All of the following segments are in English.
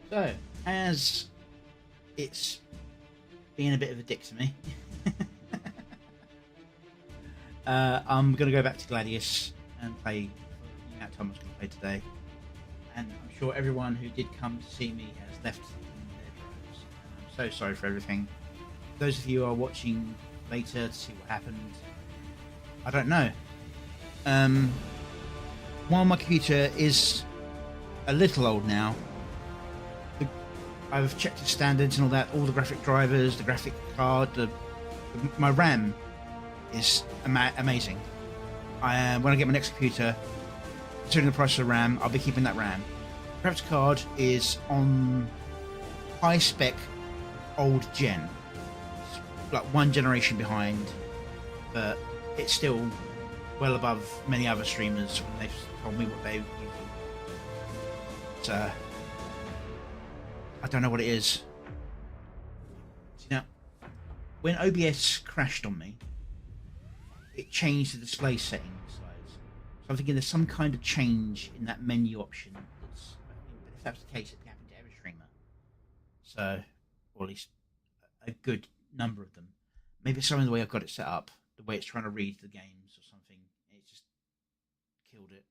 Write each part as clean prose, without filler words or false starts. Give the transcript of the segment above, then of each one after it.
So, as it's being a bit of a dick to me, I'm going to go back to Gladius and play the amount of time I was going to play today. And I'm sure everyone who did come to see me has left in their droves. I'm so sorry for everything. Those of you who are watching later to see what happened, I don't know. While my computer is a little old now, I've checked the standards and all that, all the graphic drivers, the graphic card, my RAM is amazing. When I get my next computer, considering the price of the RAM, I'll be keeping that RAM. The graphics card is on high spec old gen. It's like one generation behind, but it's still well above many other streamers when they've told me what they're using. So, I don't know what it is. See, now, when OBS crashed on me, it changed the display settings. So I'm thinking there's some kind of change in that menu option. But if that's the case, it happened to every streamer. So, or at least a good number of them. Maybe it's something the way I've got it set up, the way it's trying to read the games or something. It just killed it.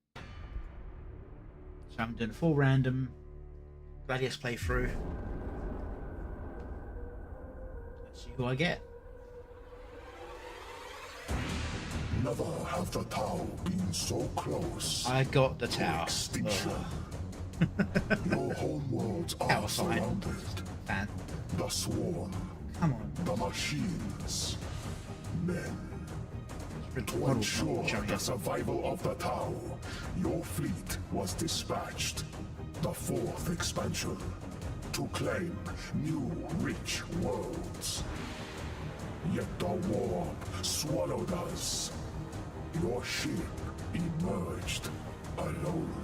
So I'm doing a full random Gladius playthrough. Let's see who I get. Never have the Tau been so close. I got the Tau. Extinction. Your homeworlds are surrounded. Fan. The swarm. Come on. The machines. Men. To Model ensure the survival of the Tau, your fleet was dispatched. The fourth expansion. To claim new rich worlds. Yet the warp swallowed us. Your ship emerged alone,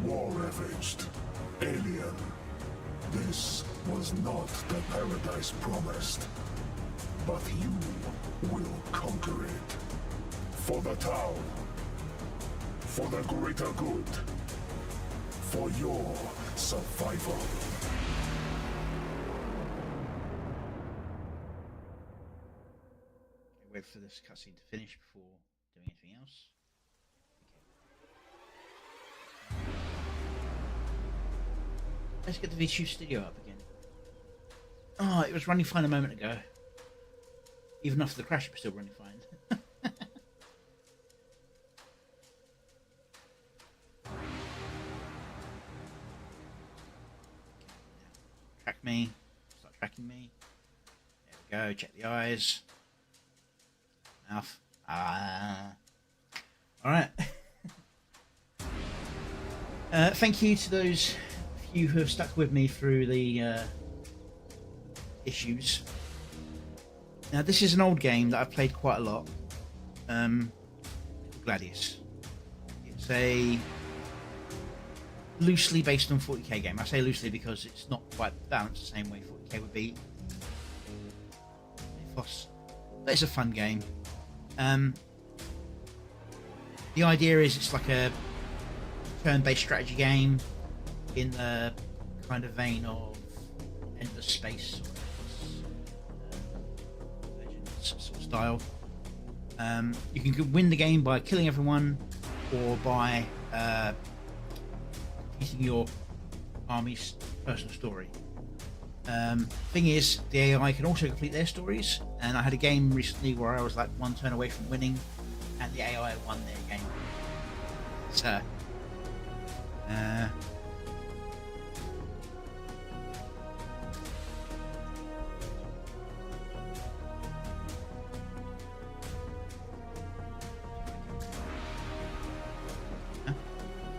war-ravaged, alien. This was not the paradise promised, but you will conquer it. For the Tau, for the greater good, for your survival. Wait for this cutscene to finish before doing anything else. Okay. Let's get the VTube Studio up again. Oh, it was running fine a moment ago. Even after the crash, it was still running fine. Track me. Start tracking me. There we go. Check the eyes. Mouth. Alright. Thank you to those few who have stuck with me through the issues. Now, this is an old game that I've played quite a lot. Gladius. It's a loosely based on 40k game. I say loosely because it's not quite balanced the same way 40k would be. But it's a fun game. The idea is it's like a turn-based strategy game in the kind of vein of Endless Space or Legends sort of style. You can win the game by killing everyone or by completing your army's personal story. Thing is, the AI can also complete their stories, and I had a game recently where I was like one turn away from winning, and the AI won their game. So,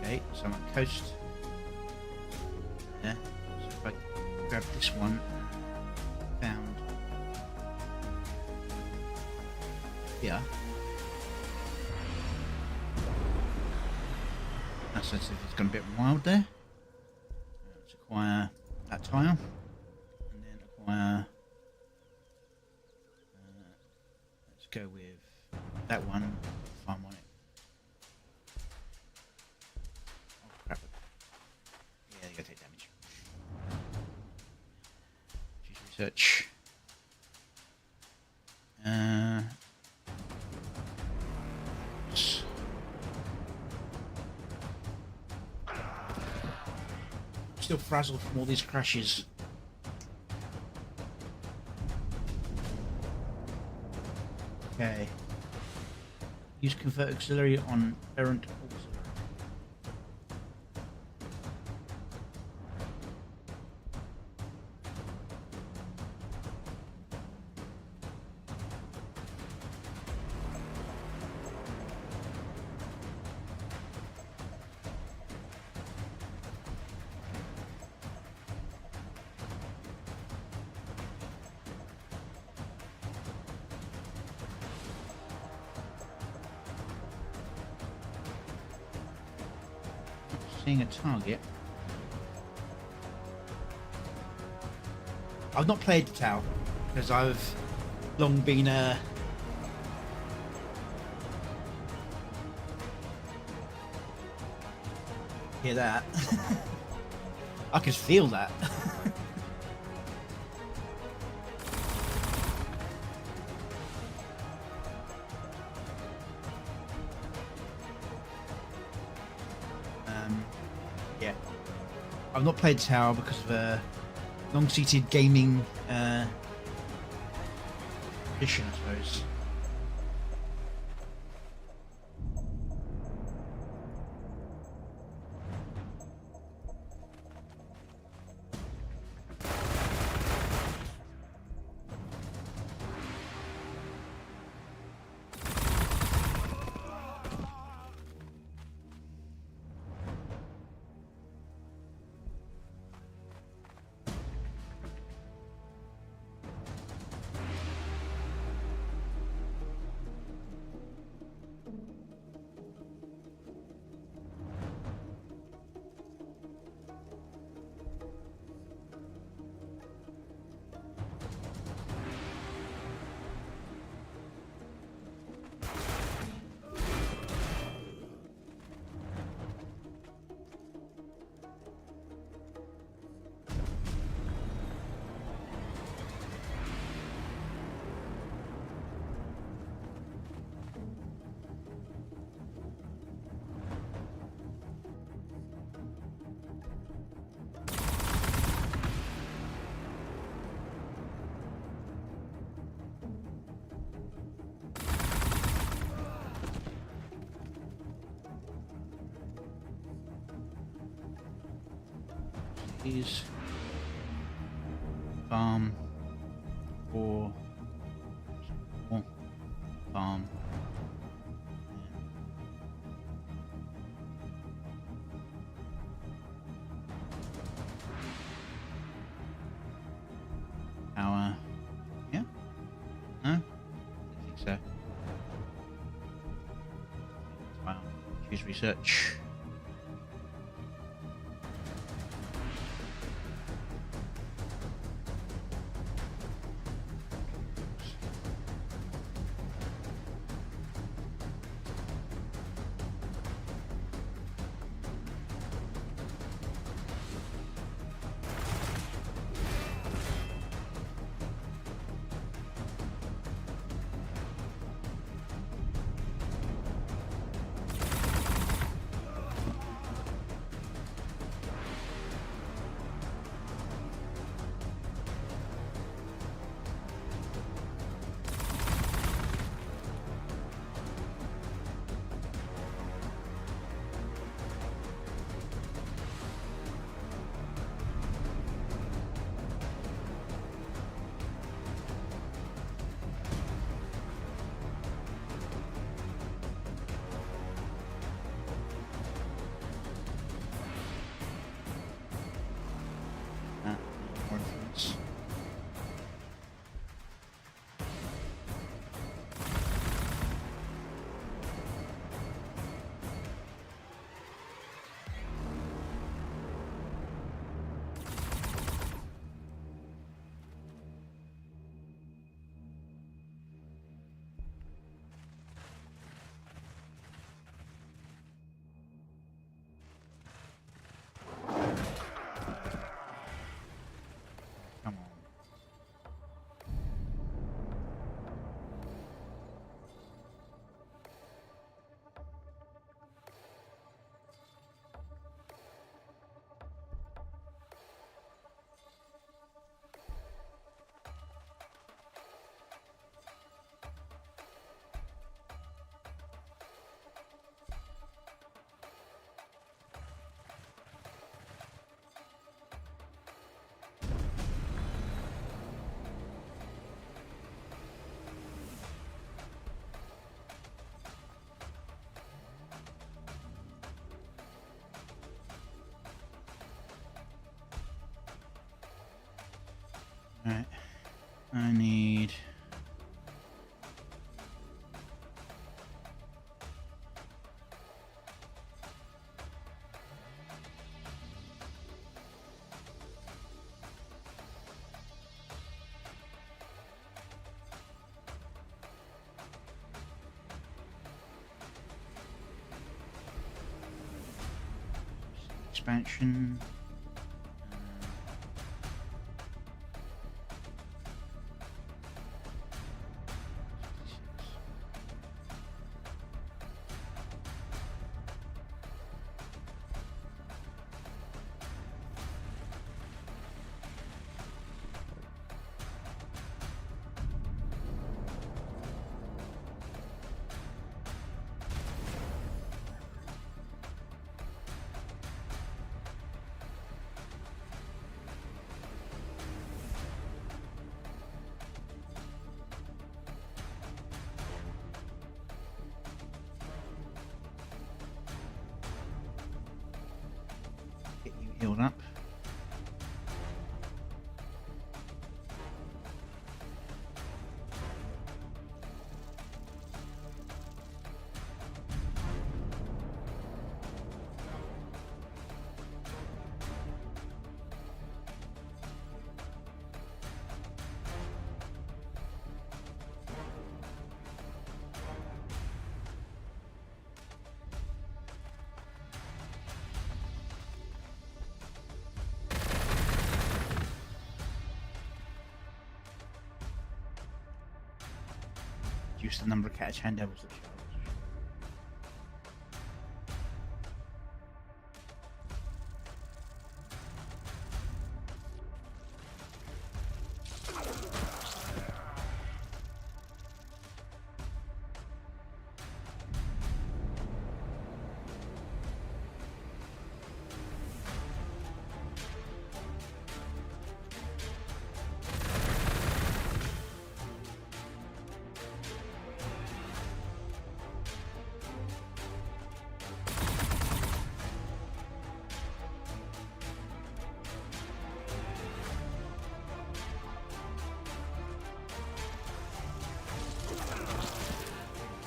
okay, so I'm at coast. Yeah, so if I grab this one, found here. That's as if it's gone a bit wild there. Let's acquire that tile, and then acquire. Let's go with that one. If I'm on it. research. Still frazzled from all these crashes. Okay. Use convert auxiliary on errant auxiliary. Seeing a target. I've not played the tower because I've long been hear that. I can feel that. Yeah, I've not played Tower because of long-seated gaming tradition, I suppose. These farm or farm. Power. Yeah? No? I don't think so. Wow. Choose research. Right. I need... expansion. Get you healed up. Reduce the number of catch hand devils that charge.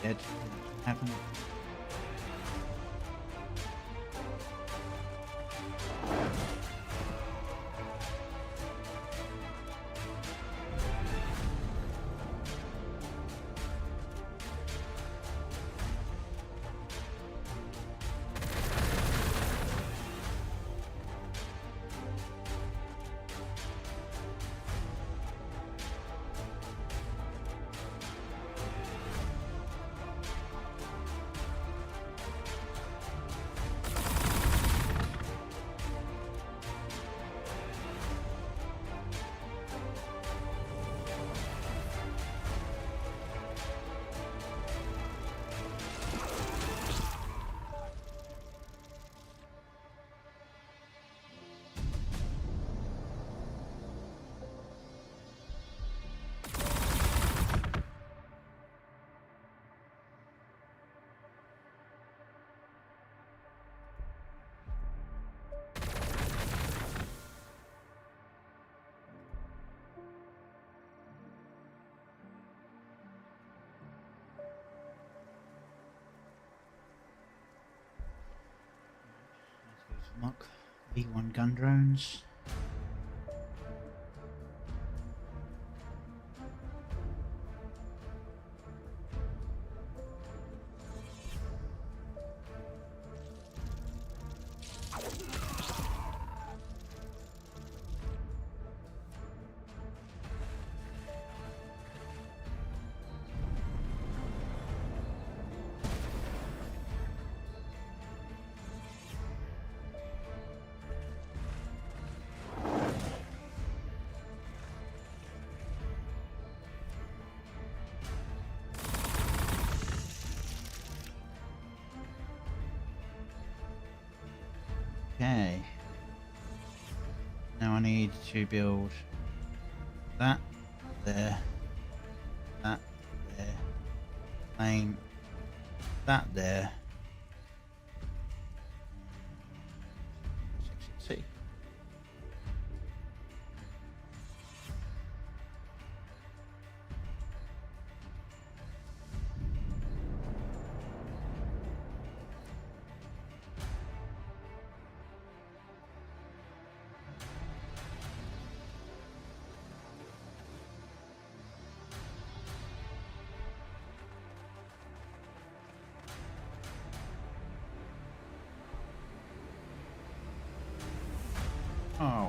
Dead. Happen. Mark V1 gun drones. Okay. Now I need to build that there, that there, aim that there. See.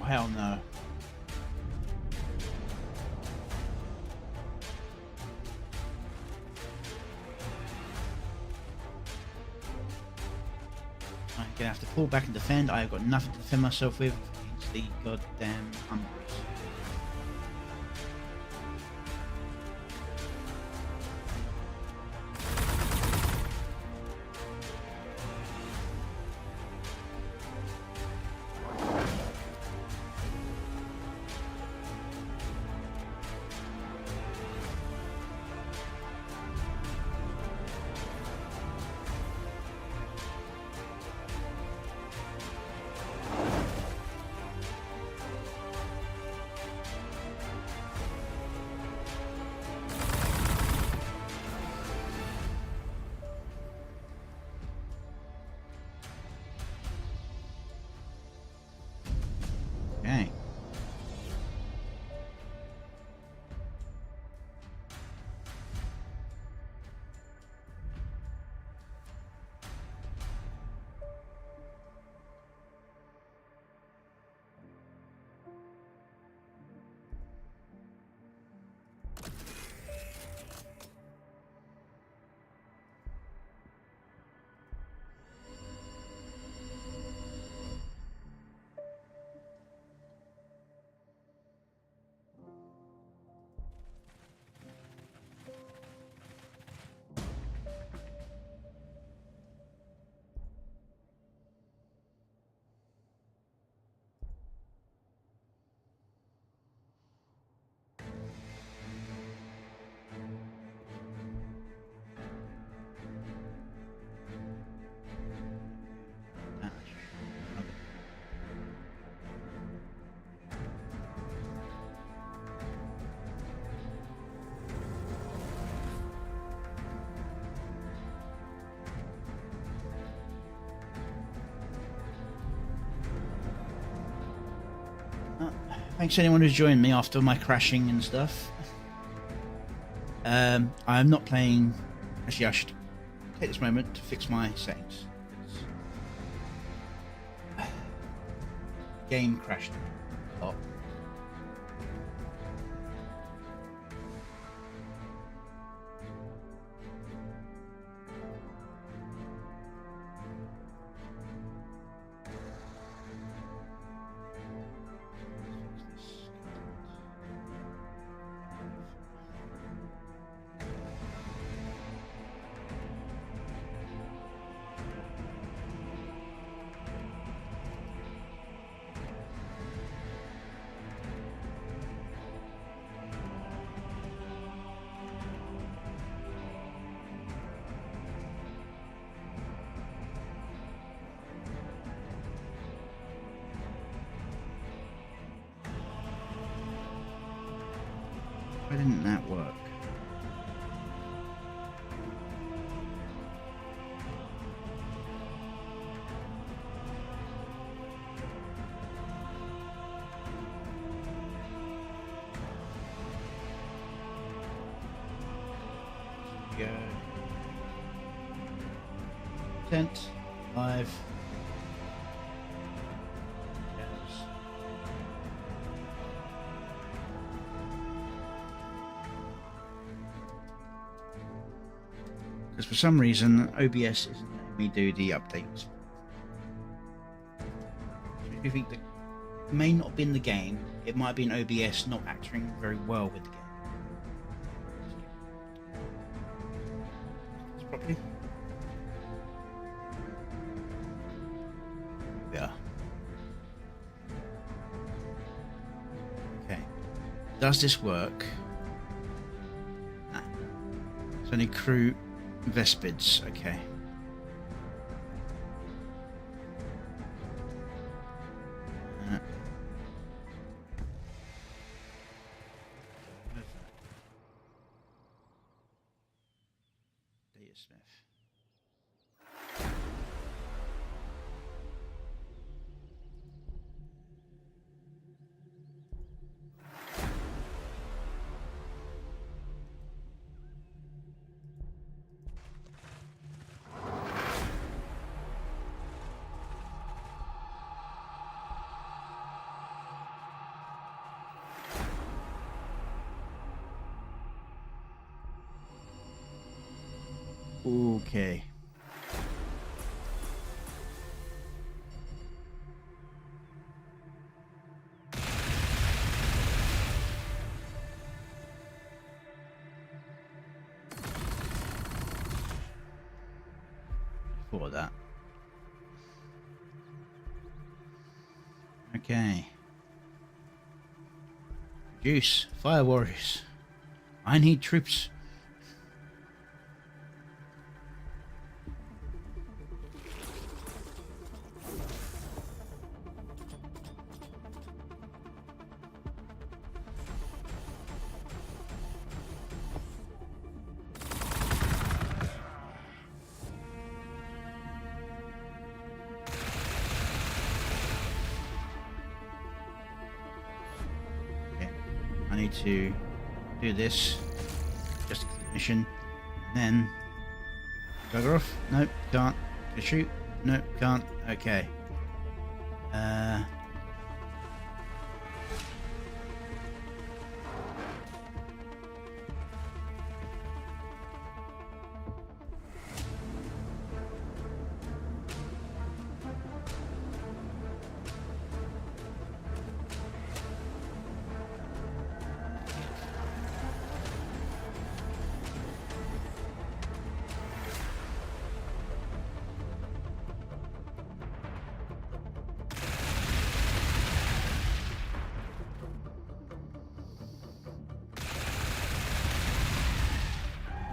hell no. I'm gonna have to pull back and defend. I've got nothing to defend myself with against the goddamn Umbras. Okay. Thanks to anyone who's joined me after my crashing and stuff. I'm not playing. Actually, I should take this moment to fix my settings. Game crashed a lot. Why didn't that work? Go. Tent, live. Because for some reason OBS isn't letting me do the updates. I think that it may not have been the game, it might have been OBS not acting very well with the game. It's properly. Yeah. Okay. Does this work? Nah. It's only crew Vespids, okay. Data Smith. Okay. For that. Okay. Produce fire warriors. I need troops. I need to do this, just a complete mission, and then bugger off. Nope, can't. Can I shoot? Nope, can't. Okay.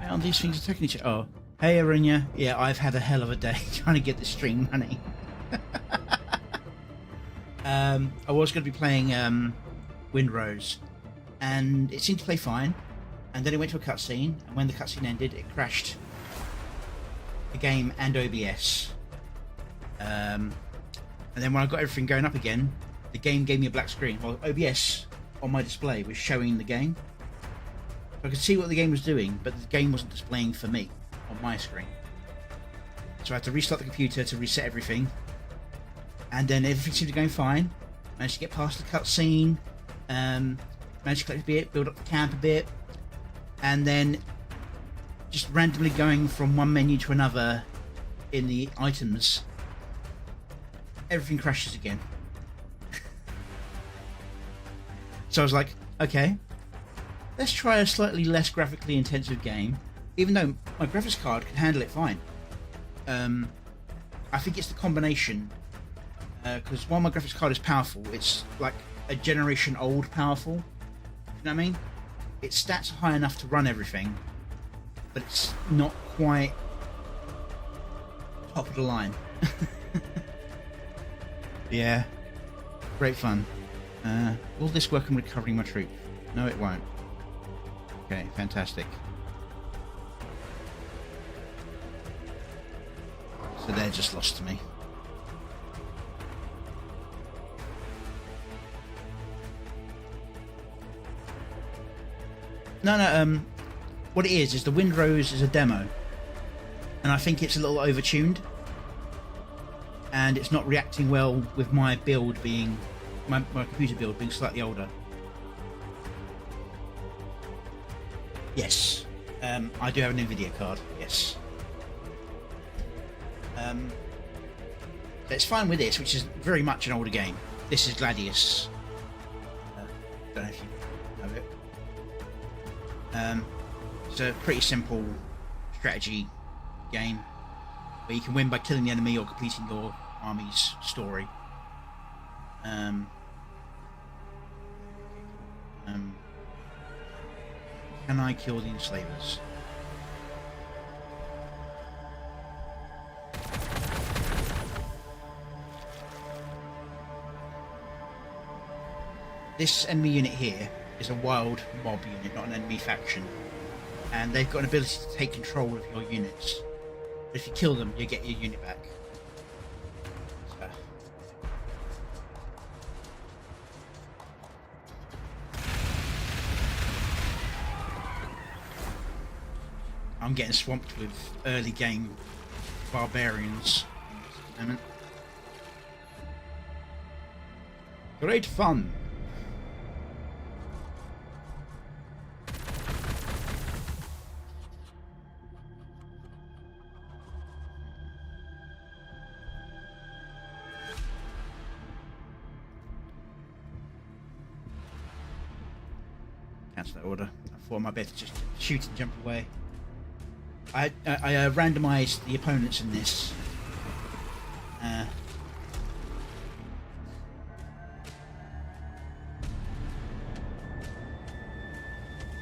How are these things attacking each other? Oh, hey Arinya. Yeah, I've had a hell of a day trying to get this stream running. I was going to be playing Windrose, and it seemed to play fine. And then it went to a cutscene, and when the cutscene ended, it crashed the game and OBS. And then when I got everything going up again, the game gave me a black screen. Well, OBS on my display was showing the game. I could see what the game was doing, but the game wasn't displaying for me on my screen. So I had to restart the computer to reset everything. And then everything seemed to be going fine. Managed to get past the cutscene. Managed to collect a bit, build up the camp a bit. And then just randomly going from one menu to another in the items, everything crashes again. So I was like, okay, let's try a slightly less graphically intensive game, even though my graphics card can handle it fine. I think it's the combination, because while my graphics card is powerful, it's like a generation old powerful. You know what I mean? Its stats are high enough to run everything, but it's not quite top of the line. Yeah, great fun. Will this work on recovering my troop? No, it won't. Okay, fantastic. So they're just lost to me. No, what it is the Windrose is a demo, and I think it's a little overtuned, and it's not reacting well with my build being, my computer build being slightly older. Yes, I do have an NVIDIA card, yes. It's fine with this, which is very much an older game. This is Gladius. Don't know if you know it. It's a pretty simple strategy game where you can win by killing the enemy or completing your army's story. Can I kill the enslavers? This enemy unit here is a wild mob unit, not an enemy faction, and they've got an ability to take control of your units. But if you kill them, you get your unit back. So. I'm getting swamped with early game barbarians at the moment. Great fun! cancel that order. I thought I might better just shoot and jump away. I randomised the opponents in this.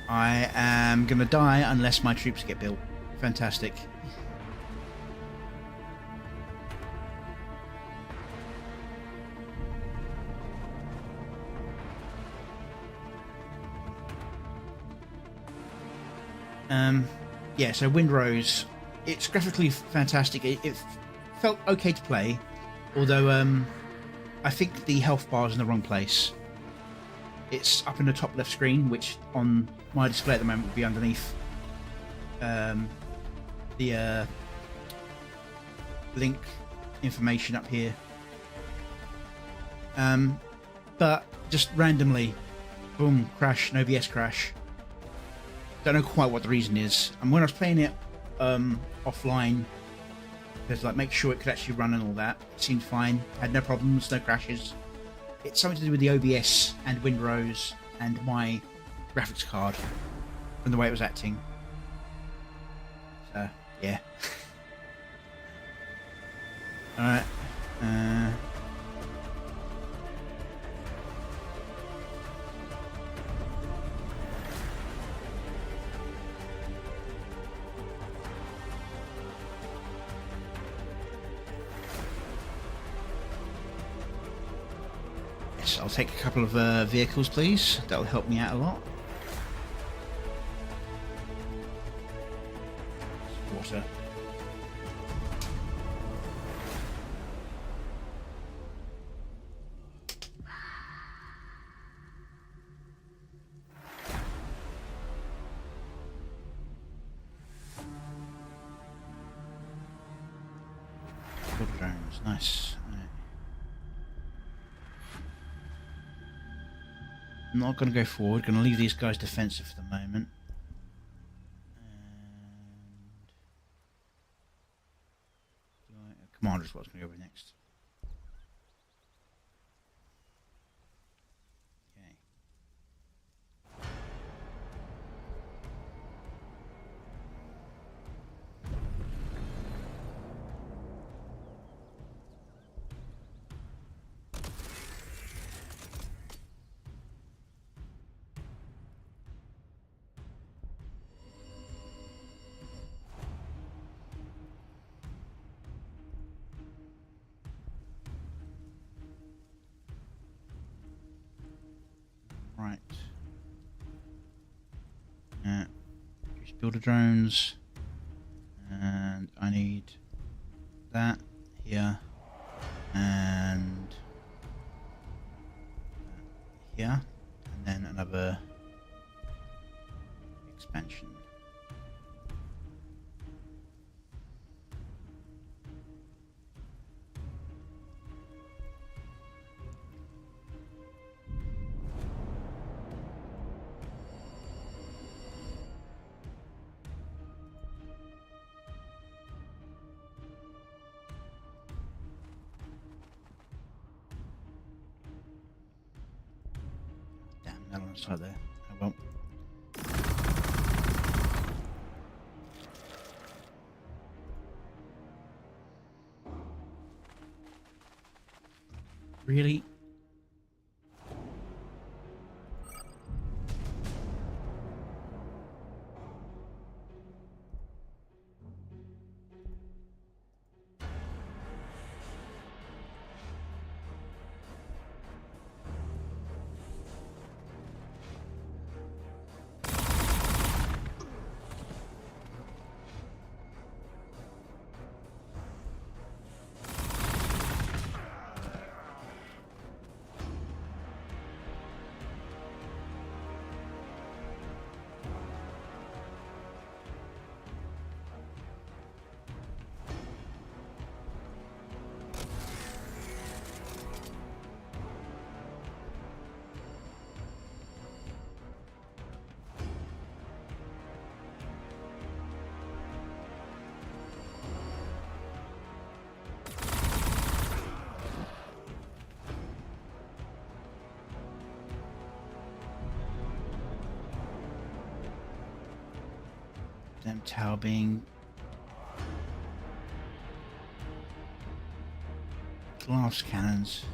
I am gonna die unless my troops get built. Fantastic. Yeah, so Windrose, it's graphically fantastic. It felt okay to play, although I think the health bar is in the wrong place. It's up in the top left screen, which on my display at the moment would be underneath the link information up here. But just randomly, boom, crash, an OBS crash. Don't know quite what the reason is. And when I was playing it offline, there's like make sure it could actually run and all that. It seemed fine. Had no problems, no crashes. It's something to do with the OBS and Windrose and my graphics card and the way it was acting. So yeah. Alright. I'll take a couple of vehicles, please. That'll help me out a lot. Water. Good drones, nice. I'm not going to go forward. Going to leave these guys defensive for the moment. And commander is what's going to go over next. Okay. Right. Just builder drones. And I need that here. And here. And then another expansion. That on the side there. Oh well. Really? Damn tower being glass cannons.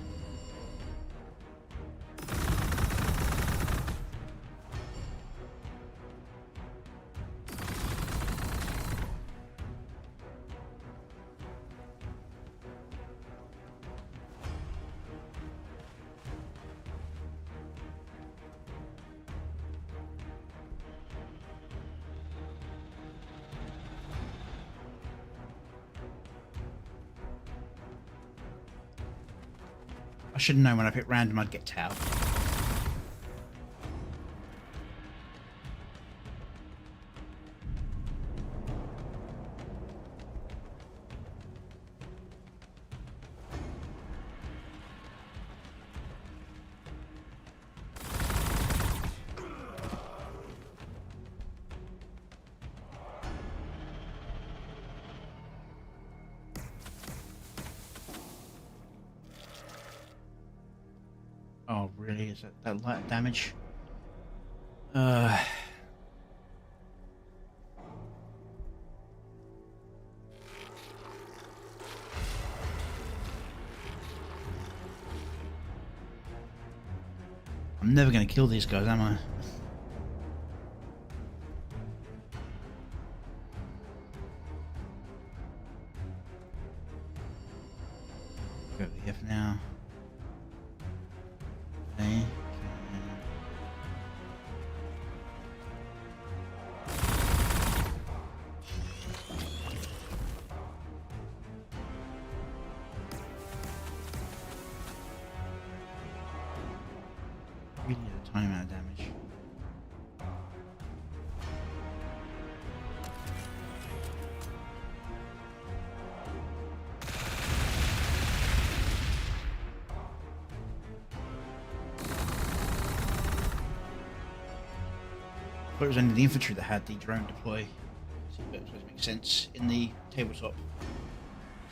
I should have known when I picked random I'd get tower. Oh, really? Is that light damage? I'm never going to kill these guys, am I? Go here for now. Okay. Really a tiny amount of damage. I thought it was only the infantry that had the drone deploy. So that supposed to make sense. In the tabletop, you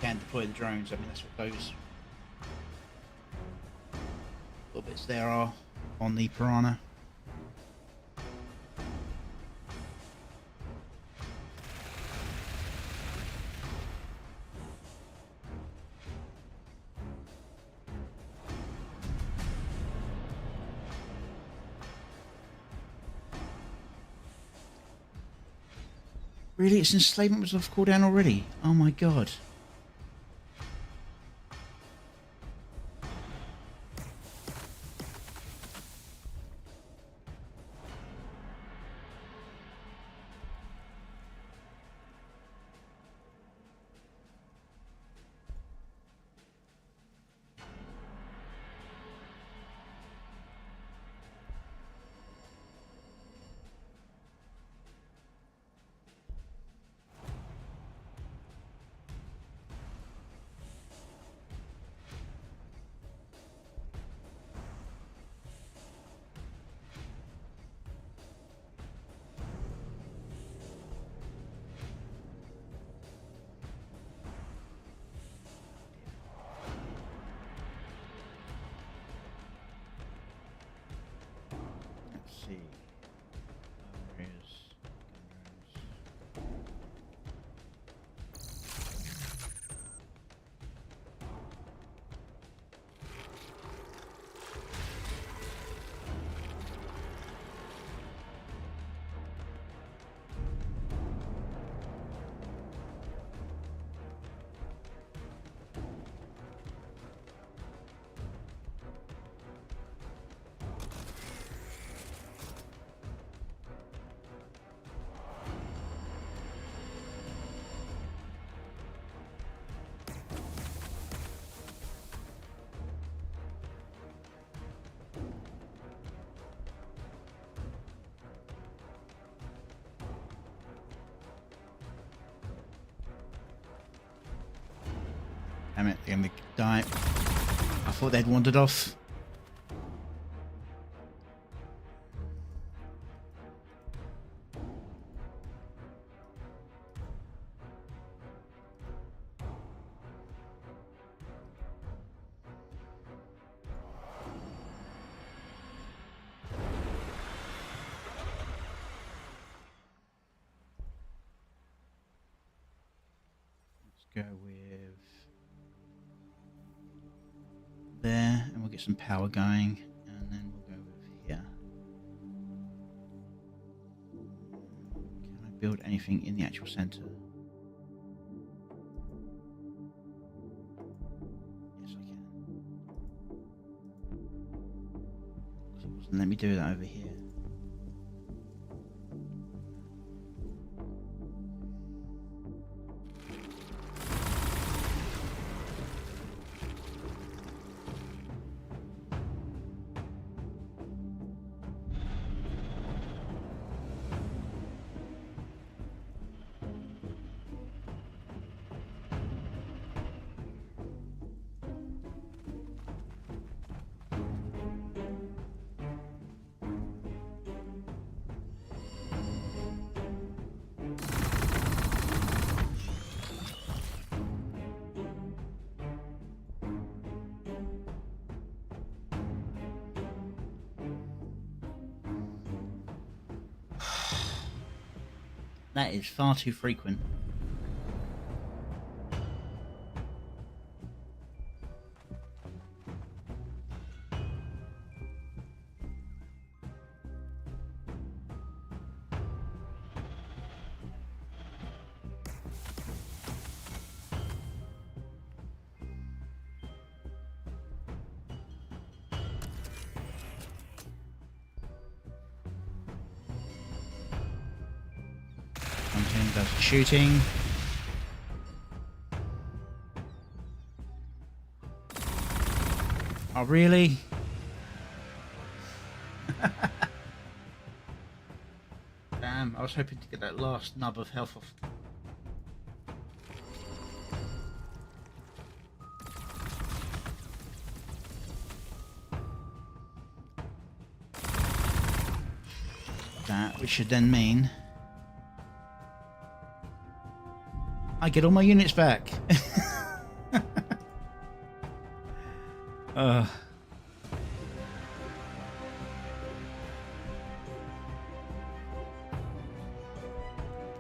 can deploy the drones. I mean, that's what those little bits there are on the Piranha. Really? Its enslavement was off cooldown already? Oh my god. Let's see. Damn it, they're gonna die. I thought they'd wandered off. go with there, and we'll get some power going, and then we'll go with here. Can I build anything in the actual center? Yes, I can. It wasn't letting me do that over here. That is far too frequent. Does the shooting. Oh, really? Damn, I was hoping to get that last nub of health off. That, which should then mean I get all my units back. Alright,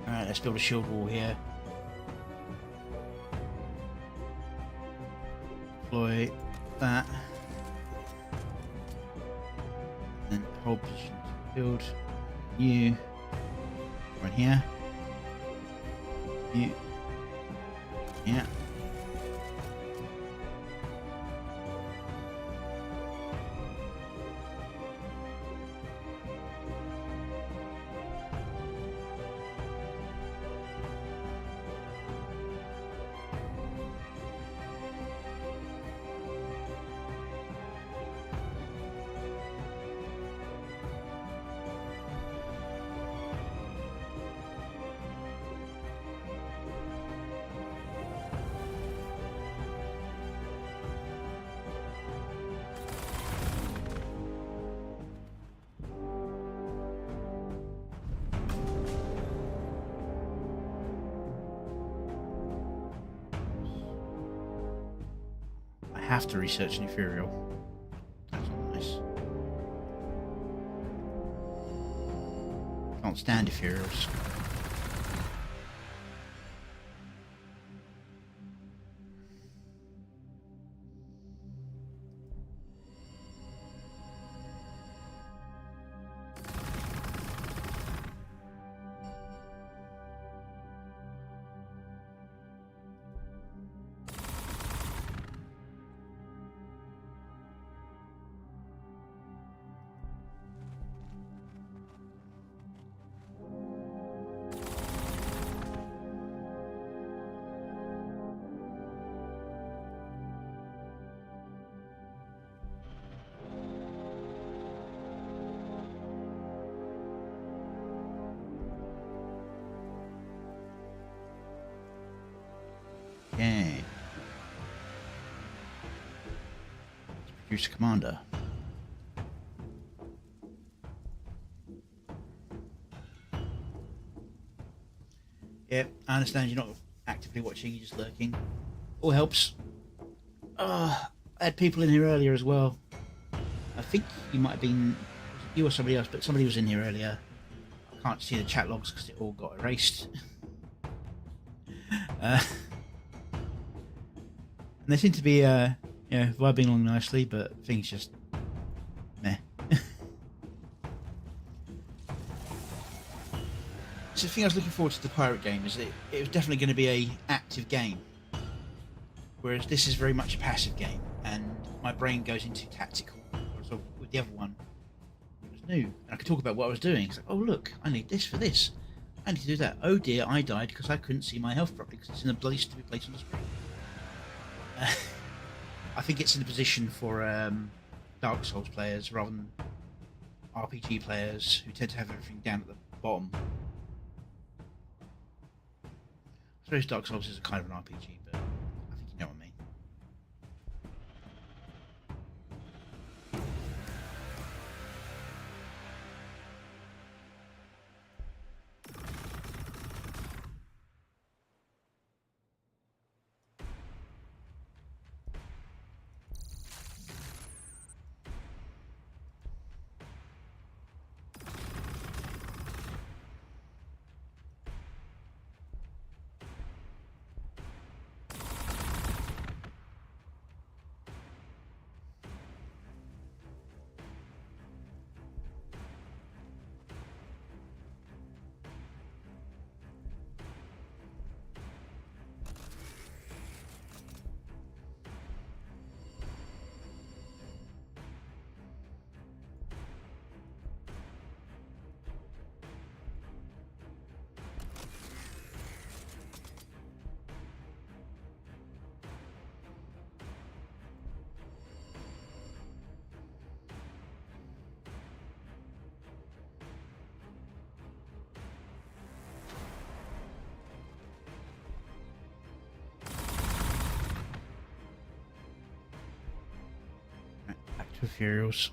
let's build a shield wall here. Deploy that. And then hold position to build you right here. You. Yeah. Have to research an ethereal. That's not nice. Can't stand ethereals. Okay. Let's produce a commander. Yep, I understand you're not actively watching, you're just lurking. All helps. I had people in here earlier as well. I think you might have been you or somebody else, but somebody was in here earlier. I can't see the chat logs because it all got erased. And they seem to be, vibing along nicely, but things just meh. So the thing I was looking forward to the pirate game is that it was definitely going to be a active game, whereas this is very much a passive game, and my brain goes into tactical. Whereas with the other one, it was new, and I could talk about what I was doing. It's like, oh look, I need this for this. I need to do that. Oh dear, I died because I couldn't see my health properly because it's in a bloody stupid place on the screen. I think it's in a position for Dark Souls players rather than RPG players who tend to have everything down at the bottom. I suppose Dark Souls is a kind of an RPG, but I think you know what I mean. Back to Ethereals.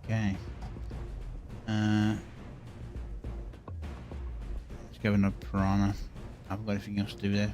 Okay. Let's go with a piranha. I haven't got anything else to do there.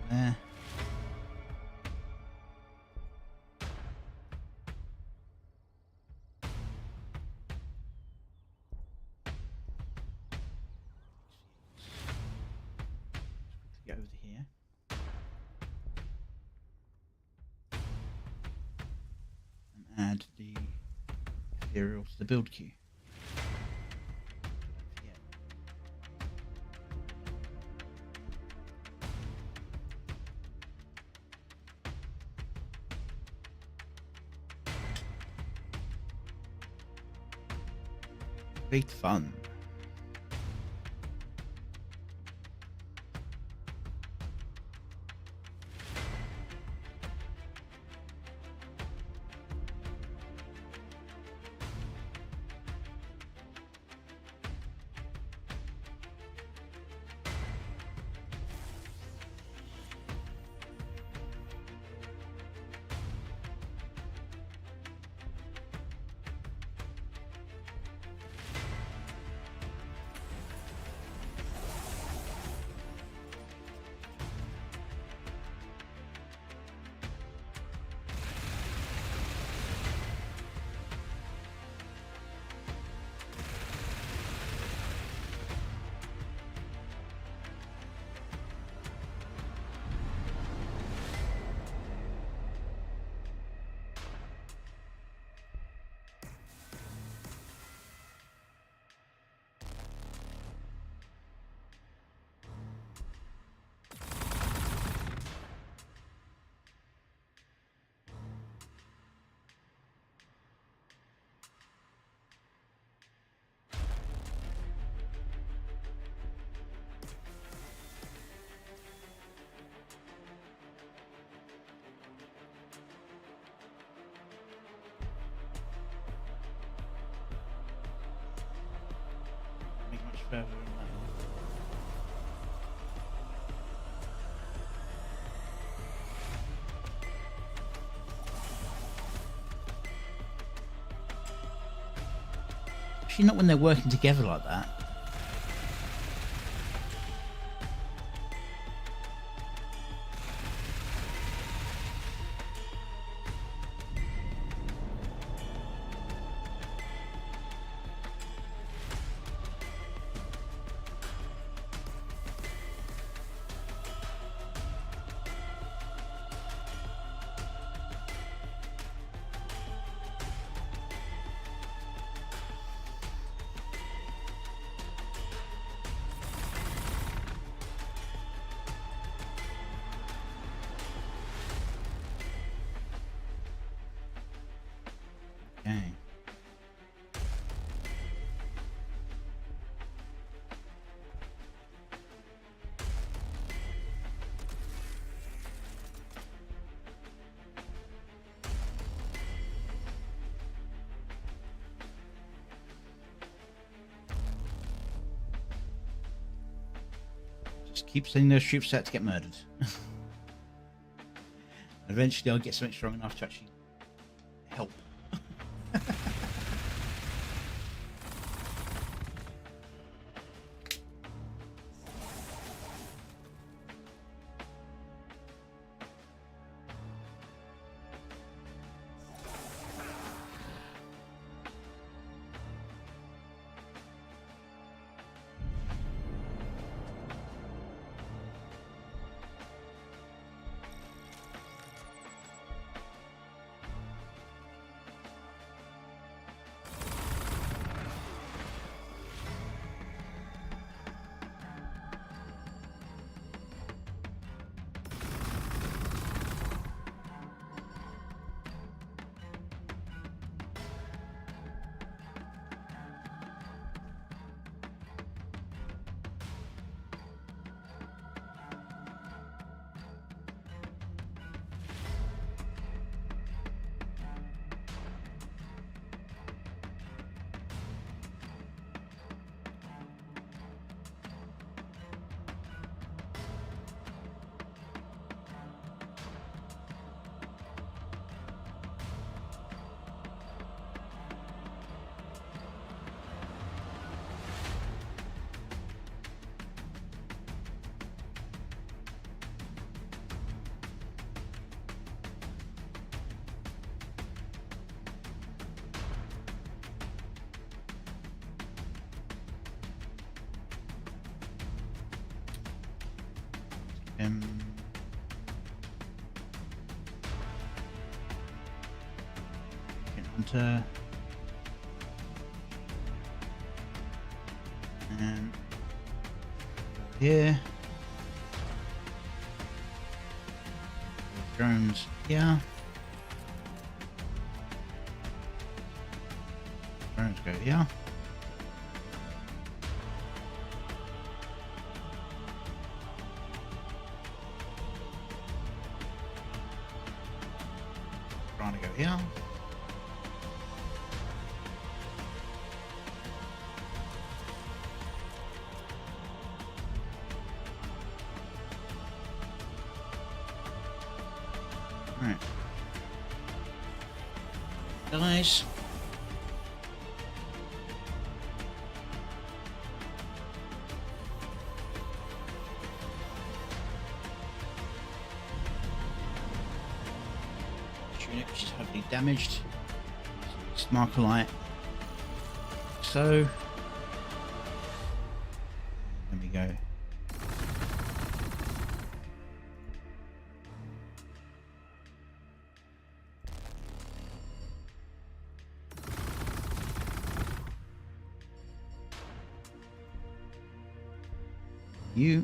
there. Get over to here. And add the ethereal to the build queue. Great fun. Make much further than that. Actually, not when they're working together like that. Okay. Just keep sending those troops out to get murdered. Eventually I'll get something strong enough to actually help. Hunter. And here. Drones, yeah. Drones go here. Trying to go here. Right. Guys. Unit which is heavily damaged. Marker light. So there we go. You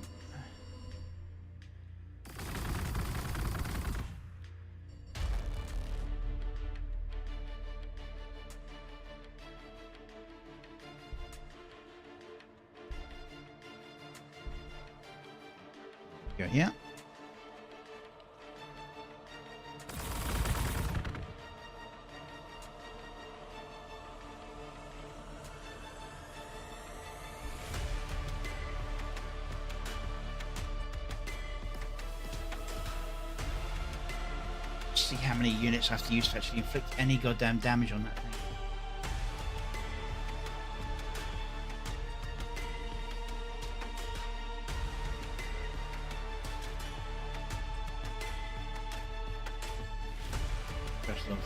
go here. See how many units I have to use to actually inflict any goddamn damage on that thing. First off.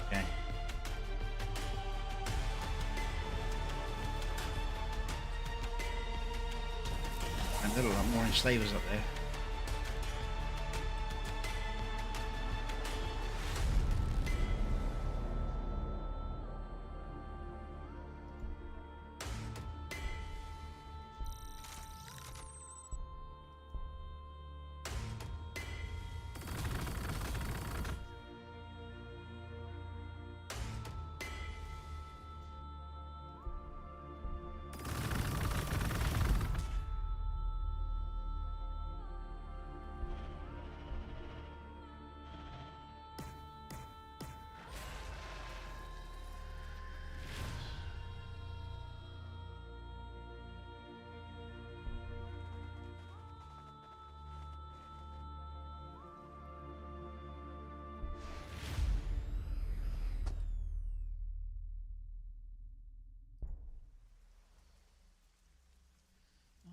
Okay. And there are a lot more enslavers up there.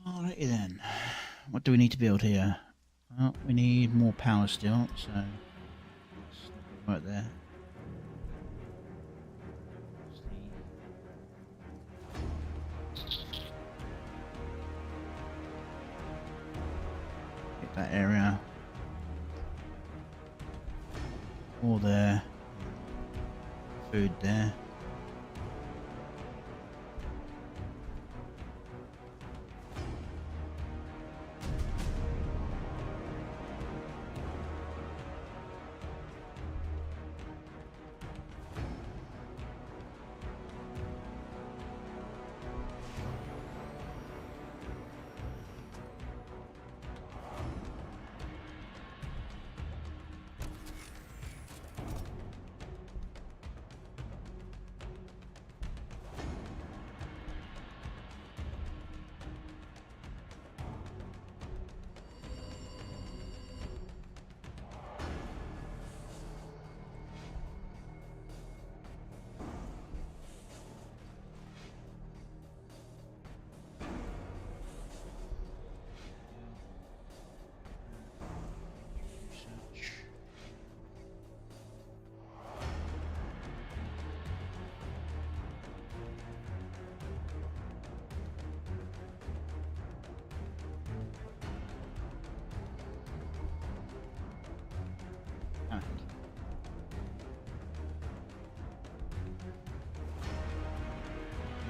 Alrighty then. What do we need to build here? Well, we need more power still, so let's work there. Get that area. All there. Food there.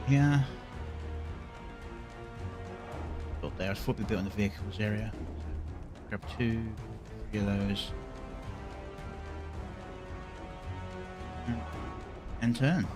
Yeah. Built there. I thought we built in the vehicles area. Grab 2, 3 of those. And turn.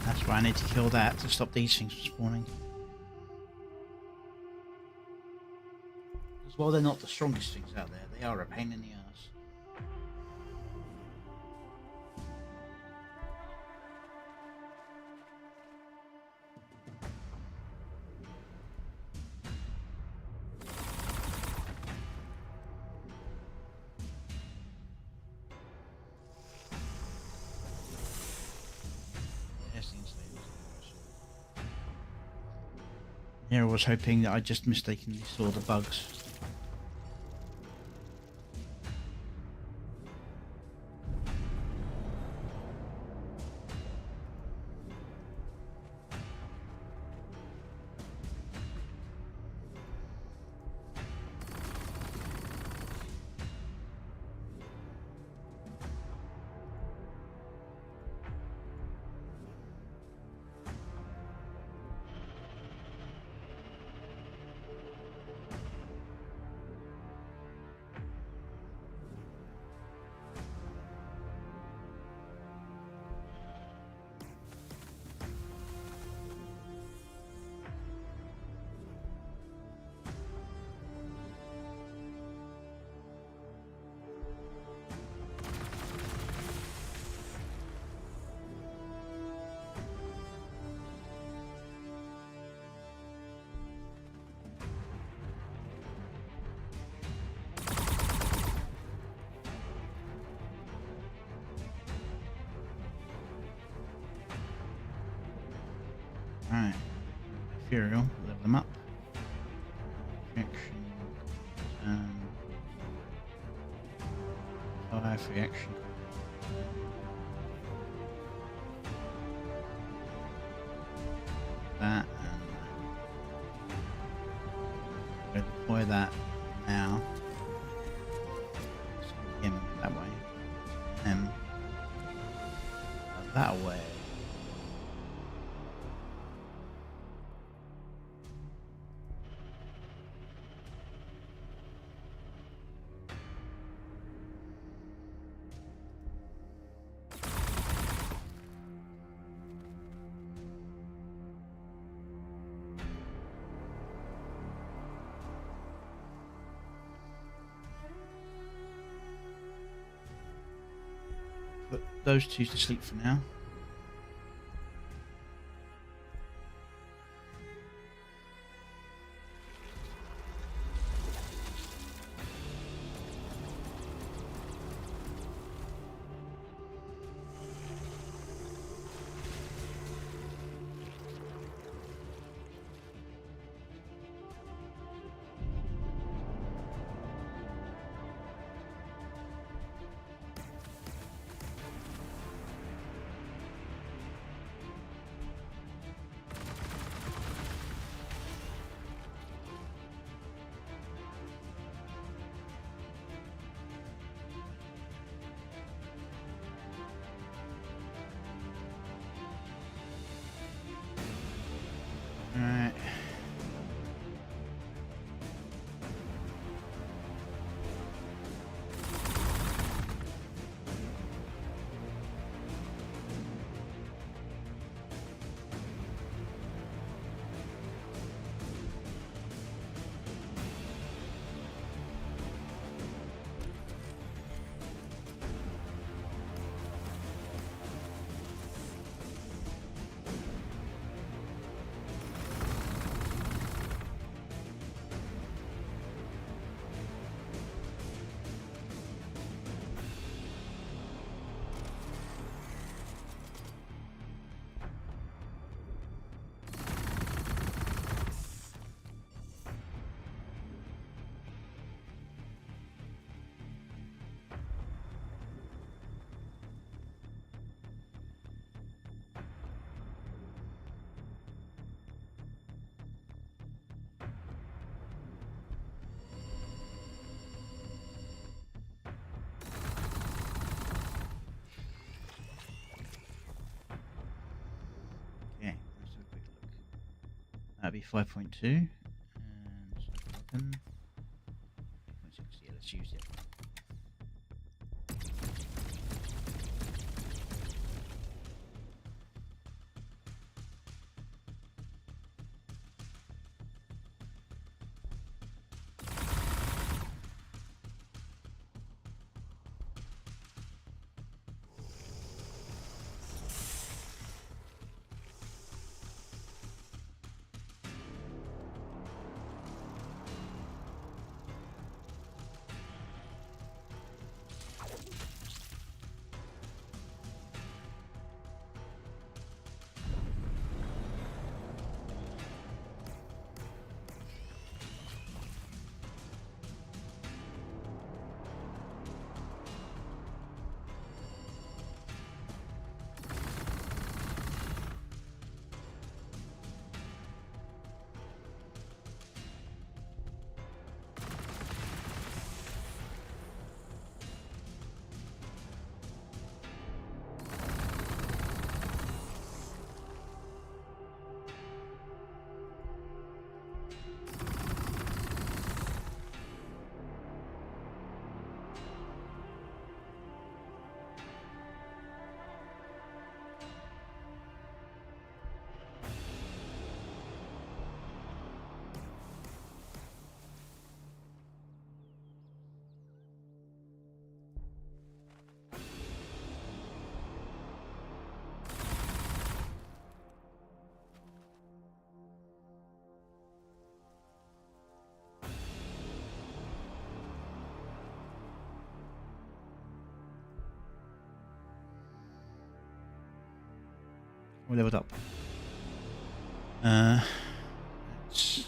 That's why I need to kill that to stop these things from spawning. As well, they're not the strongest things out there. They are a pain in the ass. Here I was hoping that I just mistakenly saw the bugs. Alright. Ethereal, level them up. Reaction. 5 reaction. That and deploy that now. So him that way. Him that way. Put those two to sleep for now. that'd be 5.2. And open. 5.6. Yeah, let's use it. We're leveled up. Let's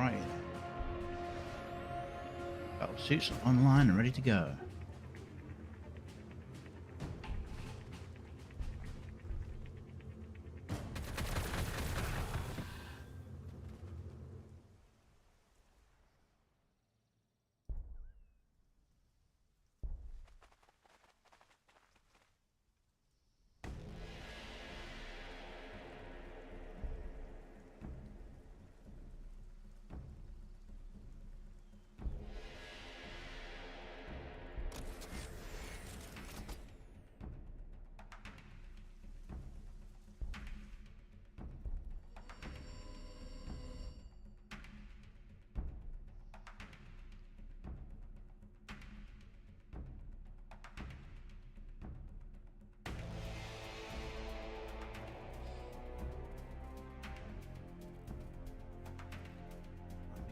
Right. Battle suits online and ready to go.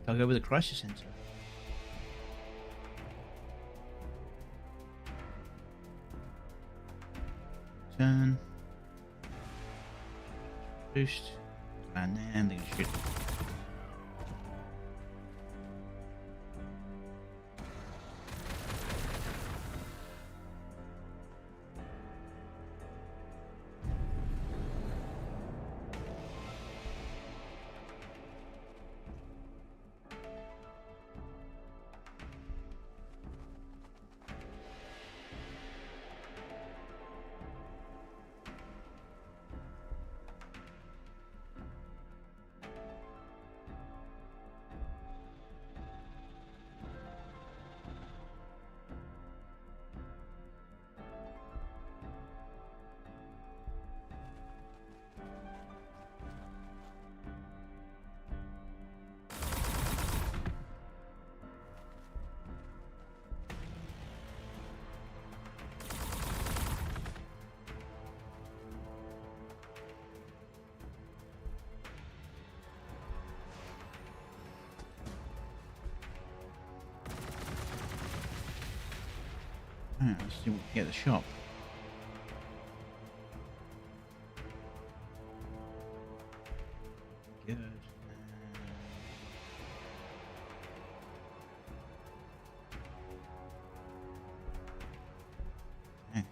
I'll go with the crisis center. Turn. Boost. And then they can shoot. Right, let's see what we can get at the shop. Good. Okay.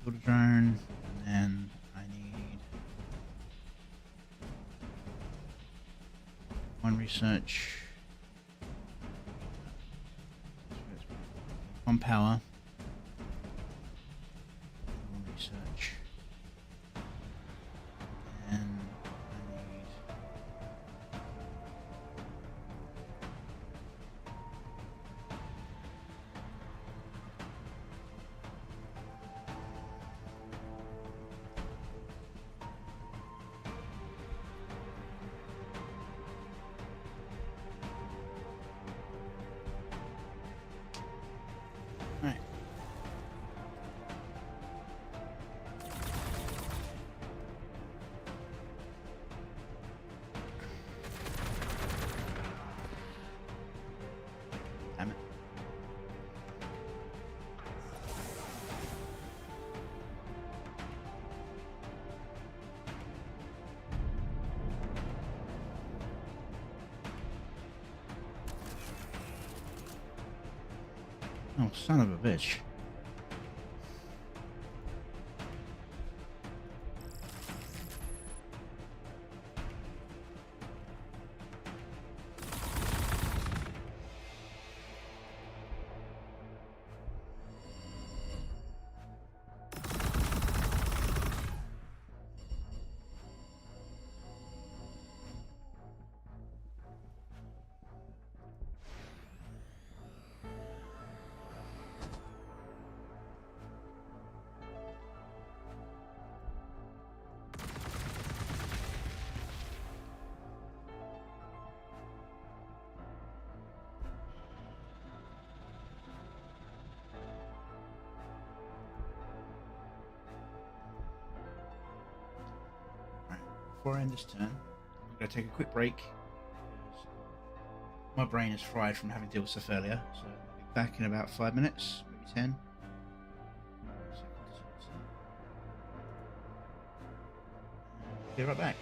Go to drone, and then I need one research, one power, one research, and I need right. Damn it. Oh, son of a bitch. before I end this turn, I'm going to take a quick break. My brain is fried from having to deal with stuff earlier, so I'll be back in about 5 minutes, maybe 10. Be right back.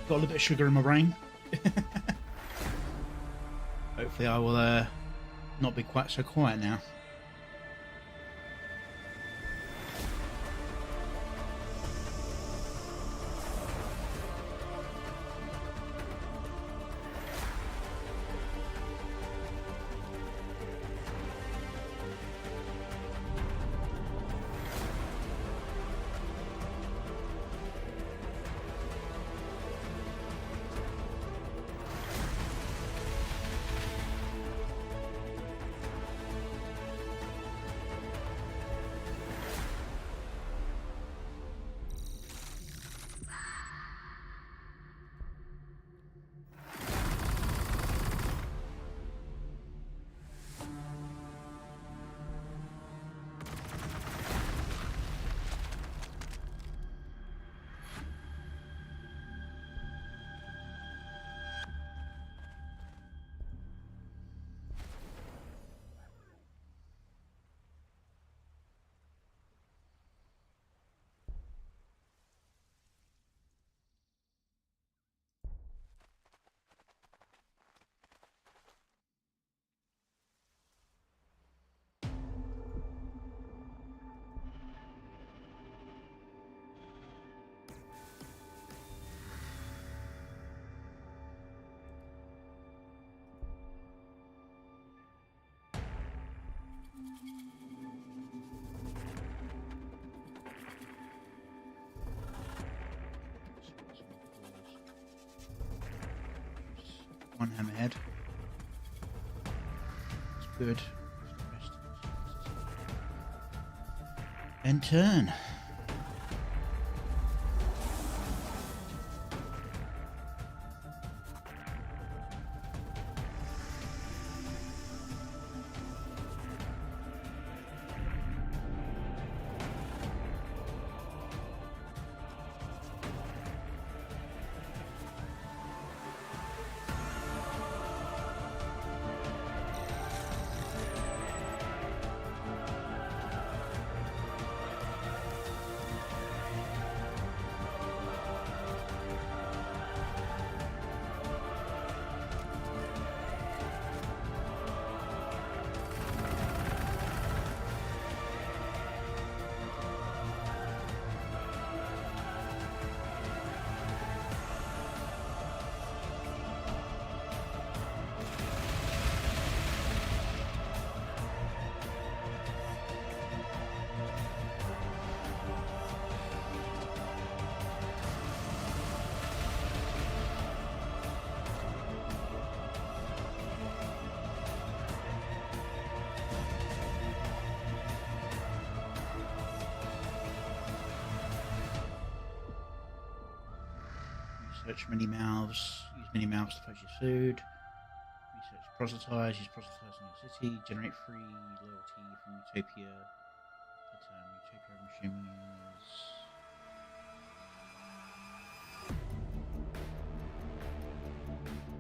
got a little bit of sugar in my brain. Hopefully I will not be quite so quiet now. One hammerhead. That's good. And turn. Search mini mouths. Use mini mouths to purchase food. Research proselytize. Use proselytize in your city. Generate free loyalty from Utopia. Utopia machines.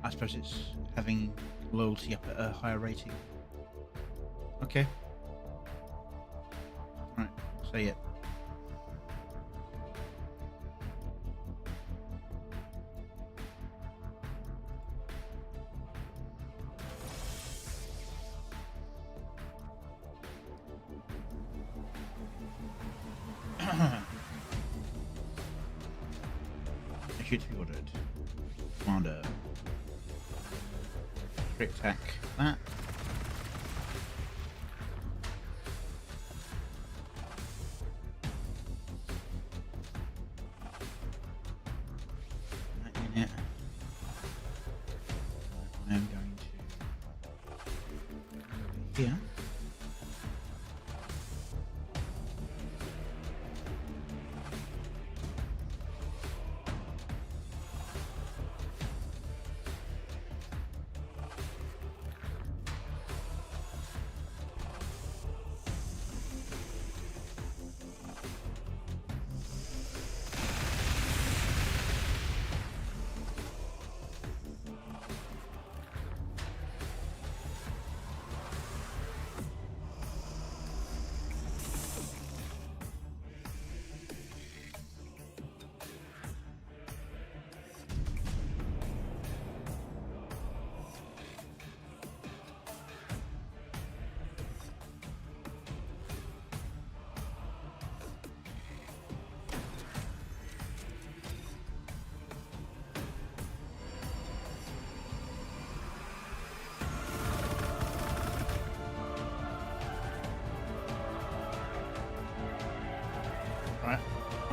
I suppose it's having loyalty up at a higher rating. Okay. Right. Say it. Shoot to be ordered. Commander. Crit attack. That. That unit. I'm going to here.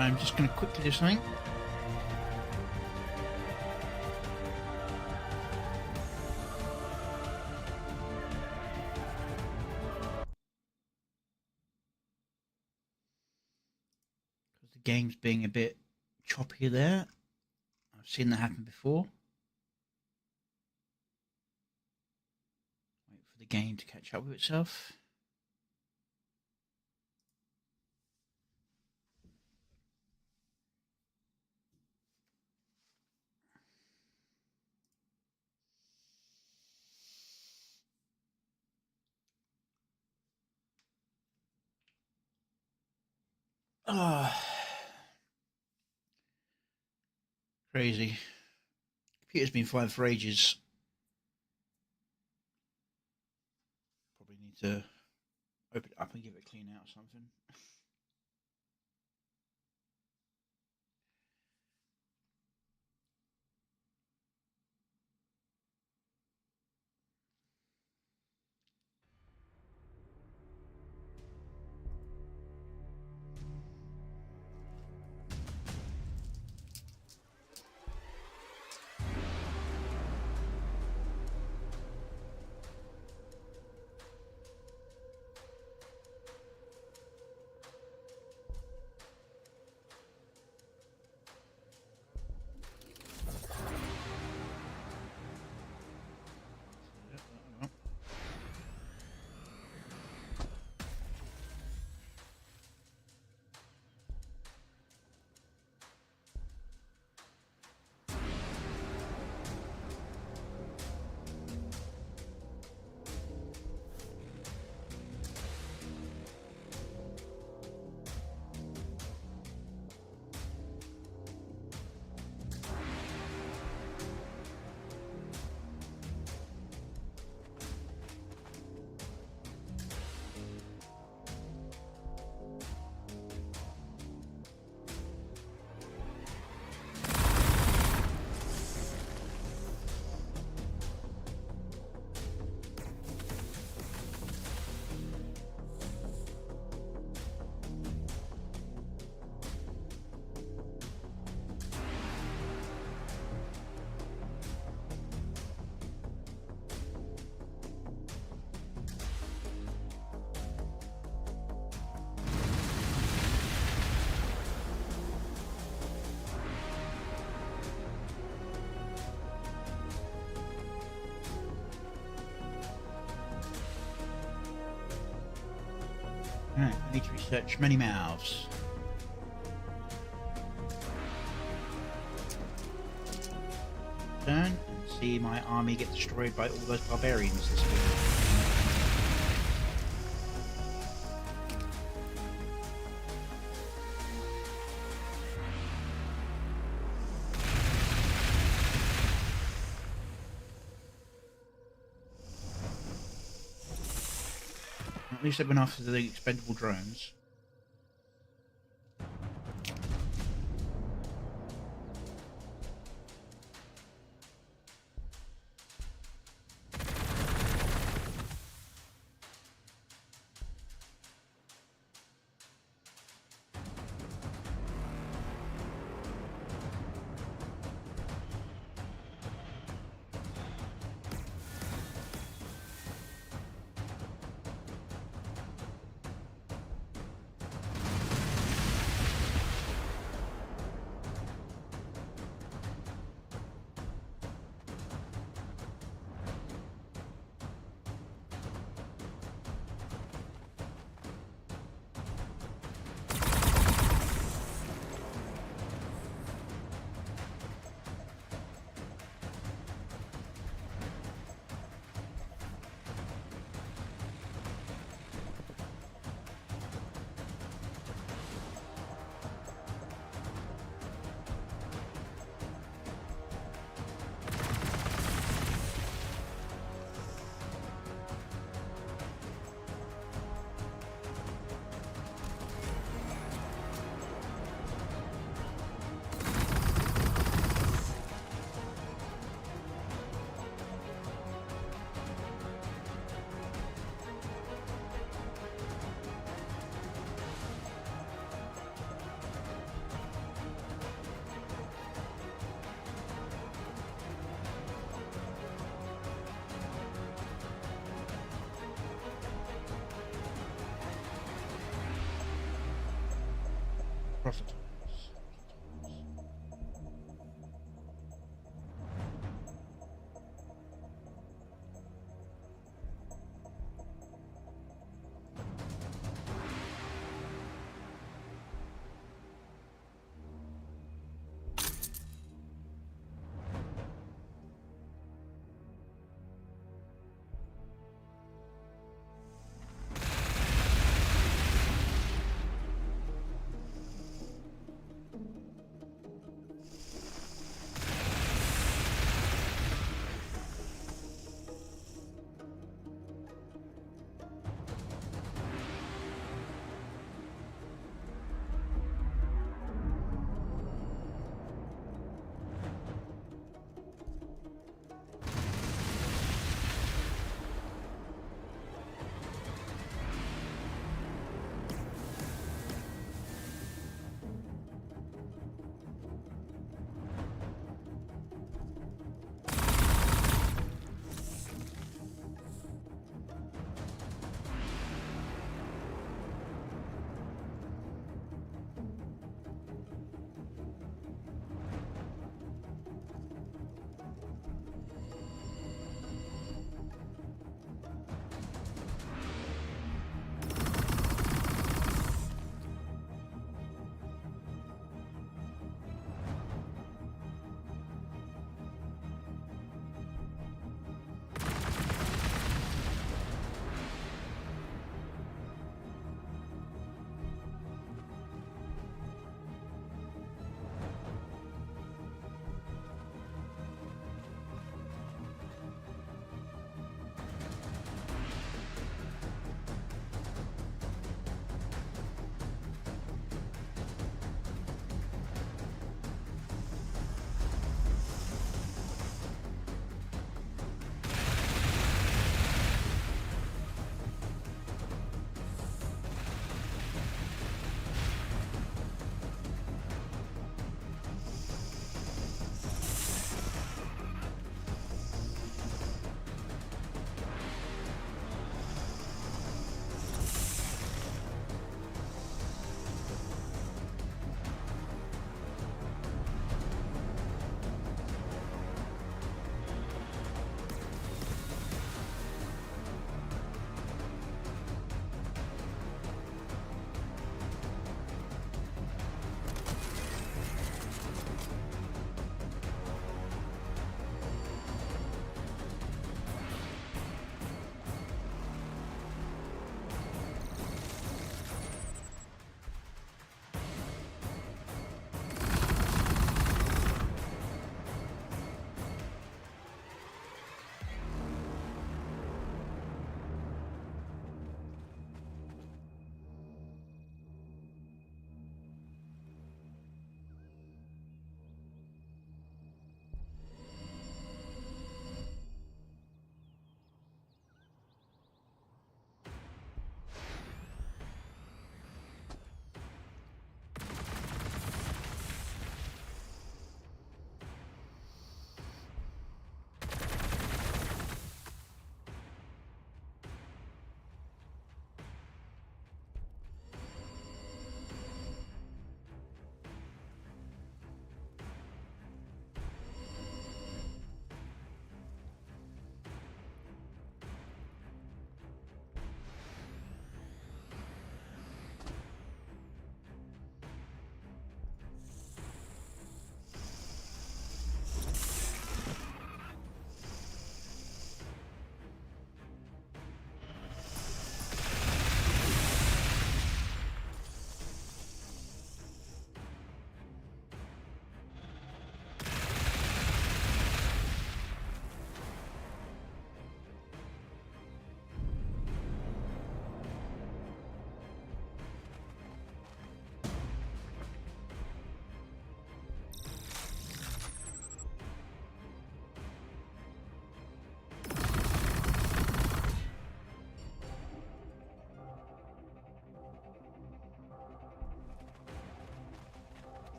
I'm just going to quickly do something. Because the game's being a bit choppy there. I've seen that happen before. Wait for the game to catch up with itself. Ah, crazy. Computer's been fine for ages. Probably need to open it up and give it a clean out or something. Alright, I need to research many mouths. Turn and see my army get destroyed by all those barbarians this week. At least they've been after the expendable drones. across the top.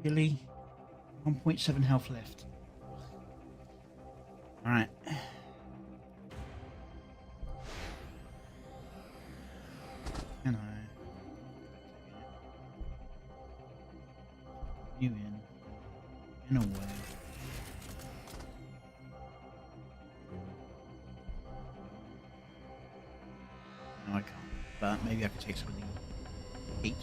Really? 1.7 health left. Alright. You in a way. No, I can't. But maybe I can take some of the heat.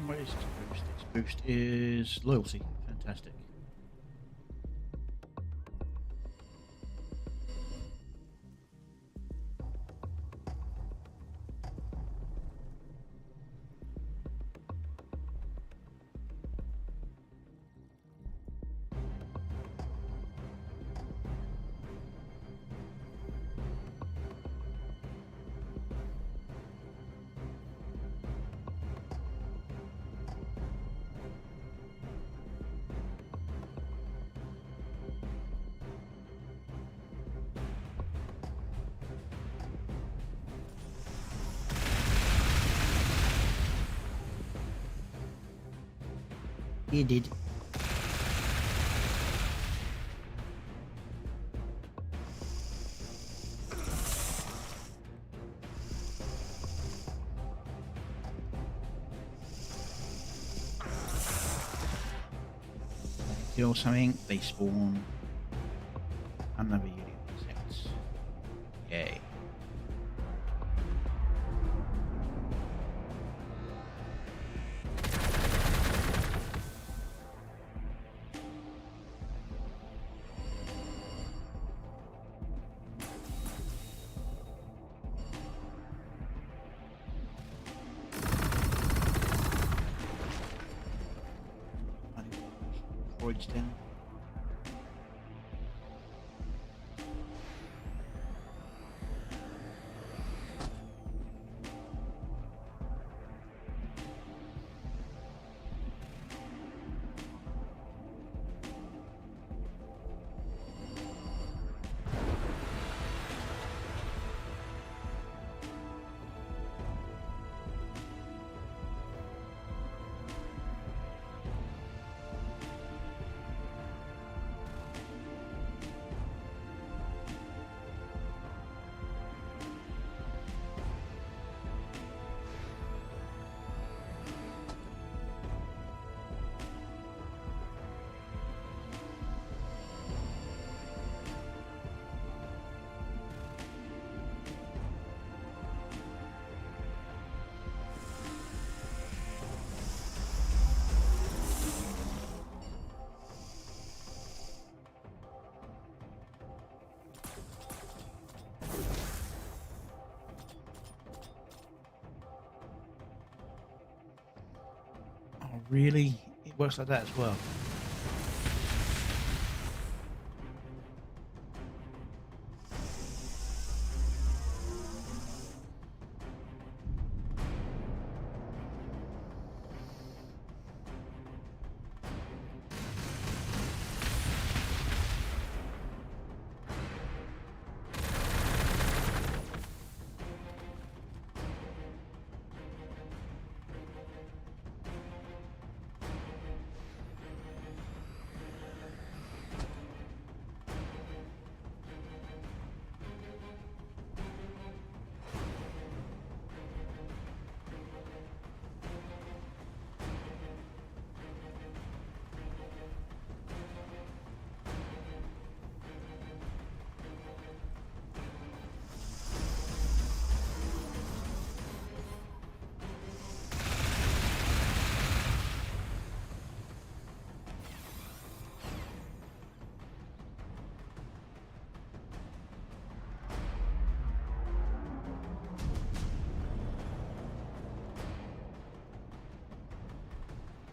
What is this boost? This boost is loyalty. Fantastic. You did. Kill something, they spawn another unit of insects. Yay. Droids down. Oh, really? It works like that as well.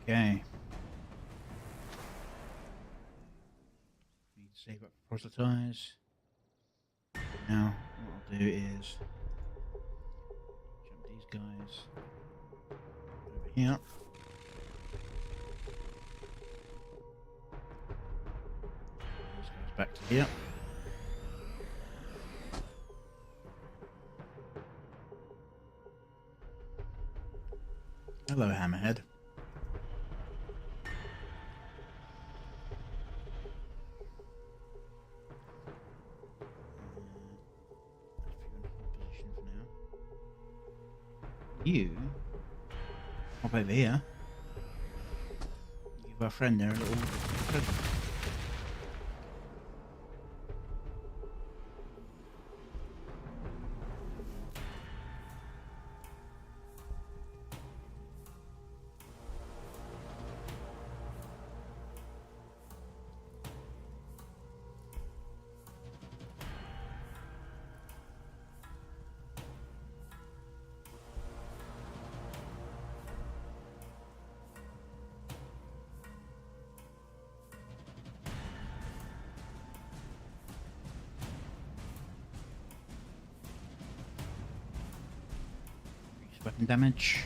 Okay. Need to save up proselytize. Now, what I'll do is jump these guys. Yeah. This goes back to here. Hello, Hammerhead. You hop over here. Give our friend there a little. Weapon damage.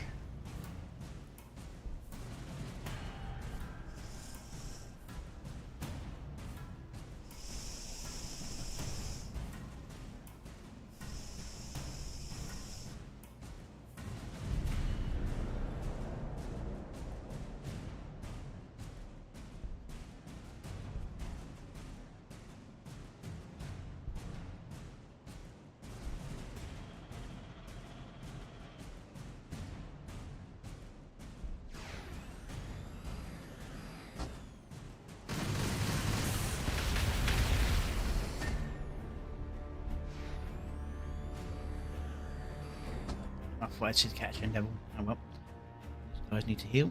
I thought I'd see the catch and devil. Oh well. These guys need to heal.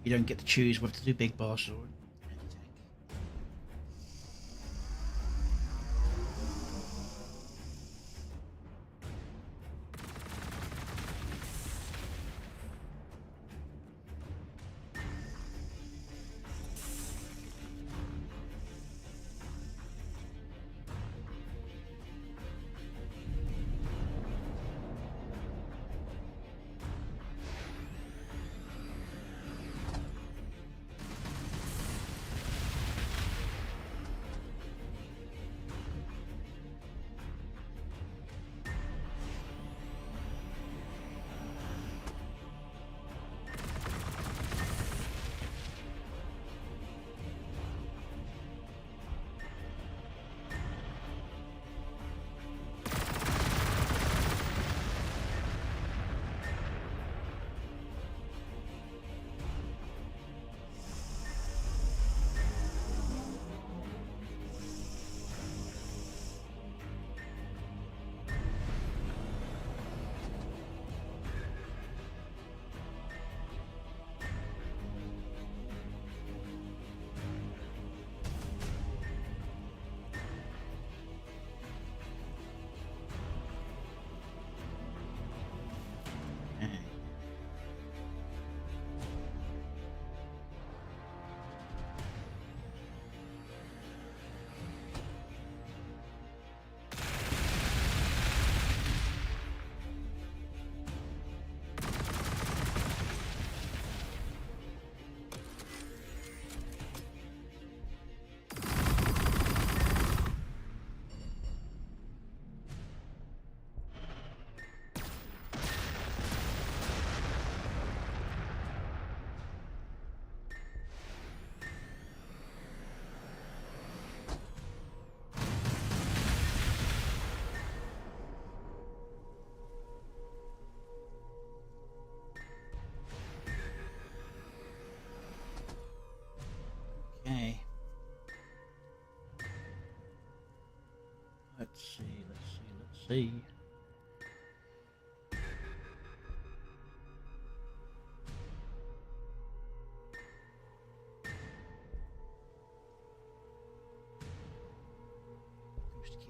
You don't get to choose whether to do big boss or any tank. see. Ghost key.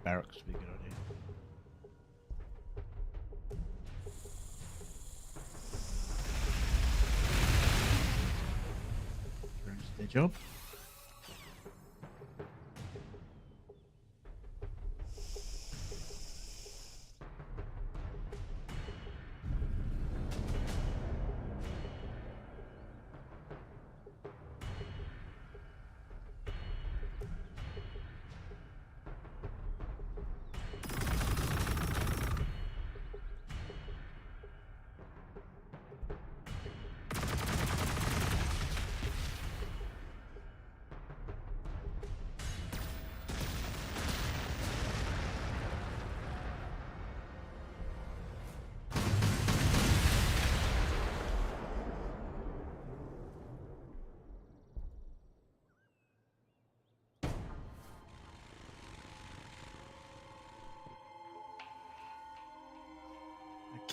Barracks would be a good idea. Drones do their job.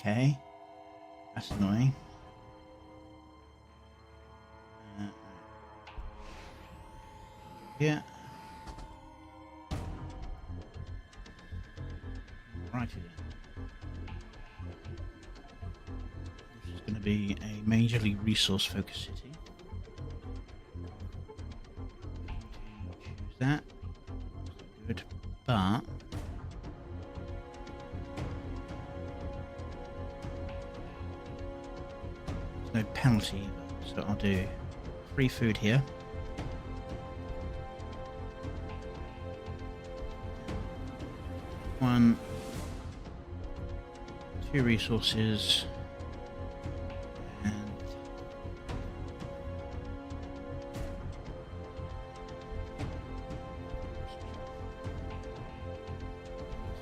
Okay, that's annoying. Yeah. Righty then. This is going to be a majorly resource focused city. Choose that. Good, but no penalty, so I'll do free food here. One, 2 resources, and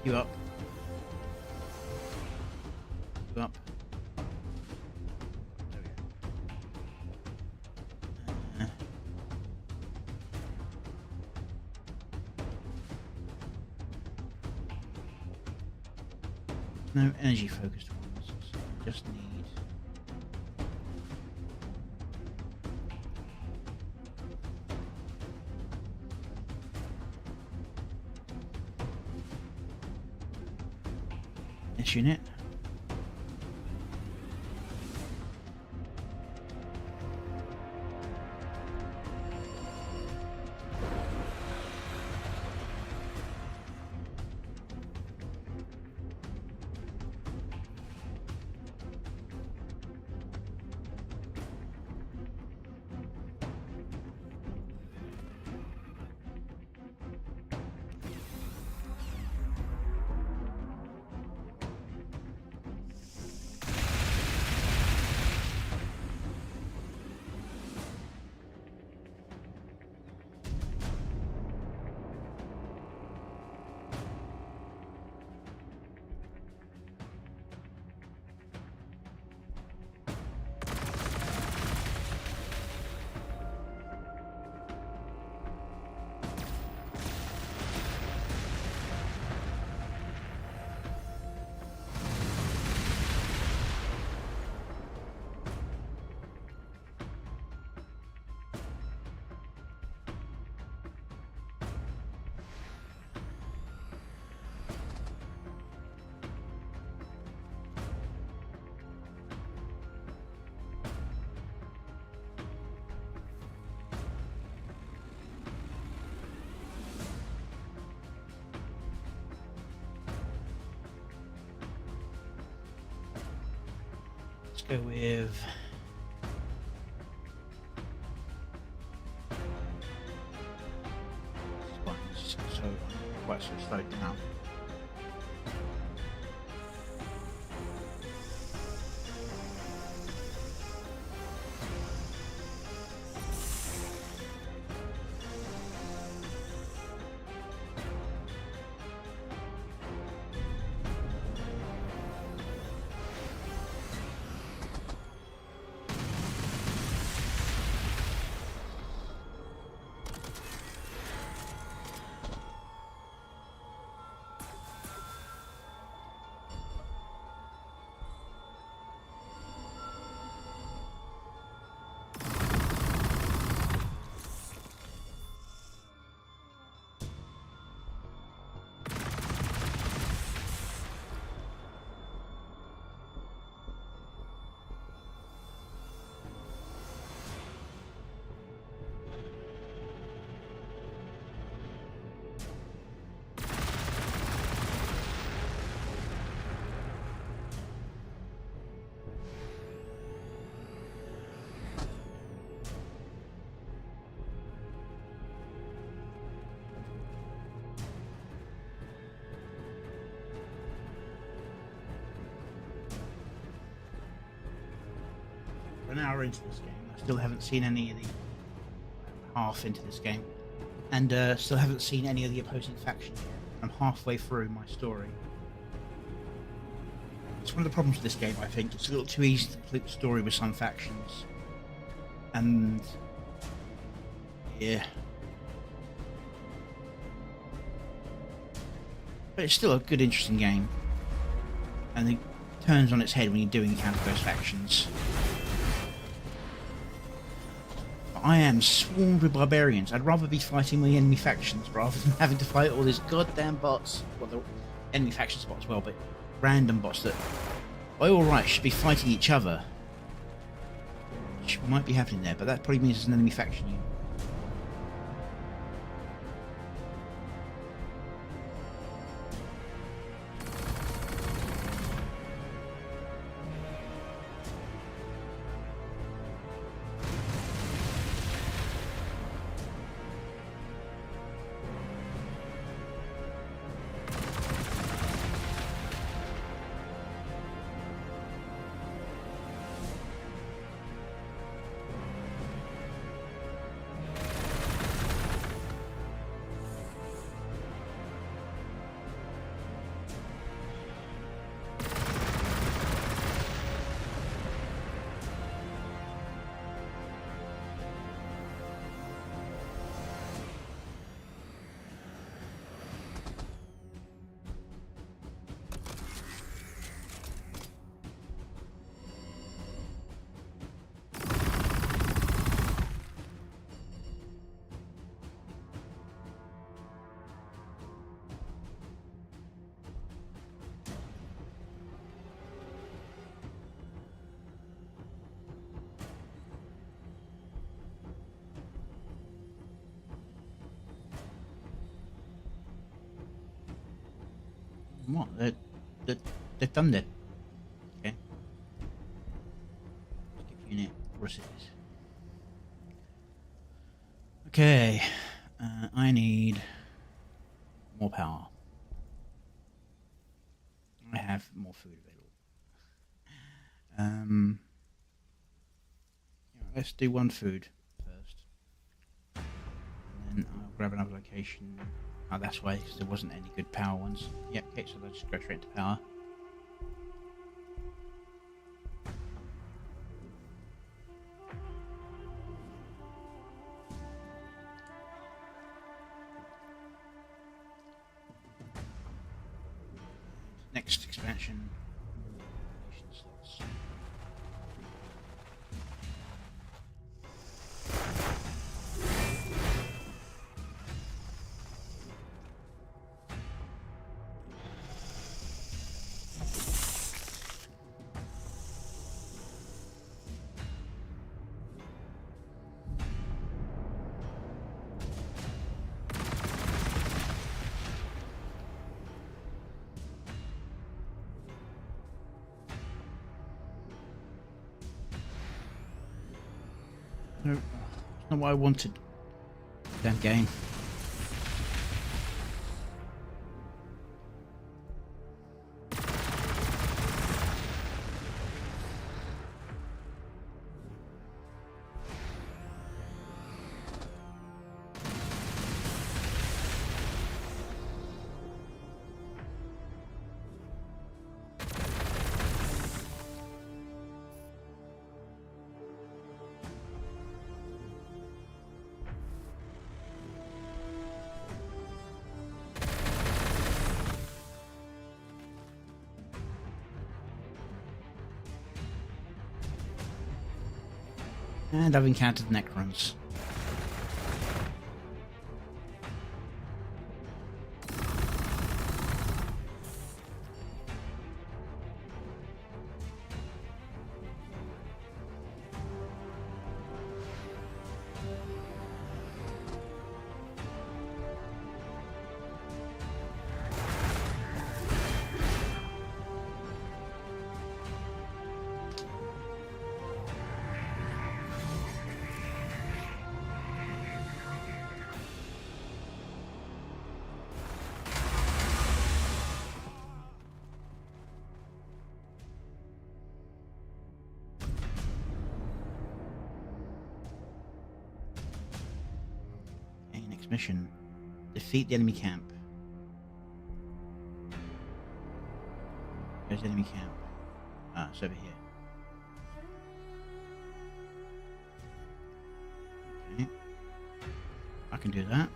queue up. Queue up. No energy focused ones, so I just need this unit. Let's go with so quite so slowed down. an hour into this game. I still haven't seen any of the half into this game, and still haven't seen any of the opposing factions yet. I'm halfway through my story. It's one of the problems with this game, I think. It's a little too easy to complete the story with some factions. And yeah. But it's still a good, interesting game. And it turns on its head when you do encounter those factions. But I am swarmed with barbarians. I'd rather be fighting the enemy factions rather than having to fight all these goddamn bots. Well, the enemy factions bots as well, but random bots that, by all rights, should be fighting each other. Which might be happening there, but that probably means there's an enemy faction unit. What? They've done that. Okay. Skip unit recipes. Okay. I need more power. I have more food available. Yeah, let's do one food first. And then I'll grab another location. Oh, that's why, because there wasn't any good power ones. Yep, okay, so they'll just go straight into power. Next expansion. Slots. No, that's not what I wanted. Damn game. And I've encountered Necrons. mission. Defeat the enemy camp. Where's the enemy camp? Ah, it's over here. Okay. I can do that.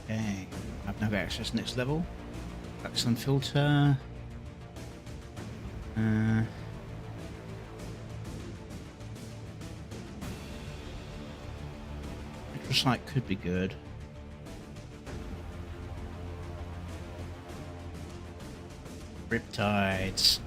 Okay, I've now got access next level. Practice on filter. Microsite could be good. Riptides.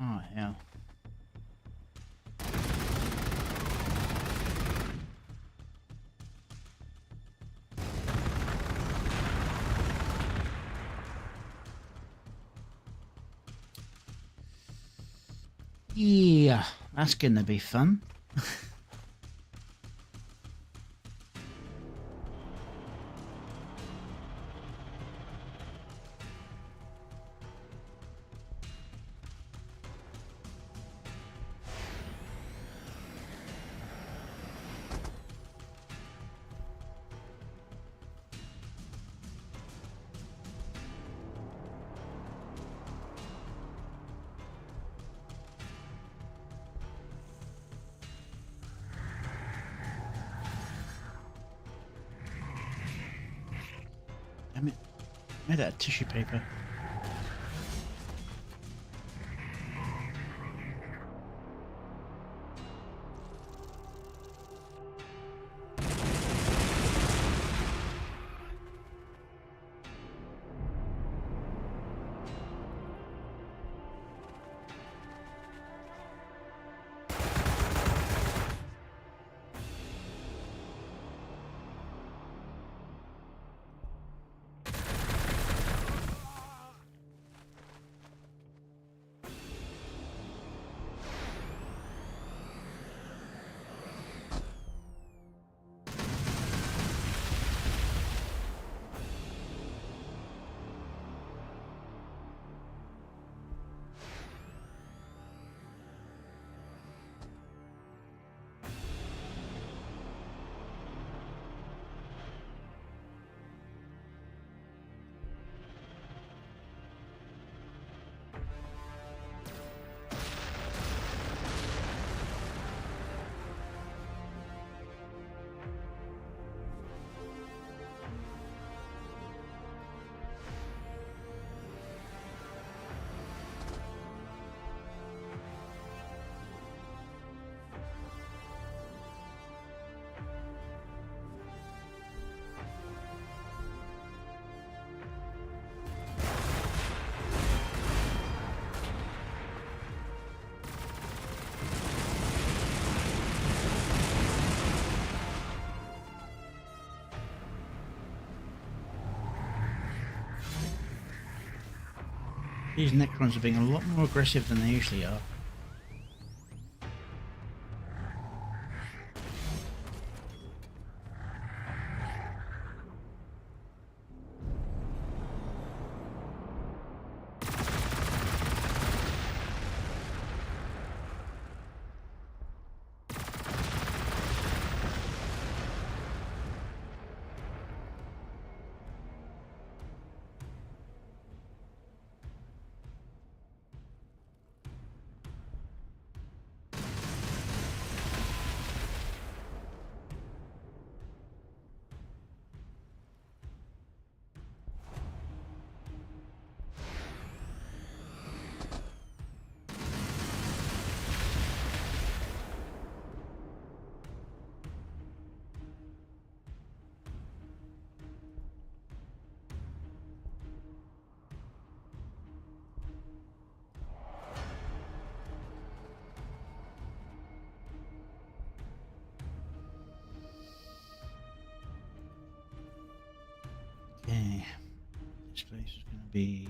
Oh, hell. Yeah, that's gonna be fun. Damn it. Made out of tissue paper. These Necrons are being a lot more aggressive than they usually are. Okay, this place is going to be...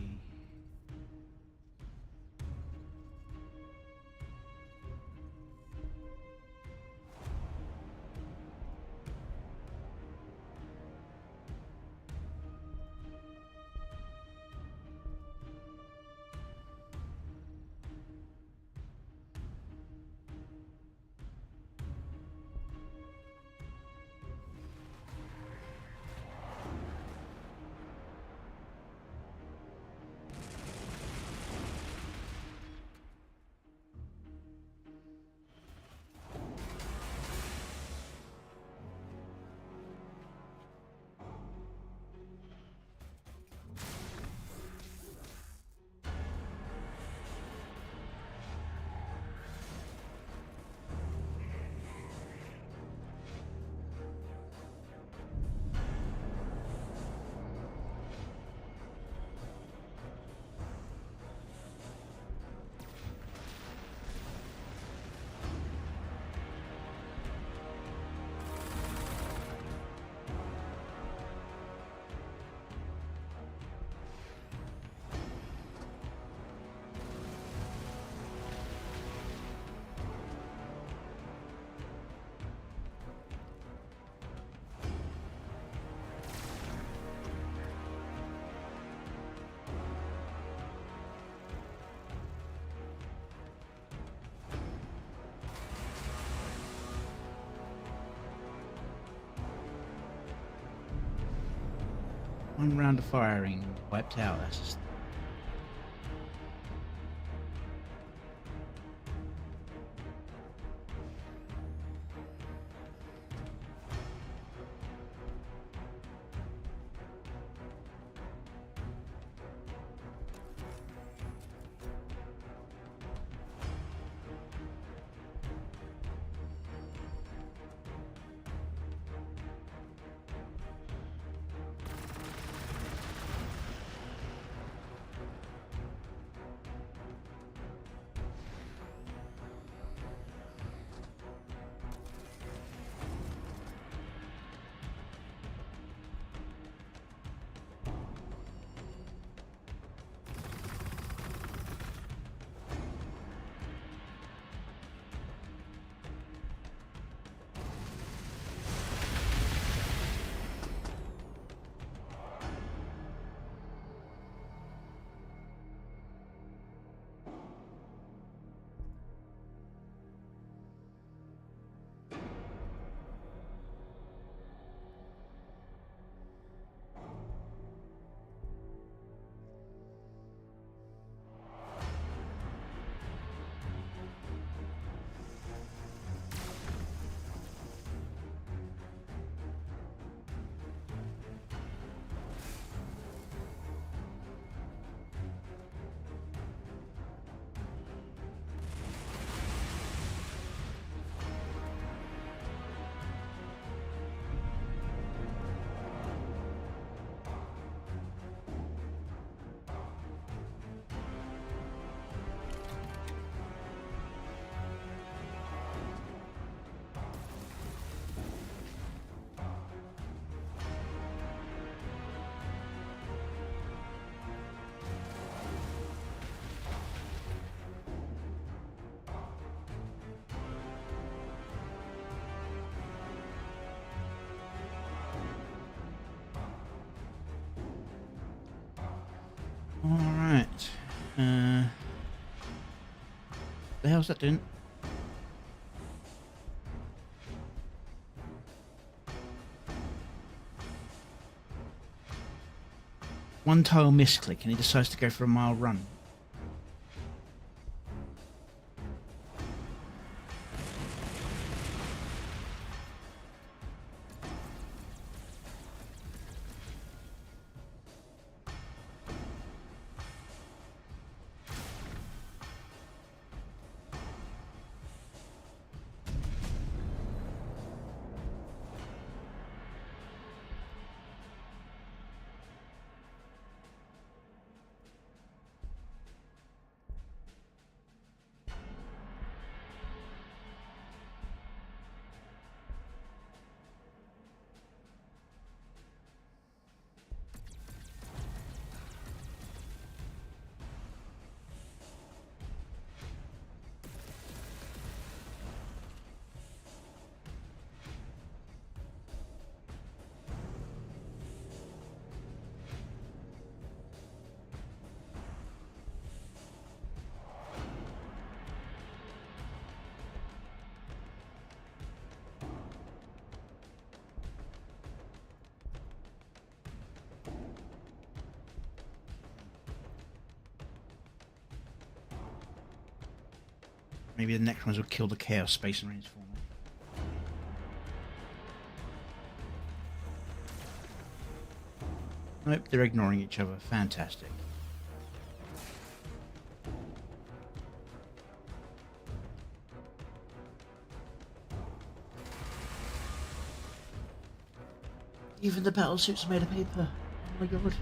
One round of firing wiped out. That's just... Alright. The hell's that doing? One tile misclick and he decides to go for a mile run. Maybe the next ones will kill the Chaos Space Marines for me. Nope, they're ignoring each other. Fantastic. Even the battle suits are made of paper. Oh my god.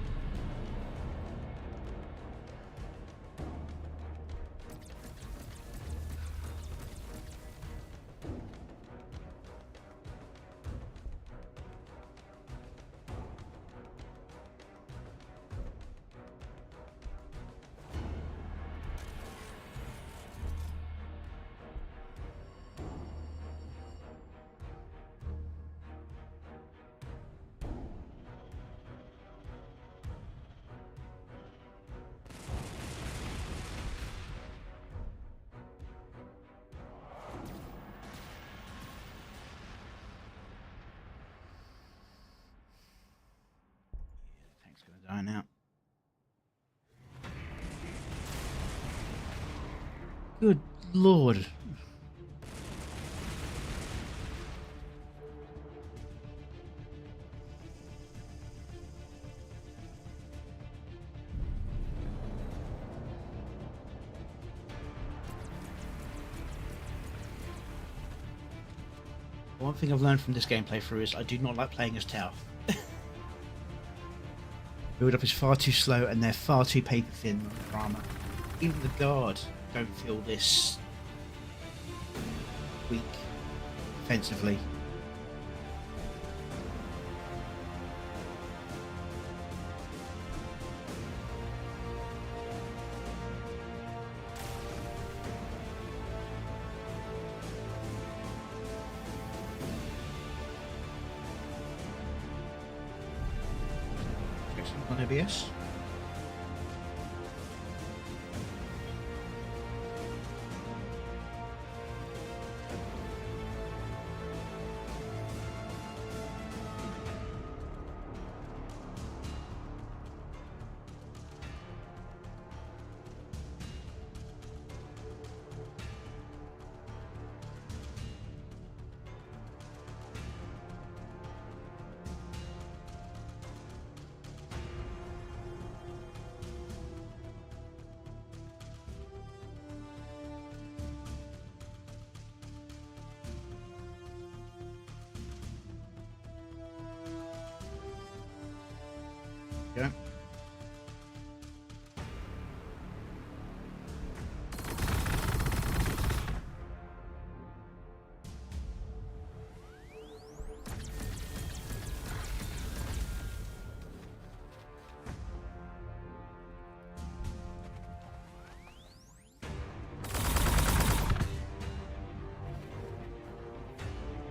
Die now. Good lord. One thing I've learned from this gameplay through is I do not like playing as Tau. Build up is far too slow and they're far too paper thin on their armour. Even the guard don't feel this weak defensively. On OBS. Yeah.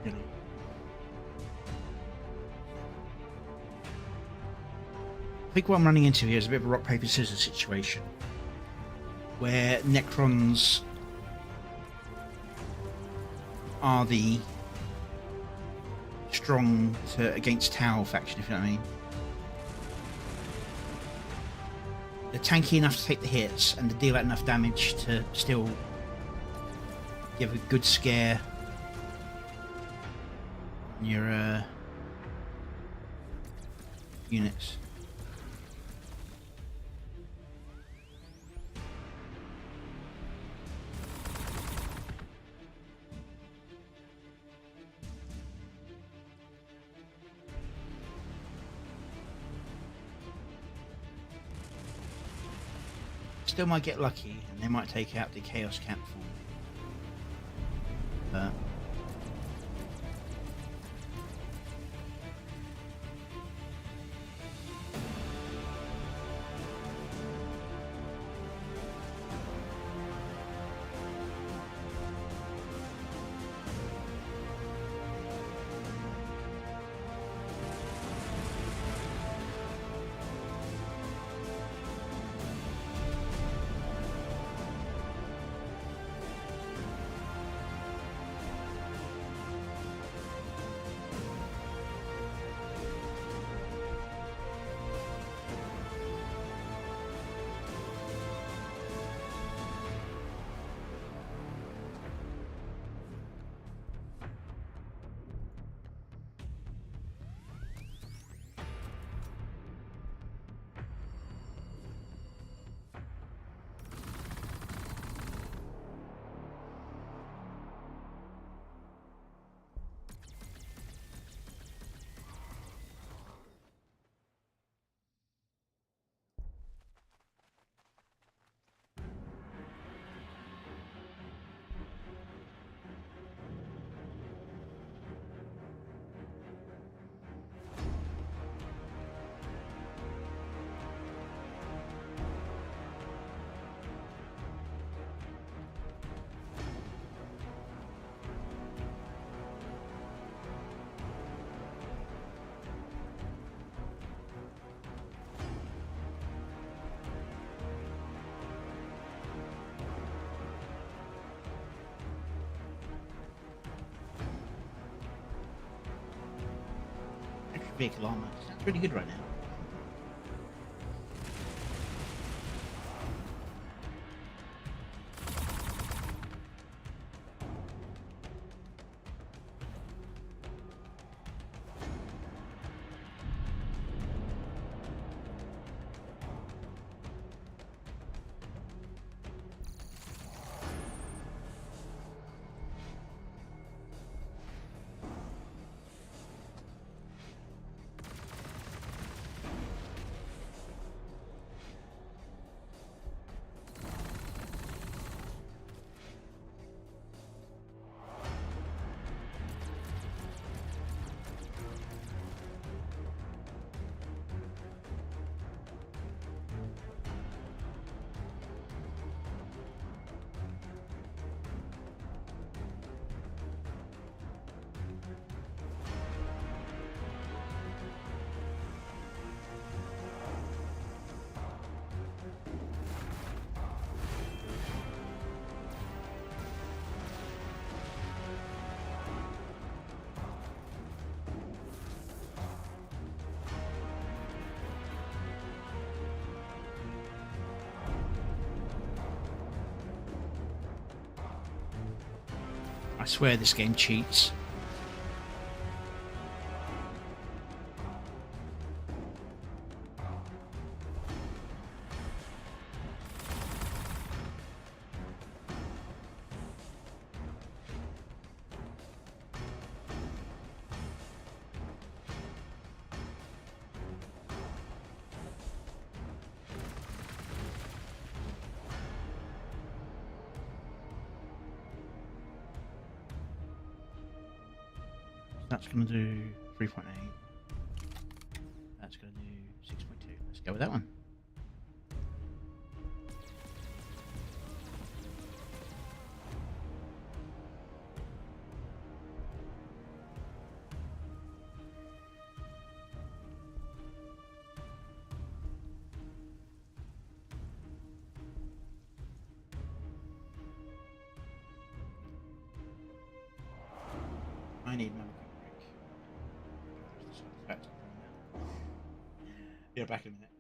Really? think what I'm running into here is a bit of a rock, paper, scissors situation, where Necrons are the strong against Tau faction, if you know what I mean. They're tanky enough to take the hits and to deal out enough damage to still give a good scare on your units. Still might get lucky and they might take out the Chaos Camp for me. But vehicle armor sounds really good right now. I swear this game cheats. That's going to do 3.8. That's going to do 6.2. Let's go with that one. I need another quick break. Be right back in a minute.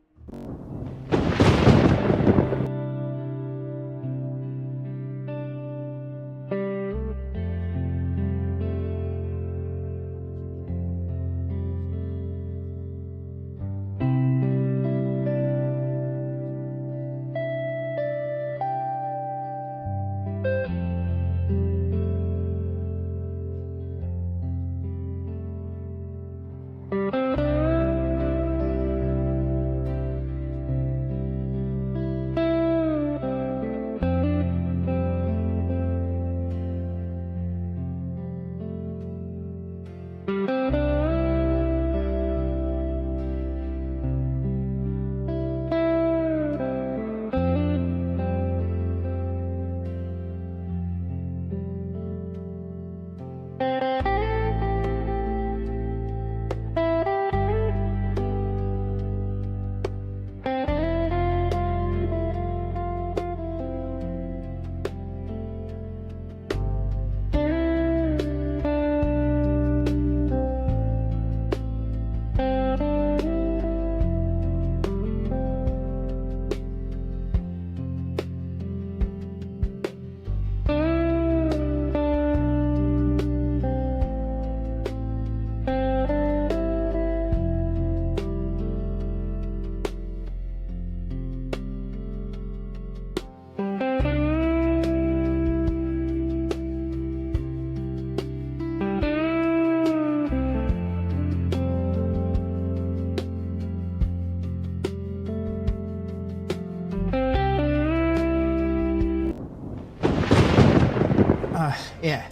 Yeah.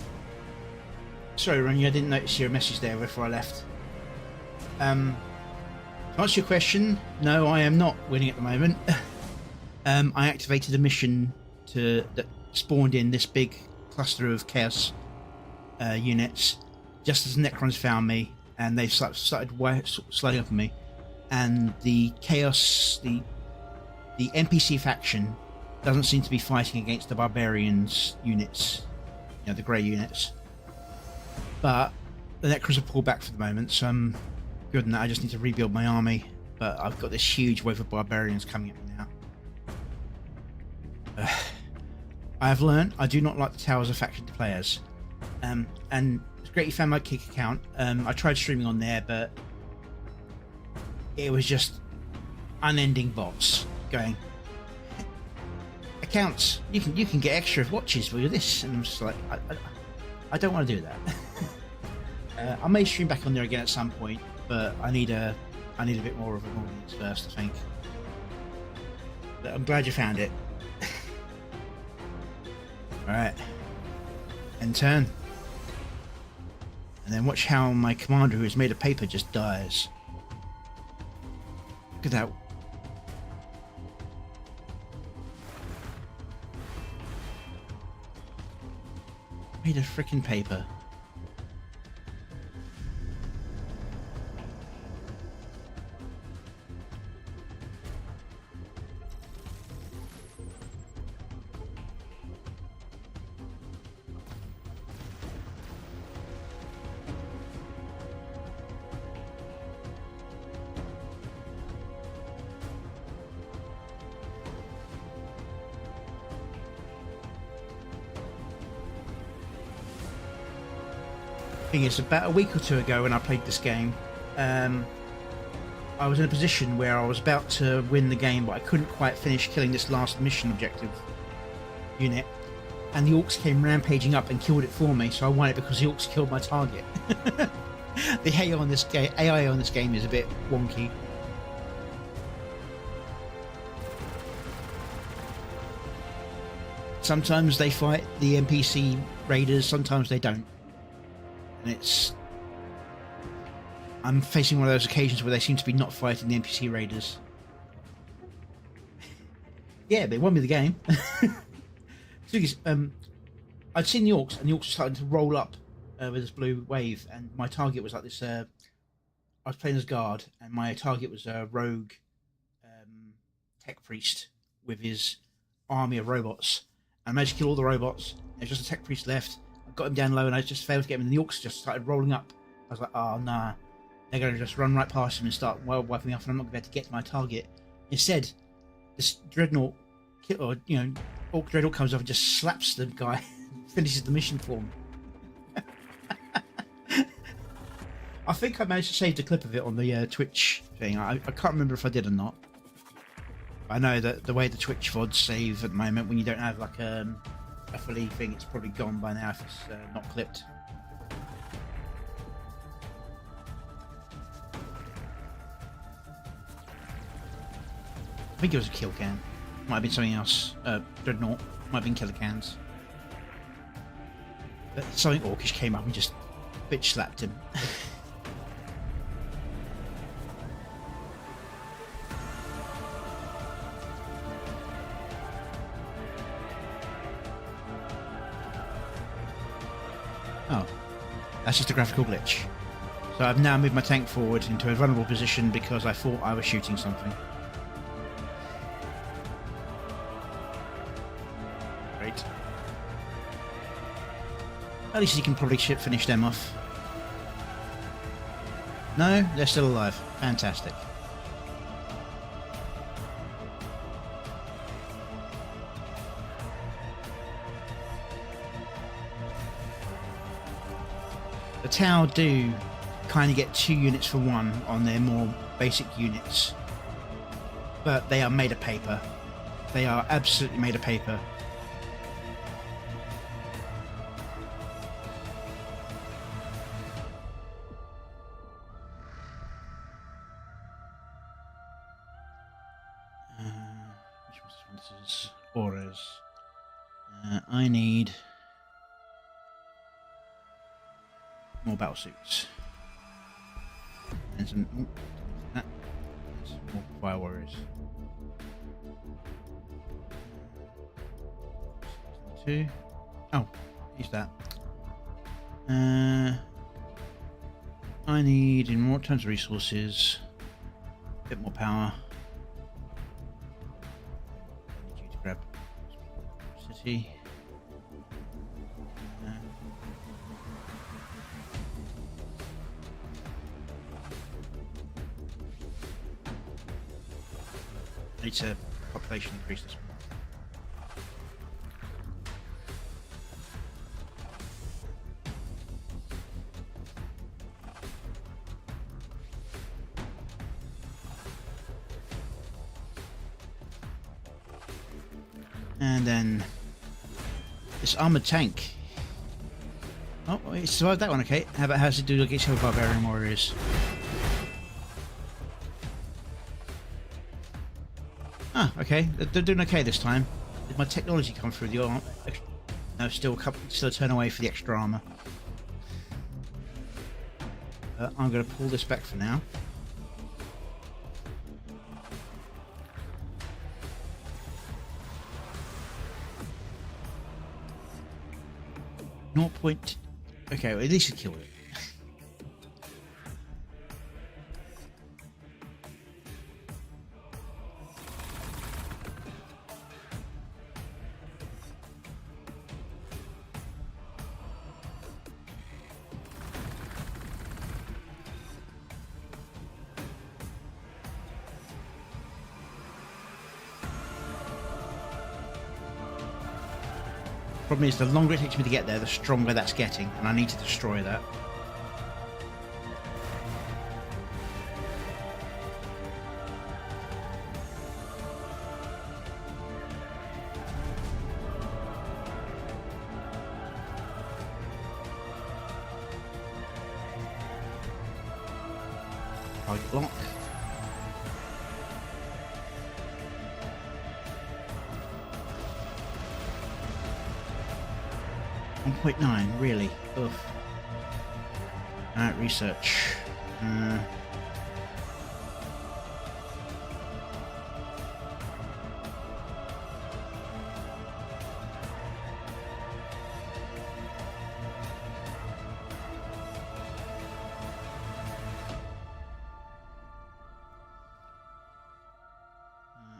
Sorry, Ronnie, I didn't notice your message there before I left. To answer your question, no, I am not winning at the moment. I activated a mission that spawned in this big cluster of chaos units just as the Necrons found me, and they've started sliding up on me. And the chaos, the NPC faction doesn't seem to be fighting against the barbarians units, you know, the grey units. But the Necrons are pulled back for the moment, so I'm good in that. I just need to rebuild my army, but I've got this huge wave of barbarians coming at me now. I have learned I do not like the Towers of faction players, and it's great you found my Kick account. I tried streaming on there, but it was just unending bots going, accounts, you can get extra watches for this, and I'm just like, I don't want to do that. I may stream back on there again at some point, but I need a bit more of an audience first, I think. But I'm glad you found it. Alright. End turn. And then watch how my commander, who is made of paper, just dies. Look at that. Made of frickin' paper. It's about a week or two ago when I played this game. I was in a position where I was about to win the game, but I couldn't quite finish killing this last mission objective unit, and the orcs came rampaging up and killed it for me. So I won it because the orcs killed my target. The AI on this game is a bit wonky. Sometimes they fight the NPC raiders, sometimes they don't. And I'm facing one of those occasions where they seem to be not fighting the NPC raiders. Yeah, they won me the game. I'd seen the orcs, and the orcs were starting to roll up with this blue wave, and my target was like this. I was playing as guard, and my target was a rogue tech priest with his army of robots. I managed to kill all the robots. There's just a tech priest left. got him down low, and I just failed to get him. And the orcs just started rolling up. I was like, oh nah, they're going to just run right past him and start wiping me off, and I'm not going to be able to get to my target. Instead, this dreadnought, or orc dreadnought comes up and just slaps the guy, finishes the mission for him. I think I managed to save the clip of it on the Twitch thing. I can't remember if I did or not. I know that the way the Twitch VODs save at the moment, when you don't have like a fully thing, it's probably gone by now if it's not clipped. I think it was a kill can. Might have been something else. Dreadnought. Might have been killer cans. But something orcish came up and just bitch slapped him. Oh, that's just a graphical glitch. So I've now moved my tank forward into a vulnerable position because I thought I was shooting something. Great. At least you can probably finish them off. No, they're still alive. Fantastic. The Tau do kind of get 2 units for 1 on their more basic units, but they are made of paper. They are absolutely made of paper. Which one's this one? This is auras. I need more battle suits. And some more fire warriors. 2. Oh, use that. I need, in more terms of resources, a bit more power. I need you to grab city. I need to population increase this one. And then this armored tank. Oh, it survived that one, okay. How about how's it do against your barbarian warriors? Ah, okay. They're doing okay this time. Did my technology come through the armor? No, still a turn away for the extra armor. I'm going to pull this back for now. Okay, well, at least it killed it. Problem is, the longer it takes me to get there, the stronger that's getting, and I need to destroy that. Target block. .9, really? Ugh. Alright, research.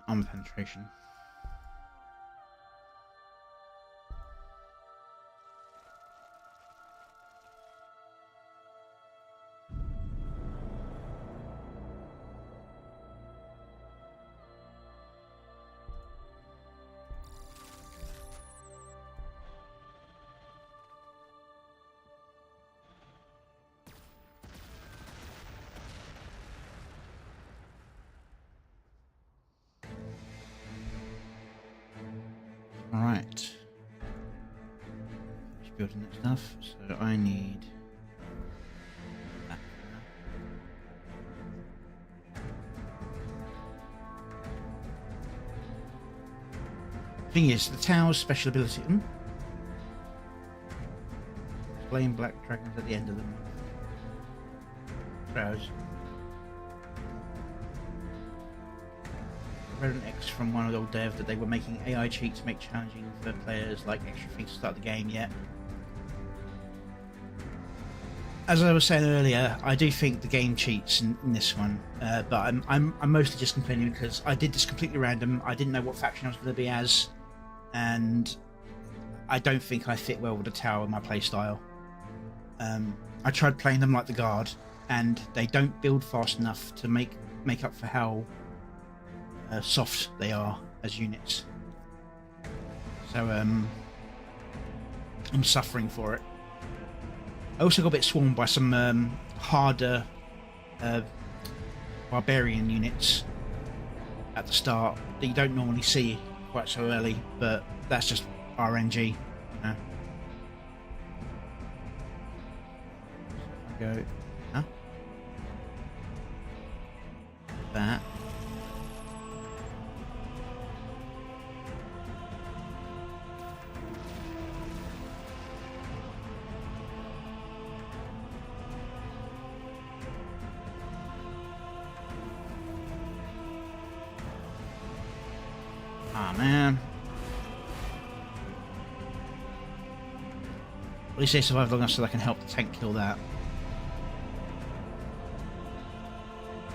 Armor penetration. Alright. Finish building that stuff. So I need that. Thing is, the tower's special ability. Flame black dragons at the end of them. Crows. I read an X from one old dev that they were making AI cheats to make challenging for players, like extra things to start the game yet. As I was saying earlier, I do think the game cheats in this one, but I'm mostly just complaining because I did this completely random. I didn't know what faction I was going to be as, and I don't think I fit well with the tower in my playstyle. I tried playing them like the guard, and they don't build fast enough to make up for how soft they are as units. So I'm suffering for it. I also got a bit swarmed by some harder barbarian units at the start that you don't normally see quite so early, but that's just RNG. You know? So go, huh? That. Ah, man. At least they survived long enough so they can help the tank kill that.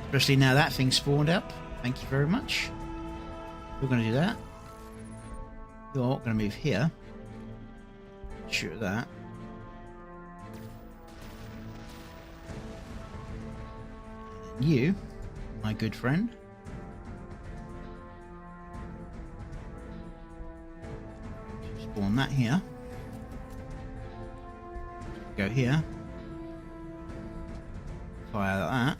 Especially now that thing spawned up. Thank you very much. We're going to do that. You're going to move here. Shoot at that. And you, my good friend. Spawn that here. Go here. Fire that.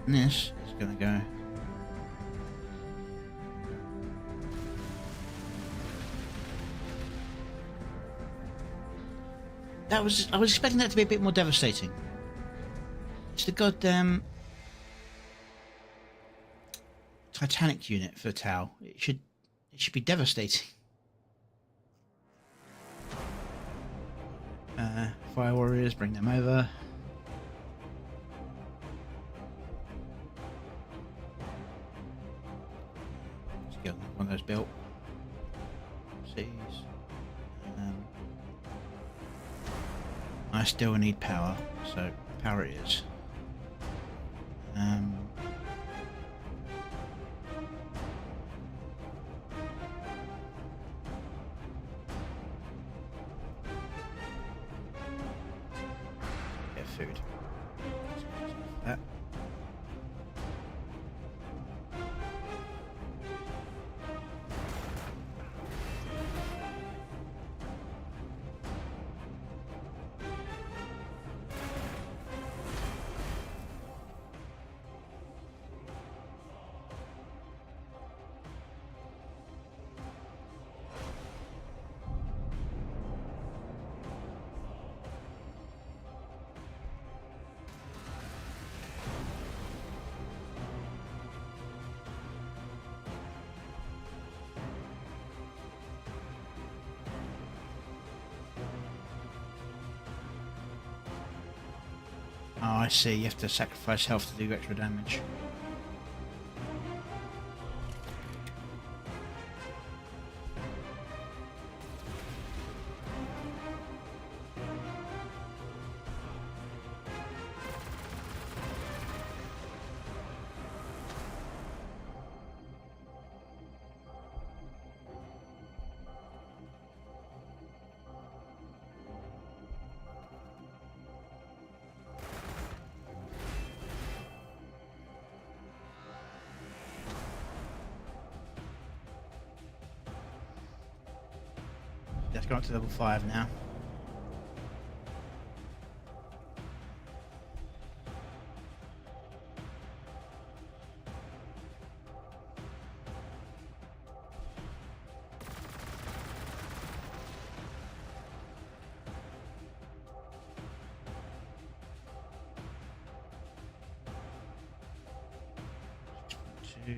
And this is going to go. I was expecting that to be a bit more devastating. It's the goddamn Titanic unit for Tau. It should be devastating. Fire warriors, bring them over. Let's get one of those built. Seas. I still need power, so power it is. Get food. That. Oh, I see. You have to sacrifice health to do extra damage. Let's go up to level 5 now. 2.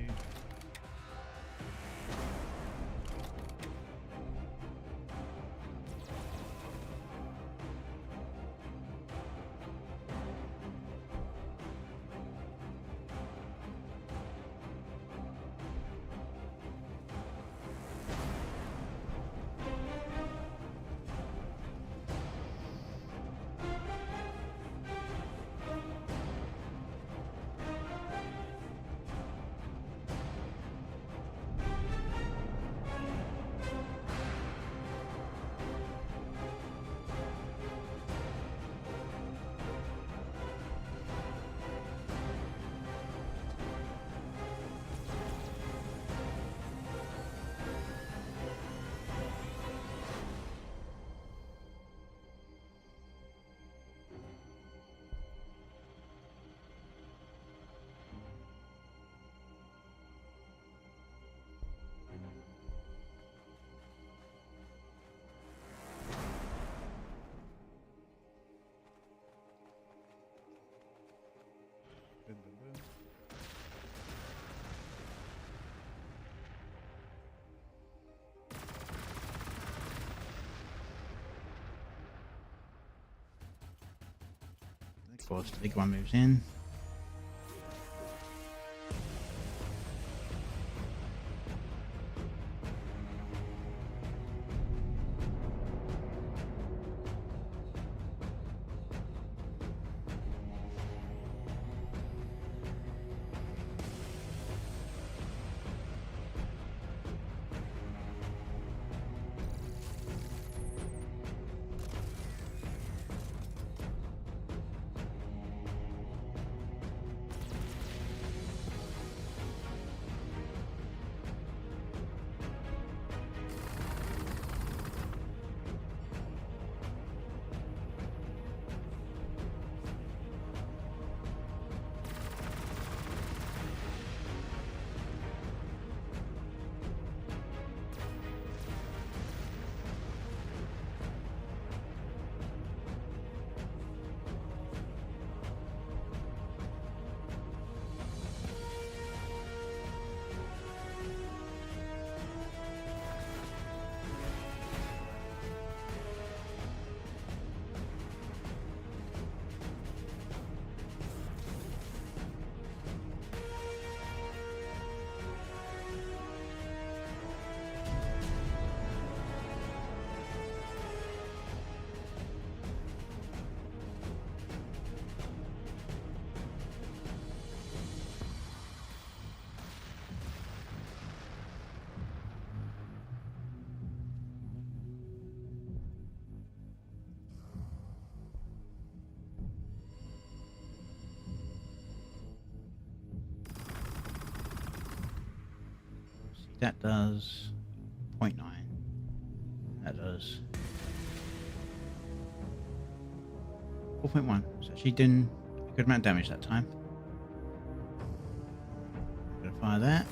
Of course, the big one moves in. That does 0.9. That does 4.1. It's actually doing a good amount of damage that time. I'm gonna fire that.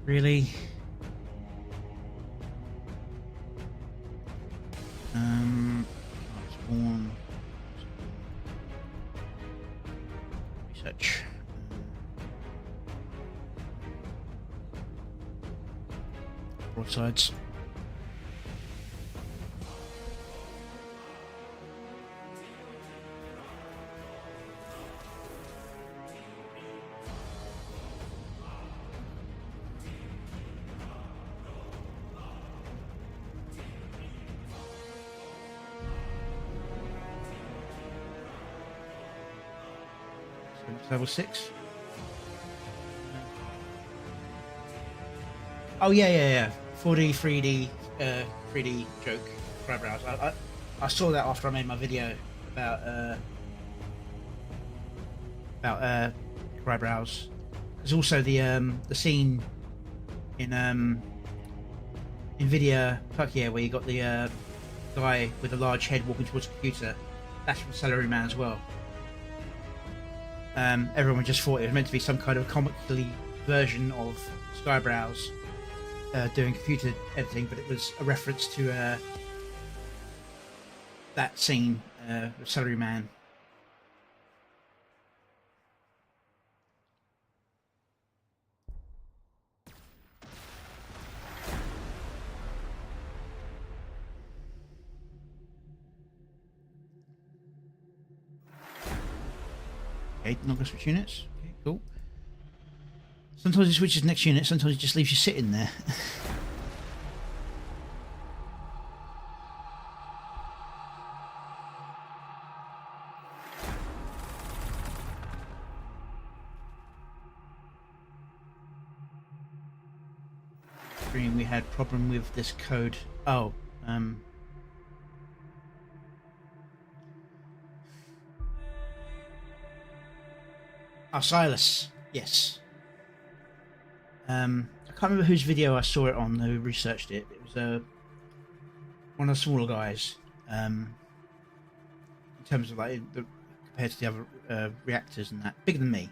Really? Spawn. Research. Broadsides. Level 6. Oh yeah. 4D, 3D, 3D joke. Eyebrows. I saw that after I made my video about eyebrows. There's also the scene in Nvidia Puckier where you got the guy with a large head walking towards a computer. That's from Salaryman as well. Everyone just thought it was meant to be some kind of comically version of Skybrowse doing computer editing, but it was a reference to that scene with Salary Man. Okay, not gonna switch units. Okay, cool. Sometimes it switches next unit, sometimes it just leaves you sitting there. We had problem with this code. Oh, Silas. Yes. I can't remember whose video I saw it on, who researched it. It was one of the smaller guys. In terms of like compared to the other reactors and that, bigger than me.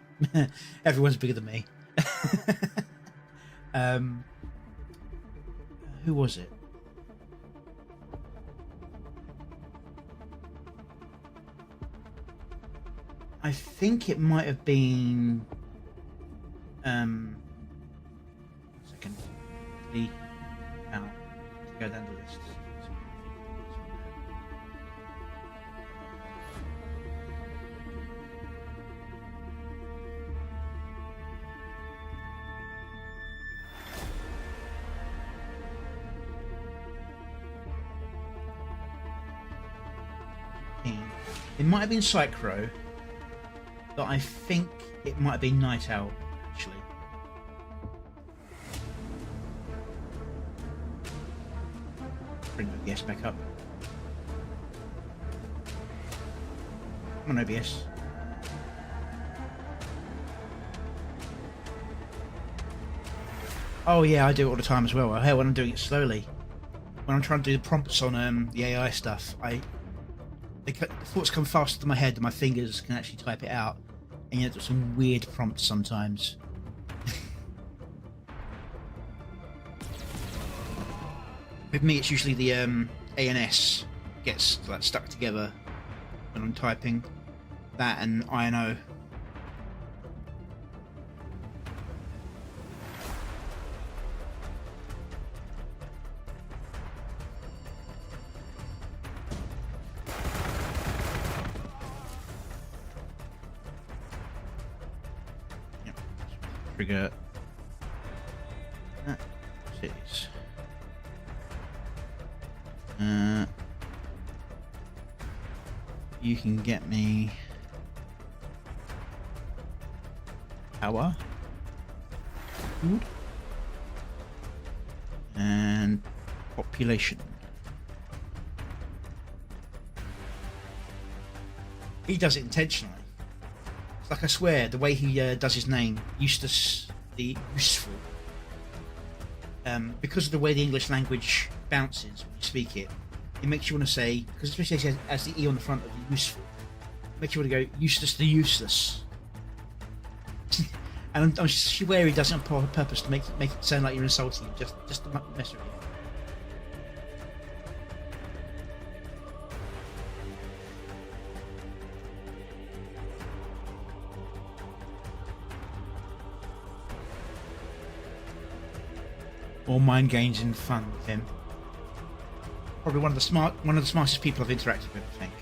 Everyone's bigger than me. Who was it? I think it might have been. One second. Out. Go down the list. It might have been Psychro, but I think it might have been Night Owl, actually. Bring OBS back up. Come on, OBS. Oh yeah, I do it all the time as well. Hell, when I'm doing it slowly. When I'm trying to do the prompts on the AI stuff, the thoughts come faster to my head than my fingers can actually type it out, and you end up with some weird prompts sometimes. With me, it's usually the ANS gets like stuck together when I'm typing. That and INO. Trigger that is you can get me power, food, and population. He does it intentionally. Like, I swear, the way he does his name, Eustace the Useful, because of the way the English language bounces when you speak it, it makes you want to say, because especially as the E on the front of the useful, it makes you want to go Eustace the Useless. And I'm sure he does it on purpose to make it sound like you're insulting him, just to mess with you. Or mind games and fun with him. Probably one of the smartest people I've interacted with, I think.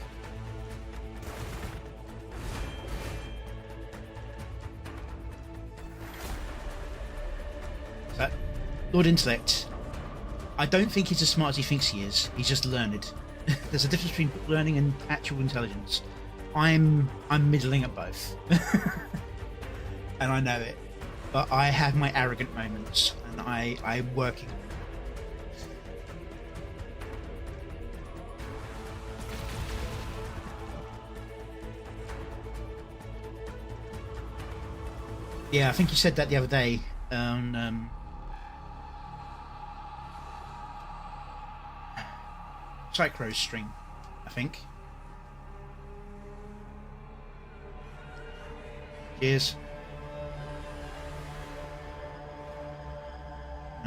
So, Lord Intellect, I don't think he's as smart as he thinks he is. He's just learned. There's a difference between learning and actual intelligence. I'm middling at both. And I know it. But I have my arrogant moments, and I'm working on it. Yeah, I think you said that the other day on Psychro's stream, I think.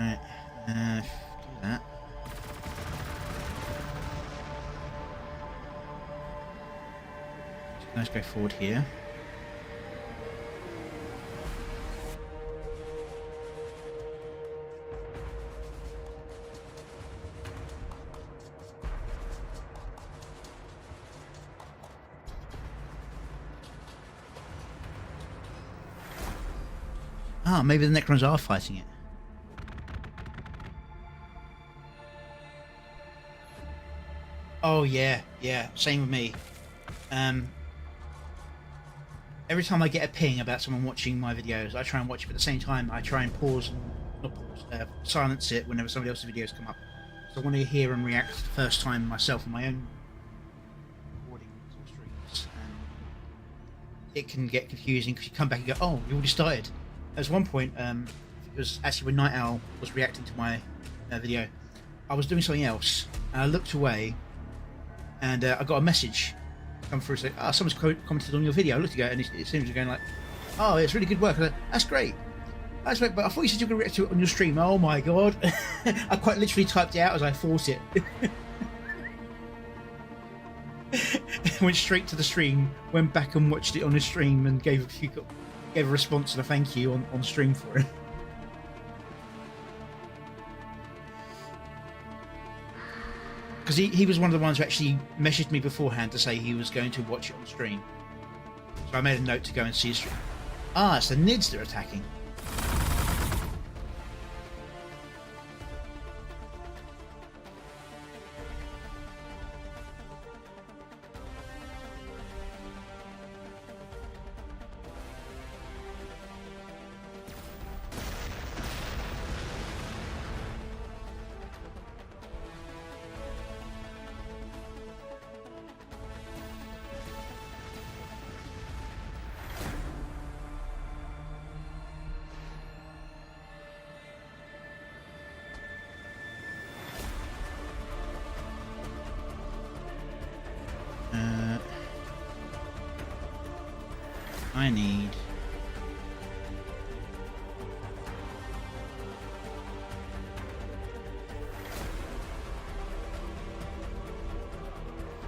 Alright, do that. Let's go forward here. Ah, maybe the Necrons are fighting it. Oh yeah, same with me. Every time I get a ping about someone watching my videos, I try and watch it, but at the same time I try and silence it whenever somebody else's videos come up. So I want to hear and react the first time myself on my own recordings or streams. It can get confusing because you come back and go, oh, you already started. There's one point, it was actually when Night Owl was reacting to my video. I was doing something else, and I looked away, and I got a message come through saying, "Ah, someone's commented on your video." I looked at it, and it seems to be going like, "Oh, it's really good work." Like, that's great. That's great, but I thought you said you were going to react to it on your stream. Oh my god! I quite literally typed it out as I thought it. Went straight to the stream, went back and watched it on the stream, and gave a response and a thank you on stream for it. Because he was one of the ones who actually messaged me beforehand to say he was going to watch it on stream. So I made a note to go and see his stream. Ah, it's the Nids that are attacking. I need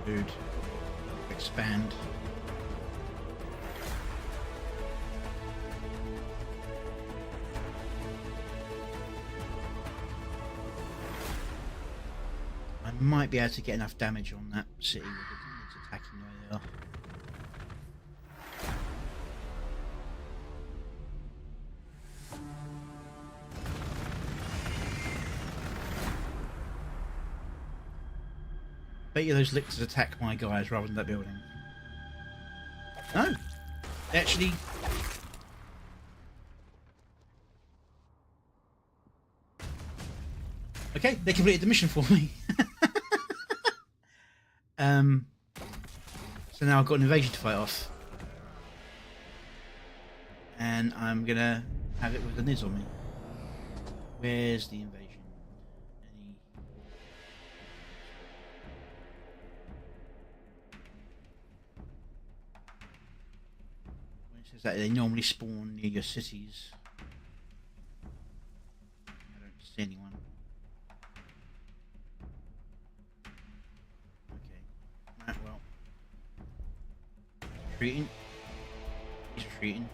food. Expand. I might be able to get enough damage on that city with the attacking where they are. Bet you those lictors attack my guys rather than that building. No! They actually... Okay, they completed the mission for me. So now I've got an invasion to fight off. And I'm gonna have it with the Nids on me. Where's the invasion? That they normally spawn near your cities. I don't see anyone. Okay. Right, well. Retreating. He's retreating.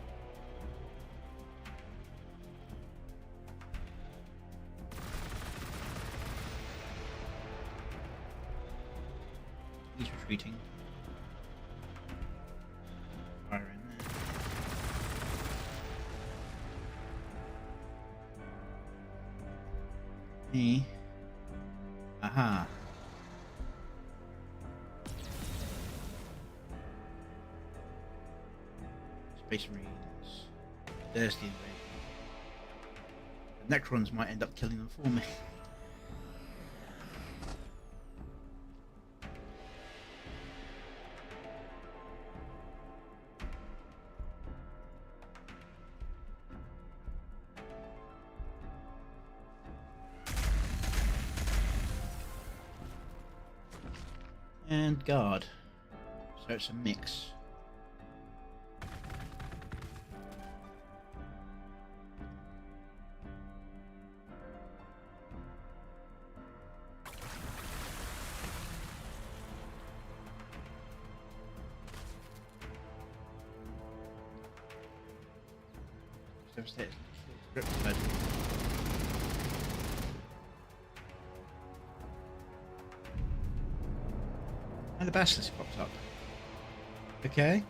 He's retreating. Fire in there. Me. Aha. Space Marines. There's the invasion. The Necrons might end up killing them for me. And guard. So it's a mix. Devastated. Mode. And the basilisk pops up. Okay.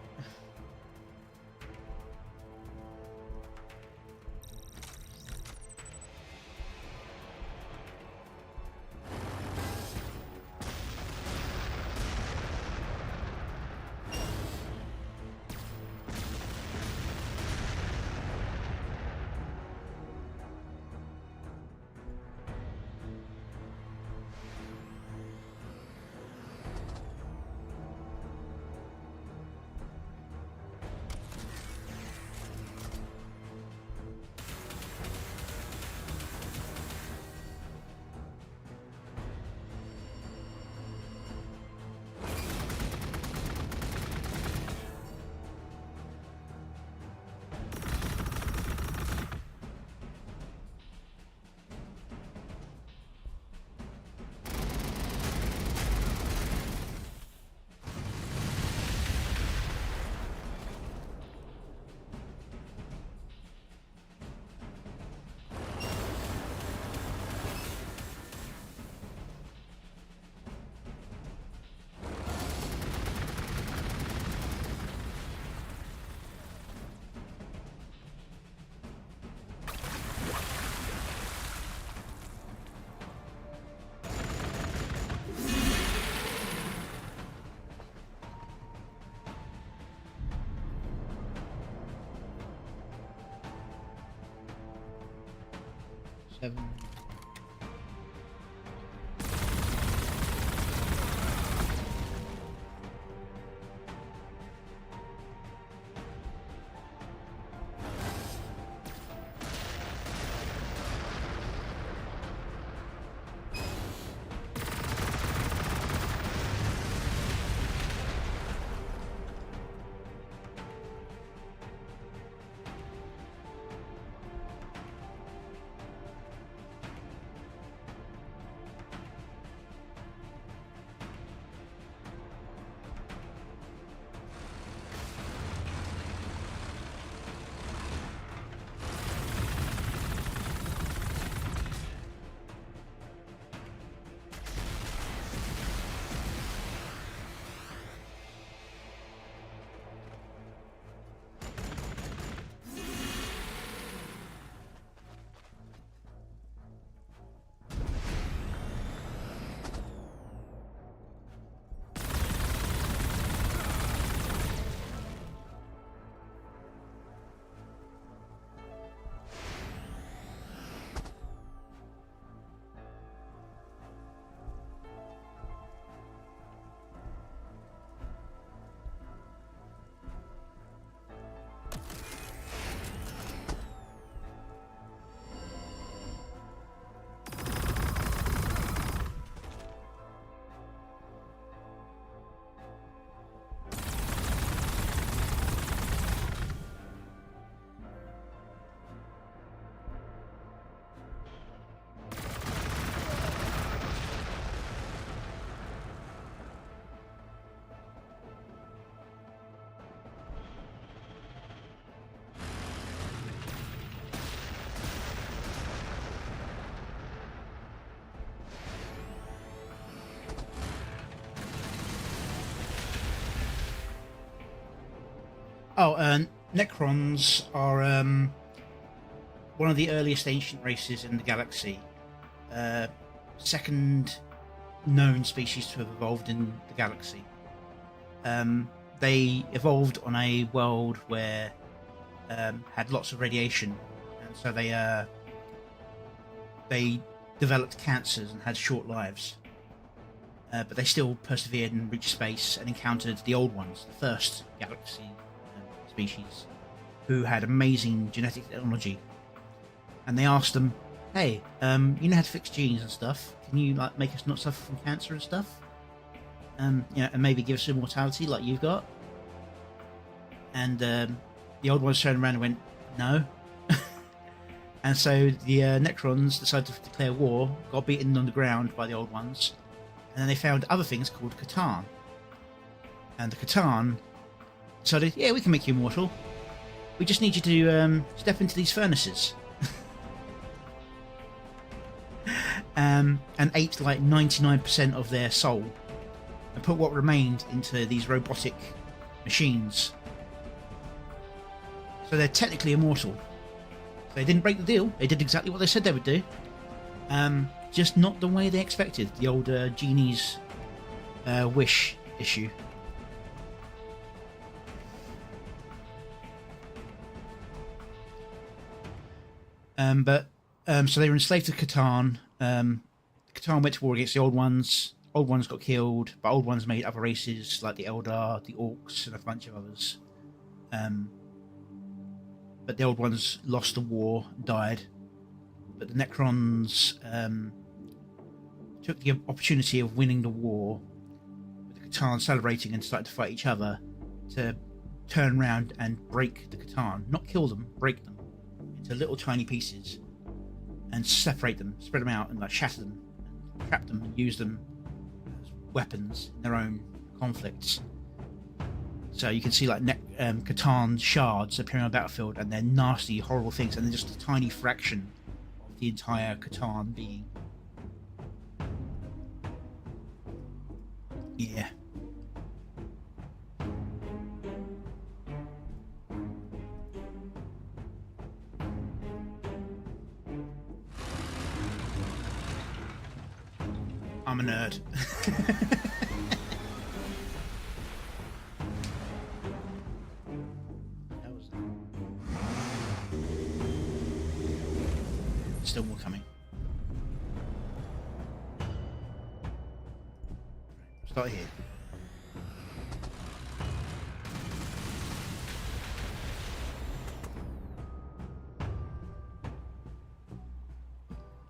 Seven. Oh, Necrons are one of the earliest ancient races in the galaxy. Second known species to have evolved in the galaxy. They evolved on a world where had lots of radiation, and so they developed cancers and had short lives. But they still persevered and reached space and encountered the old ones, the first galaxy species, who had amazing genetic technology. And they asked them, "Hey, you know how to fix genes and stuff? Can you like make us not suffer from cancer and stuff? And maybe give us immortality like you've got?" And the old ones turned around and went, "No." And so the Necrons decided to declare war, got beaten on the ground by the old ones, and then they found other things called Catan. And the Catan decided, "Yeah, we can make you immortal." we just need you to step into these furnaces. And ate like 99% of their soul and put what remained into these robotic machines. So they're technically immortal. They didn't break the deal. They did exactly what they said they would do. Just not the way they expected. The old genie's wish issue. So they were enslaved to Catan. Catan went to war against the Old Ones. Old Ones got killed, but Old Ones made other races like the Eldar, the Orcs, and a bunch of others. But the Old Ones lost the war, died. But the Necrons took the opportunity of winning the war, with the Catan celebrating and starting to fight each other, to turn around and break the Catan. Not kill them, break them into little tiny pieces and separate them, spread them out, and like shatter them, and trap them, and use them as weapons in their own conflicts. So you can see like Catan shards appearing on the battlefield, and they're nasty, horrible things, and they're just a tiny fraction of the entire Catan being. Yeah. I'm a nerd. Still more coming. Start here.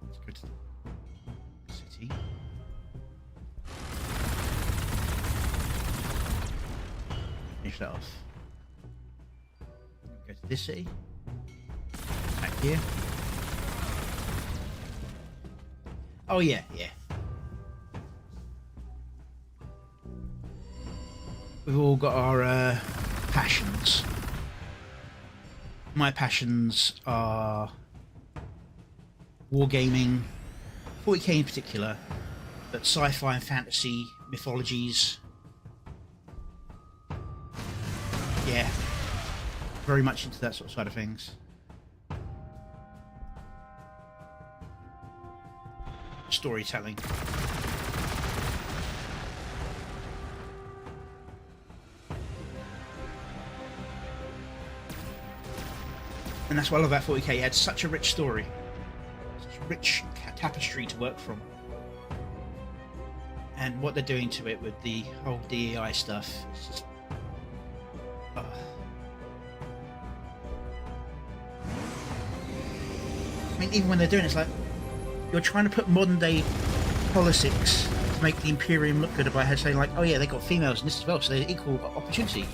Let's go to the city. Finish that off. Go to this city. Back here. Oh yeah, yeah. We've all got our passions. My passions are wargaming, 40k in particular, but sci-fi and fantasy mythologies. Yeah, very much into that sort of side of things. Storytelling. And that's what I love about 40k. It had such a rich story, such a rich tapestry to work from. And what they're doing to it with the whole DEI stuff is just... I mean, even when they're doing it, it's like, you're trying to put modern day politics to make the Imperium look good by saying like, oh yeah, they got females in this as well, so they're equal opportunity.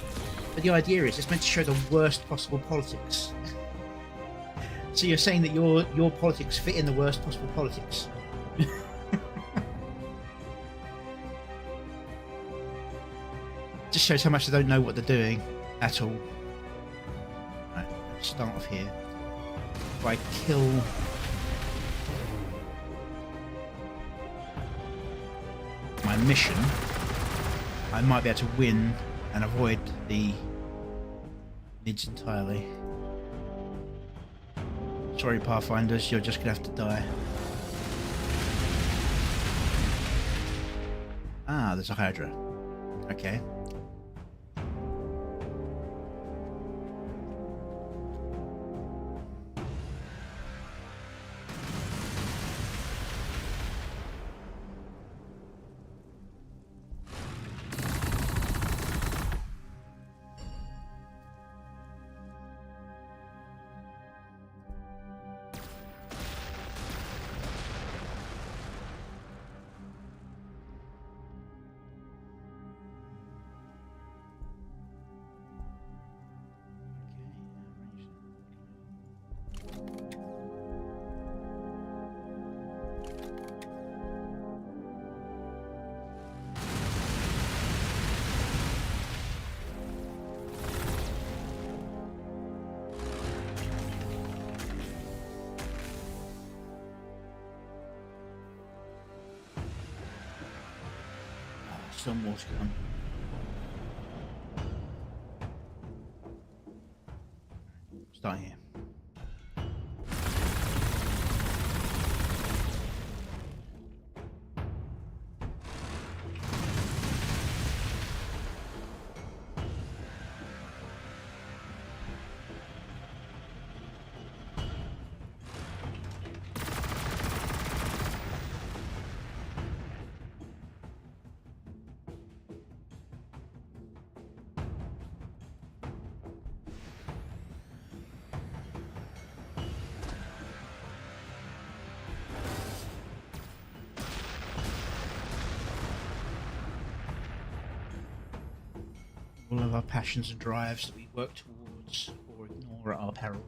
But the idea is it's meant to show the worst possible politics. So you're saying that your politics fit in the worst possible politics. Just shows how much they don't know what they're doing at all. Right, let's start off here. If I kill my mission, I might be able to win and avoid the mids entirely. Sorry, Pathfinders, you're just gonna have to die. Ah, there's a Hydra. Okay. still more to come. Start here. All of our passions and drives that we work towards or ignore at our peril.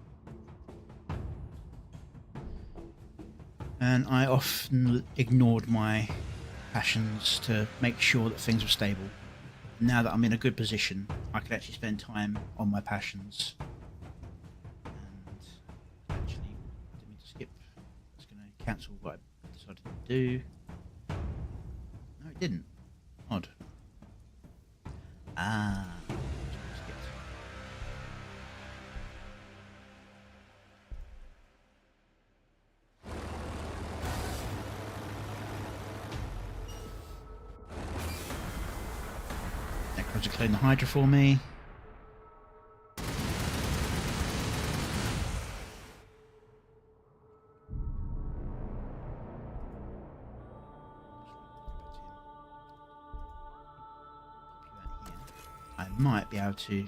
And I often ignored my passions to make sure that things were stable. Now that I'm in a good position, I can actually spend time on my passions. And actually, didn't mean to skip. It's going to cancel what I decided to do. No, it didn't. Odd. Ah. Necrons are clearing the Hydra for me. I might be able to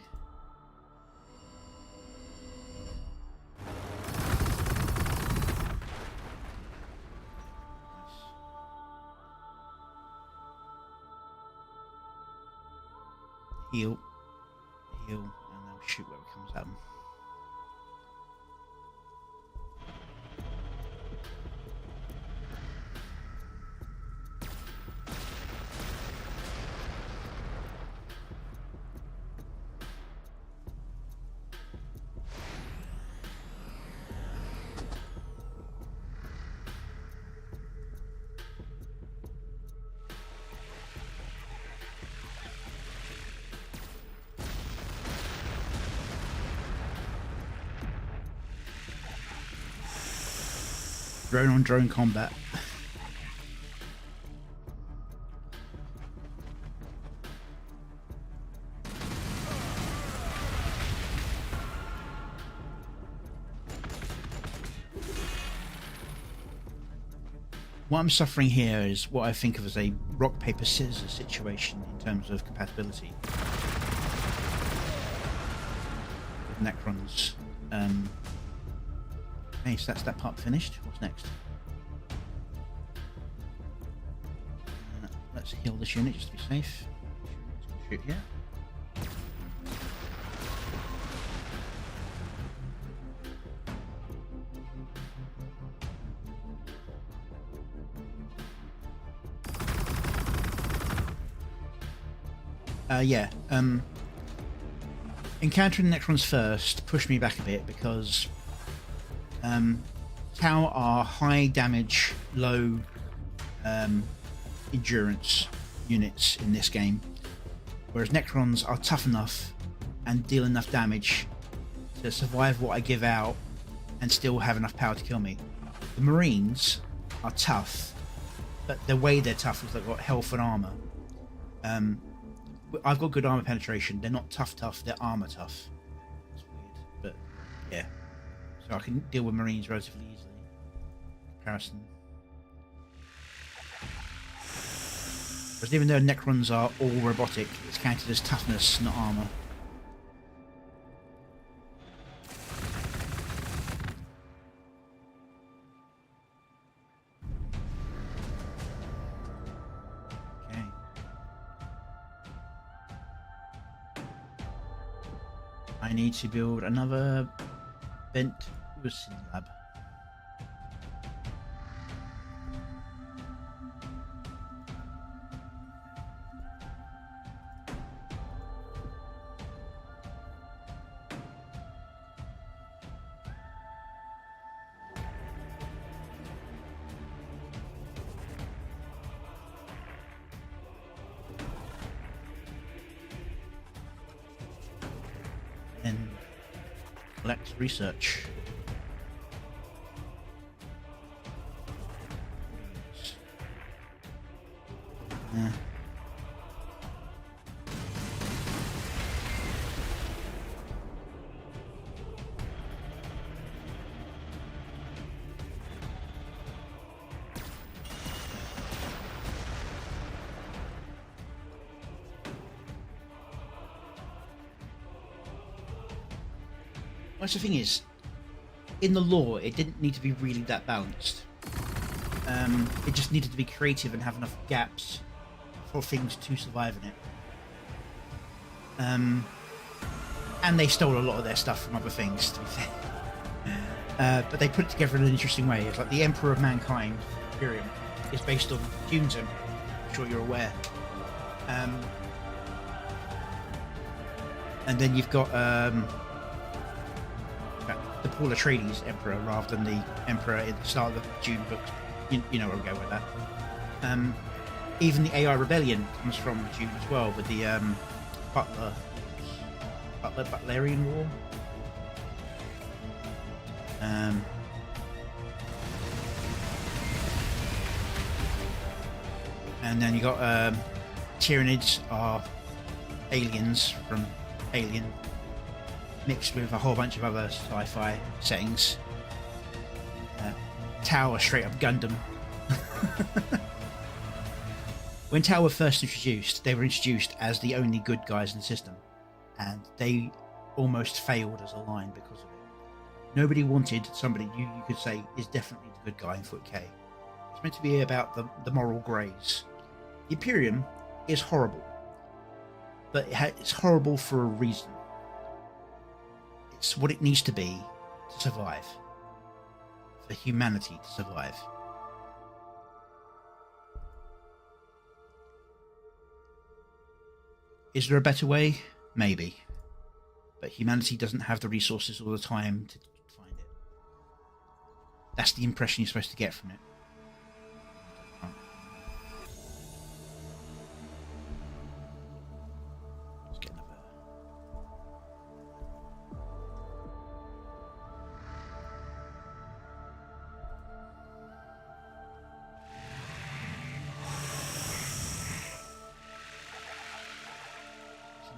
heal, and then shoot where it comes at them. Drone on drone combat. What I'm suffering here is what I think of as a rock, paper, scissors situation in terms of compatibility. With Necrons. Okay, so that's that part finished. What's next? Let's heal this unit just to be safe. Shoot here. Encountering Necrons first pushed me back a bit because Tau are high damage, low endurance units in this game, whereas Necrons are tough enough and deal enough damage to survive what I give out and still have enough power to kill me. The Marines are tough, but the way they're tough is they've got health and armor. I've got good armor penetration. They're not tough, they're armor tough. It's weird, but yeah. So I can deal with Marines relatively easily. Comparison. Whereas even though Necrons are all robotic, it's counted as toughness, not armor. Okay. I need to build another Bent Ursin lab. Collect research. Yeah. Well, the thing is, in the lore, it didn't need to be really that balanced. It just needed to be creative and have enough gaps for things to survive in it. And they stole a lot of their stuff from other things, to be fair. But they put it together in an interesting way. It's like the Emperor of Mankind, Imperium, is based on Dunesem. I'm sure you're aware. And then you've got the Paul Atreides Emperor rather than the Emperor in the start of the Dune books. You know where I'm going with that. Even the AI Rebellion comes from Dune as well, with the Butlerian War. And then you got Tyranids are aliens from Alien, mixed with a whole bunch of other sci-fi settings. Tau are straight up Gundam. When Tau were first introduced, they were introduced as the only good guys in the system, and they almost failed as a line because of it. Nobody wanted somebody you could say is definitely the good guy in 40k. It's meant to be about the moral greys. The Imperium is horrible, but it's horrible for a reason. It's what it needs to be to survive. For humanity to survive. Is there a better way? Maybe. But humanity doesn't have the resources all the time to find it. That's the impression you're supposed to get from it.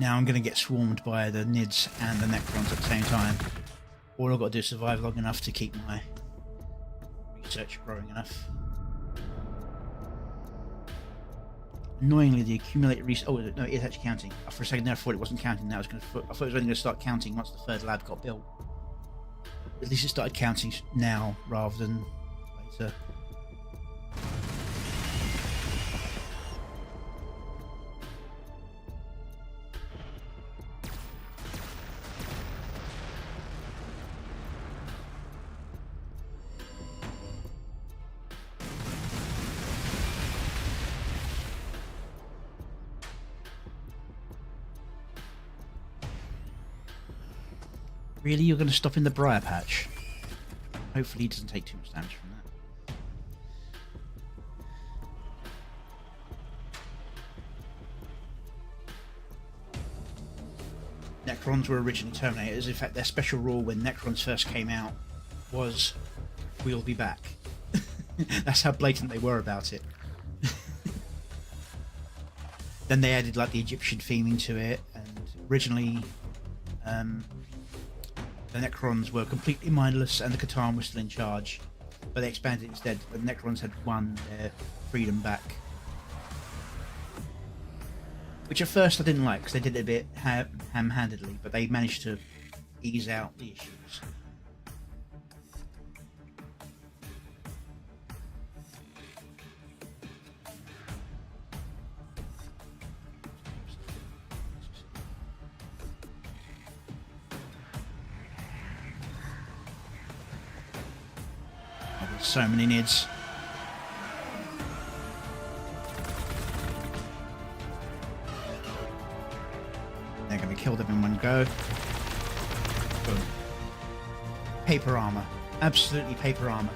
Now I'm going to get swarmed by the Nids and the Necrons at the same time. All I've got to do is survive long enough to keep my research growing enough. Annoyingly, the accumulated research... Oh, no, it is actually counting. For a second there, I thought it wasn't counting. Now I thought it was only going to start counting once the third lab got built. At least it started counting now rather than later. Really? You're going to stop in the briar patch? Hopefully he doesn't take too much damage from that. Necrons were originally Terminators. In fact, their special rule when Necrons first came out was, "We'll be back." That's how blatant they were about it. Then they added like the Egyptian theming to it, and originally the Necrons were completely mindless and the Catan was still in charge, but they expanded instead. The Necrons had won their freedom back, which at first I didn't like because they did it a bit ham-handedly, but they managed to ease out the issues. So many Nids. They're going to kill them in one go. Boom. Paper armor. Absolutely paper armor.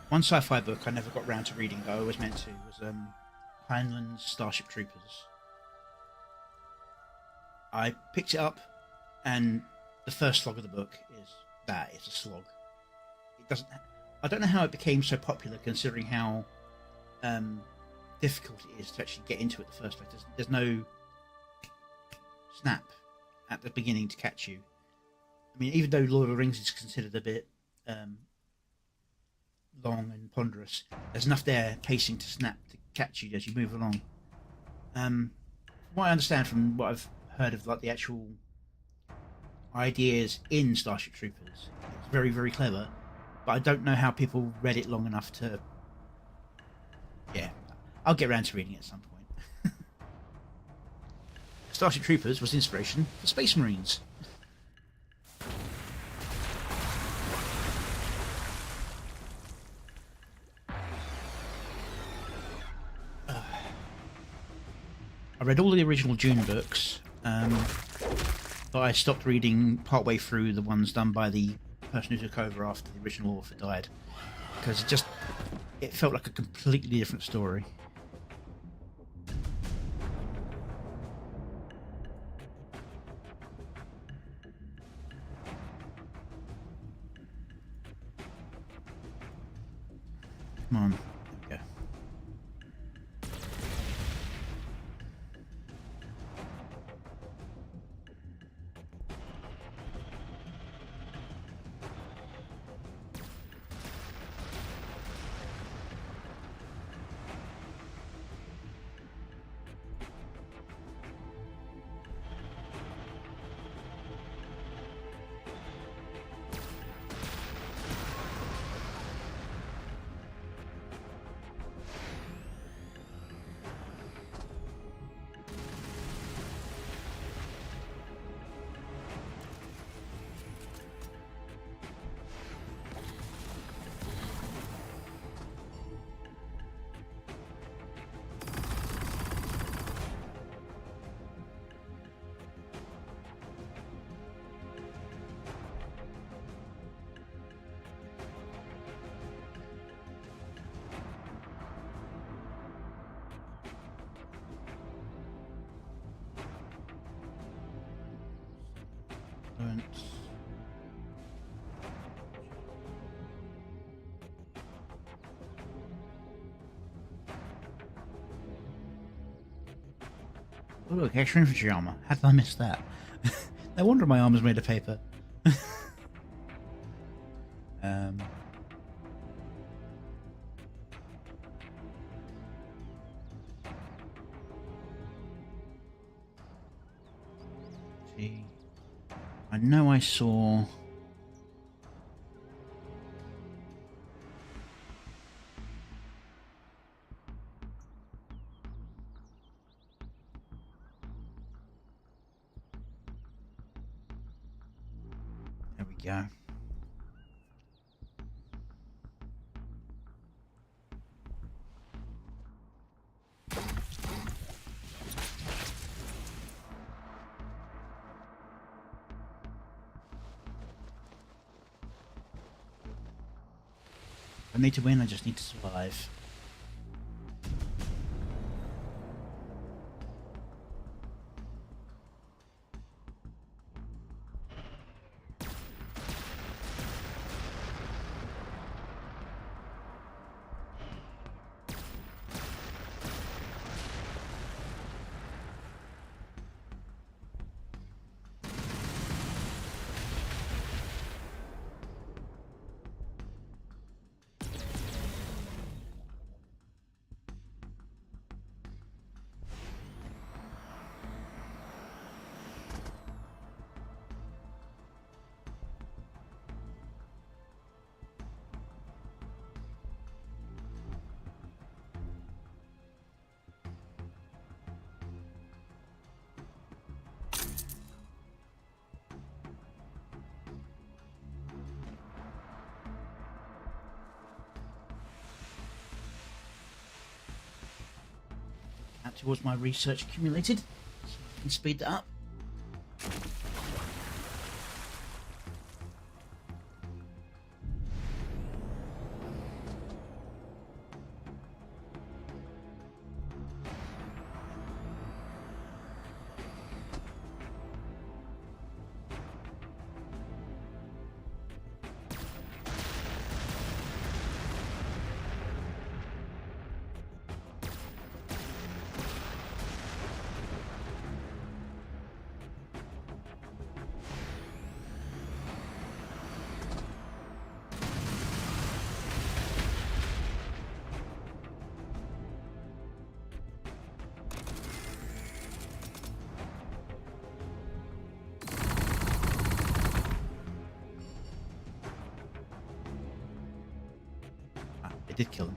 One sci-fi book I never got round to reading that I always meant to was Heinlein's Starship Troopers. I picked it up, and the first slog of the book is that it's a slog. It doesn't. I don't know how it became so popular, considering how difficult it is to actually get into it in the first place. There's no snap at the beginning to catch you. I mean, even though Lord of the Rings is considered a bit long and ponderous, there's enough there pacing to snap to catch you as you move along. From what I understand from what I've heard of, like the actual ideas in Starship Troopers, it's very, very clever, but I don't know how people read it long enough to... Yeah, I'll get around to reading it at some point. Starship Troopers was inspiration for Space Marines. I read all the original Dune books, but I stopped reading partway through the ones done by the person who took over after the original author died, because it felt like a completely different story. Come on, there we go. Oh look, extra infantry armor. How did I miss that? No wonder my armor's made of paper. See, I know I saw... There we go. I need to win, I just need to survive. Towards my research accumulated, so I can speed that up. It did kill him.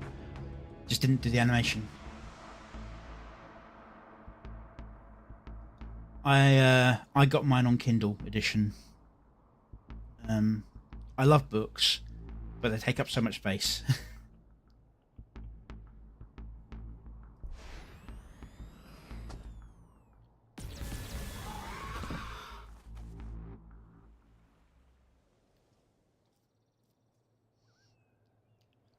Just didn't do the animation. I got mine on Kindle edition. I love books, but they take up so much space.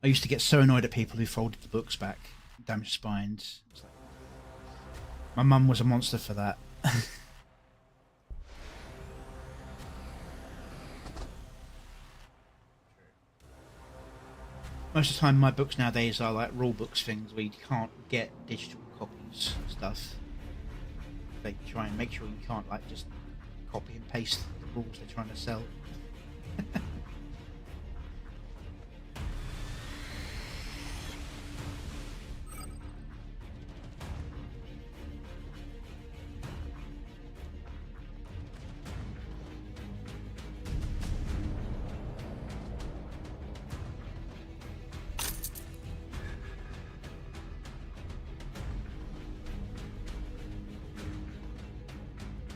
I used to get so annoyed at people who folded the books back, damaged spines. It's like, my mum was a monster for that. Most of the time, my books nowadays are like rule books things where you can't get digital copies and stuff. They try and make sure you can't like just copy and paste the rules they're trying to sell.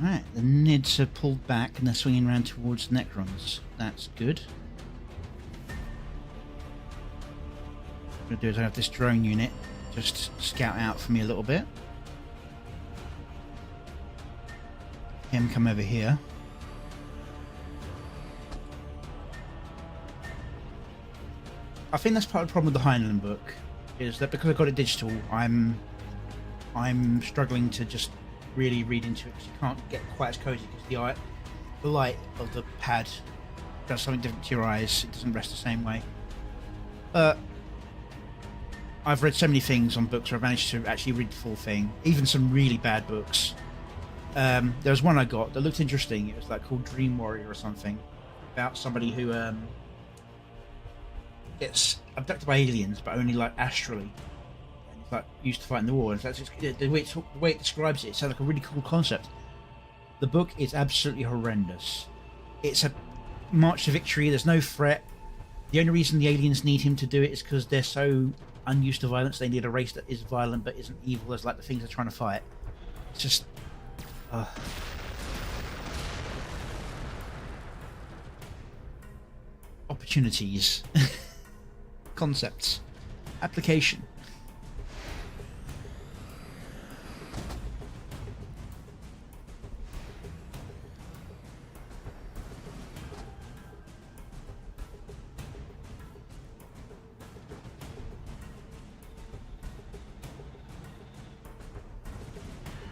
Right, the Nids are pulled back and they're swinging around towards the Necrons. That's good. What I'm going to do is I have this drone unit just scout out for me a little bit. Him come over here. I think that's part of the problem with the Heinlein book, is that because I got it digital, I'm struggling to just really read into it because you can't get quite as cozy because the light of the pad does something different to your eyes. It doesn't rest the same way. I've read so many things on books where I've managed to actually read the full thing, even some really bad books. There was one I got that looked interesting. It was like called Dream Warrior or something, about somebody who gets abducted by aliens, but only like astrally. Like used to fight in the war, and that's just, the way it describes it sounds like a really cool concept. The book is absolutely horrendous. It's a march to victory. There's no threat. The only reason the aliens need him to do it is because they're so unused to violence. They need a race that is violent but isn't evil as like the things they're trying to fight. It's just opportunities, concepts, application.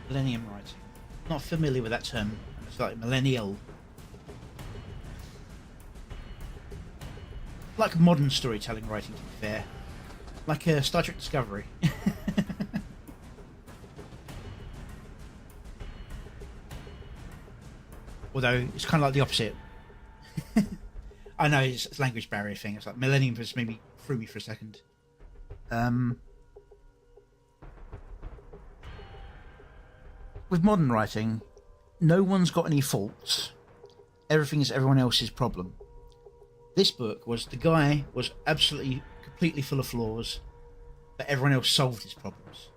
Millennium writing. Not familiar with that term. It's like millennial. Like modern storytelling writing, to be fair. Like Star Trek Discovery. Although it's kind of like the opposite. I know it's a language barrier thing. It's like millennium just maybe threw me for a second. With modern writing, no one's got any faults. Everything is everyone else's problem. This book was the guy was absolutely, completely full of flaws, but everyone else solved his problems.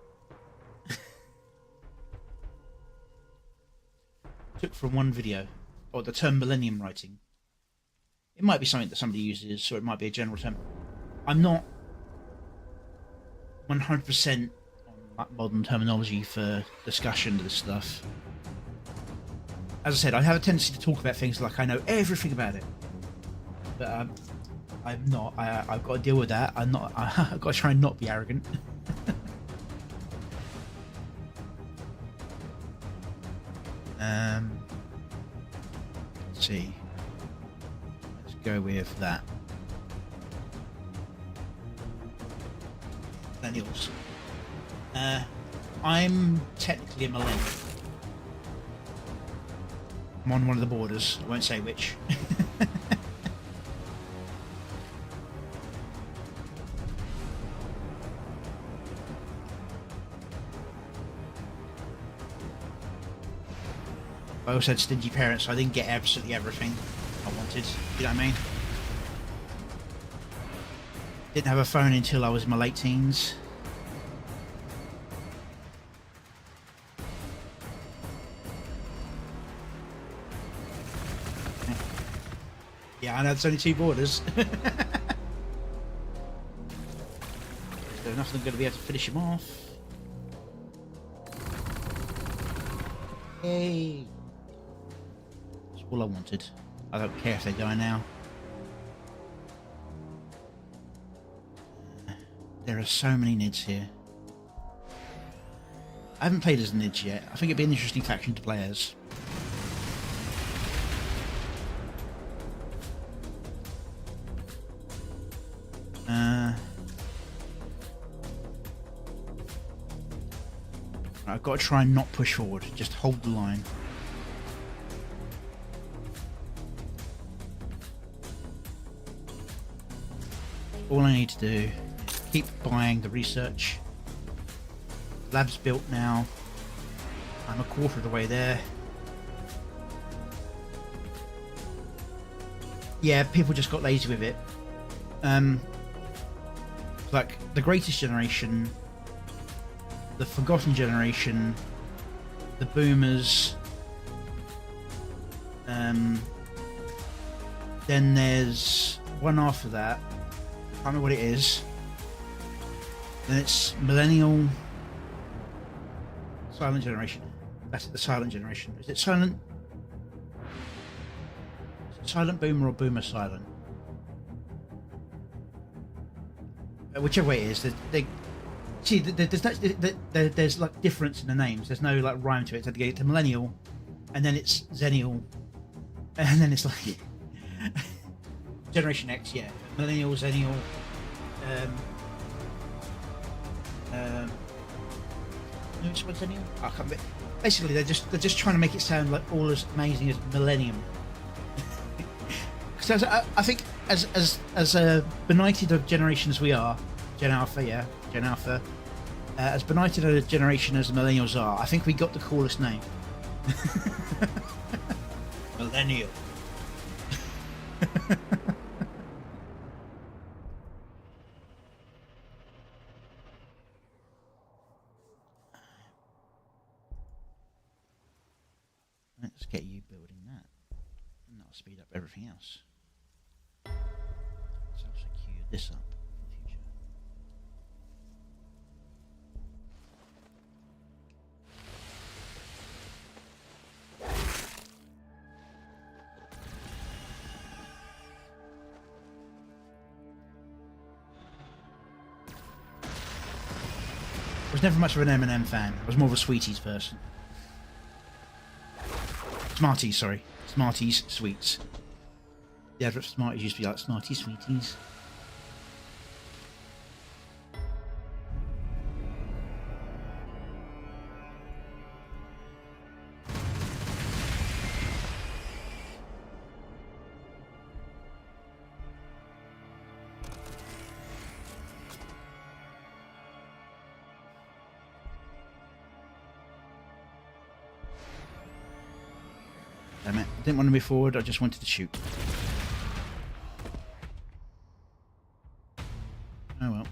Took from one video, or the term millennium writing. It might be something that somebody uses, or it might be a general term. I'm not 100% modern terminology for discussion of this stuff. As I said, I have a tendency to talk about things like I know everything about it, but I'm not. I've got to deal with that. I'm not. I've got to try and not be arrogant. Let's see. Let's go with that. Millennials. I'm technically a millennial. I'm on one of the borders. I won't say which. I also had stingy parents, so I didn't get absolutely everything I wanted. You know what I mean? Didn't have a phone until I was in my late teens. Yeah, I know it's only 2 borders. So nothing going to be able to finish him off. Yay! That's all I wanted. I don't care if they die now. There are so many Nids here. I haven't played as Nids yet. I think it'd be an interesting faction to play as. I've got to try and not push forward. Just hold the line. All I need to do is keep buying the research. Lab's built now. I'm a quarter of the way there. Yeah, people just got lazy with it. Like the Greatest Generation, the Forgotten Generation, the Boomers, then there's one after that. I can't remember what it is. Then it's Millennial, Silent Generation. That's it, the Silent Generation. Is it Silent? Is it Silent Boomer or Boomer Silent? Whichever way it is, they see there's like difference in the names. There's no like rhyme to it. So they get to Millennial, and then it's Zennial, and then it's like Generation X. Yeah, Millennial, Zennial. No, it's what Zennial. I can't remember. Basically, they're just trying to make it sound like all as amazing as Millennium. Because I think as benighted a generation as we are, Gen Alpha, yeah, Gen Alpha, as benighted a generation as the Millennials are, I think we got the coolest name. Millennial. Let's get you building that, and that'll speed up everything else. Let's also queue this up for the future. I was never much of an M&M fan. I was more of a Sweeties person. Smarties, sorry. Smarties, sweets. The advert for Smarties used to be like Smarties, Sweeties. Damn it. I didn't want to move forward, I just wanted to shoot. Oh well.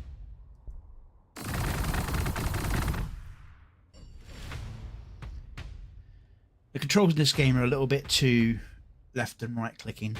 The controls in this game are a little bit too left and right clicking.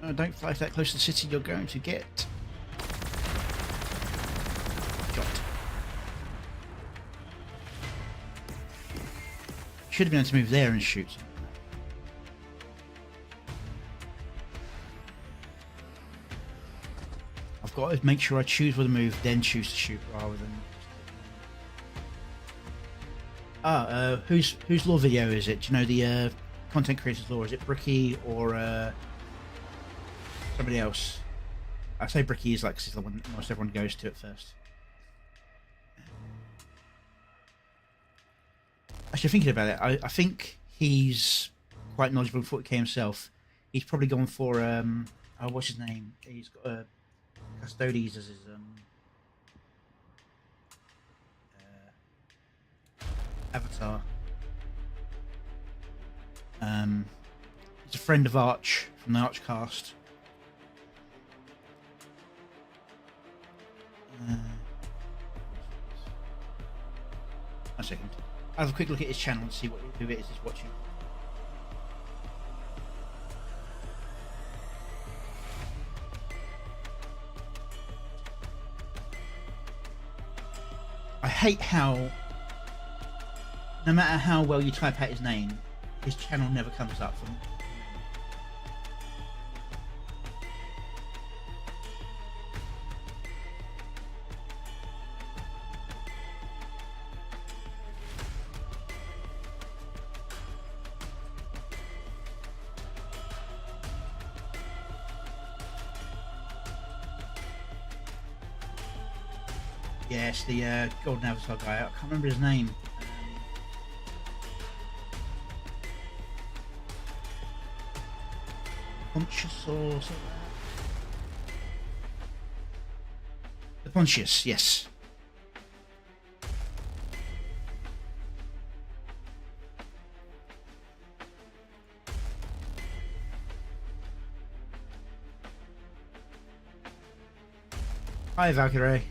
Oh, don't fly that close to the city, you're going to get got. Should have been able to move there and shoot. I've got to make sure I choose where to move, then choose to shoot rather than Whose law video is it? Do you know the content creators law? Is it Bricky or somebody else? I say Bricky is like 'cause he's the one most everyone goes to at first. Actually, thinking about it, I think he's quite knowledgeable for 40k himself. He's probably gone for what's his name? He's got Custodes as his avatar. He's a friend of Arch from the Arch cast. A second. I'll have a quick look at his channel and see who it is he's watching. I hate how no matter how well you type out his name, his channel never comes up for me. Yes, the Golden Avatar guy. I can't remember his name. Pontius or something like that. The Pontius, yes. Hi, Valkyrie.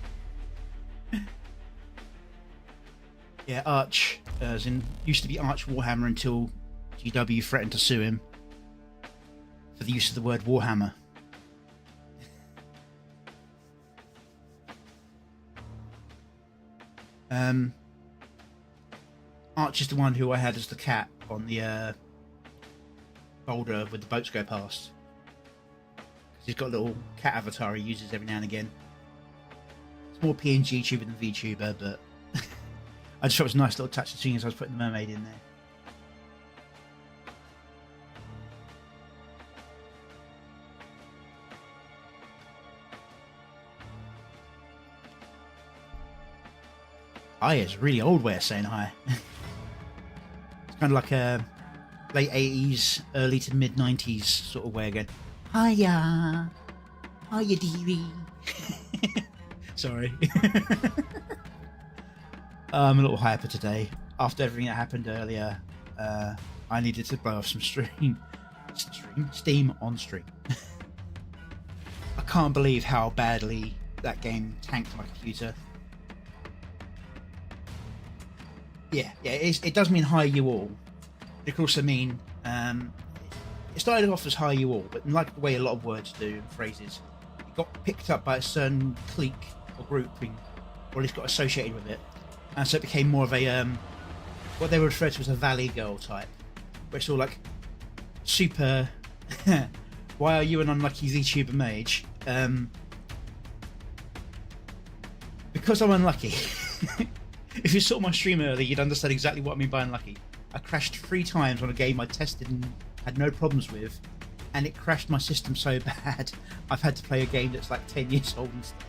Yeah, Arch, as in used to be Arch Warhammer until GW threatened to sue him for the use of the word Warhammer. Arch is the one who I had as the cat on the boulder with the boats go past. He's got a little cat avatar he uses every now and again. It's more PNG tuber than VTuber, but I just thought it was a nice little touch as soon as I was putting the mermaid in there. Hi is a really old way of saying hi. It's kind of like a late 80s, early to mid 90s sort of way again. Hiya! Hiya, dearie! Sorry. I'm a little hyper today. After everything that happened earlier, I needed to blow off some steam on stream. I can't believe how badly that game tanked my computer. Yeah, it does mean hi you all. It could also mean it started off as hi you all, but like the way a lot of words do and phrases, it got picked up by a certain clique or grouping, or at least got associated with it. And so it became more of a what they would refer to as a valley girl type, where it's all like super why are you an unlucky VTuber mage? Because I'm unlucky. If you saw my stream earlier, you'd understand exactly what I mean by unlucky. I crashed 3 times on a game I tested and had no problems with, and it crashed my system so bad I've had to play a game that's like 10 years old instead.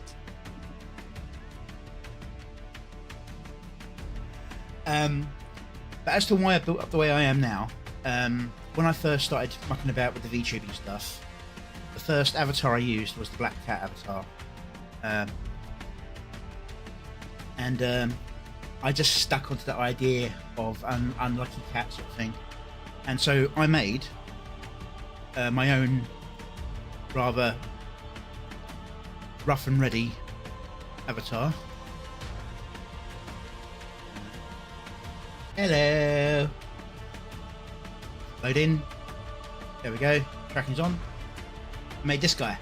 But as to why I built up the way I am now, when I first started mucking about with the VTubing stuff, the first avatar I used was the Black Cat avatar. And I just stuck onto that idea of an unlucky cat sort of thing. And so I made my own rather rough and ready avatar. Hello. Load in. There we go. Tracking's on. I made this guy.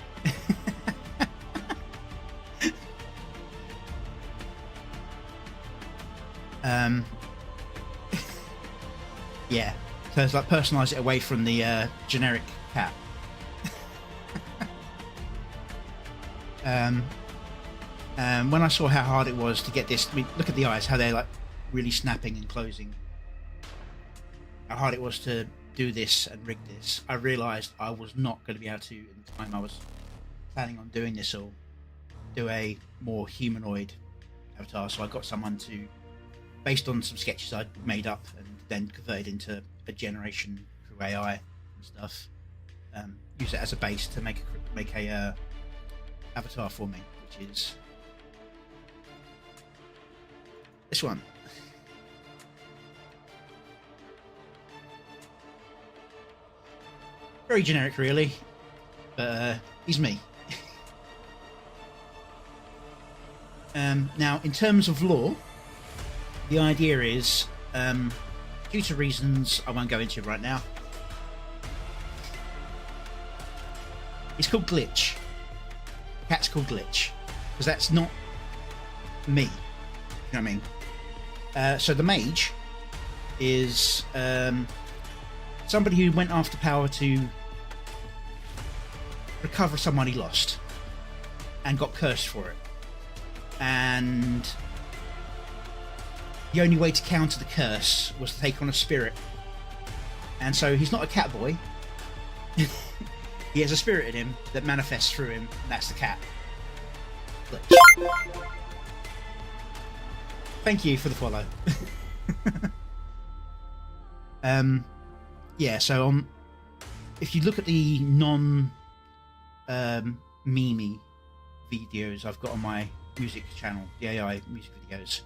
Yeah. So it's like personalise it away from the generic cat. When I saw how hard it was to get this, I mean, look at the eyes, how they're like really snapping and closing, how hard it was to do this and rig this, I realised I was not going to be able to, in the time I was planning on doing this all, do a more humanoid avatar. So I got someone to, based on some sketches I'd made up and then converted into a generation through AI and stuff, use it as a base to make a avatar for me, which is this one. Very generic, really, but he's me. Now, in terms of lore, the idea is, due to reasons I won't go into right now, it's called Glitch. Cat's called Glitch, because that's not me. You know what I mean? So the mage is somebody who went after power to recover someone he lost and got cursed for it. And the only way to counter the curse was to take on a spirit. And so he's not a cat boy. He has a spirit in him that manifests through him, and that's the cat. Glitch. Thank you for the follow. Yeah, so if you look at the non meme videos I've got on my music channel, the AI music videos,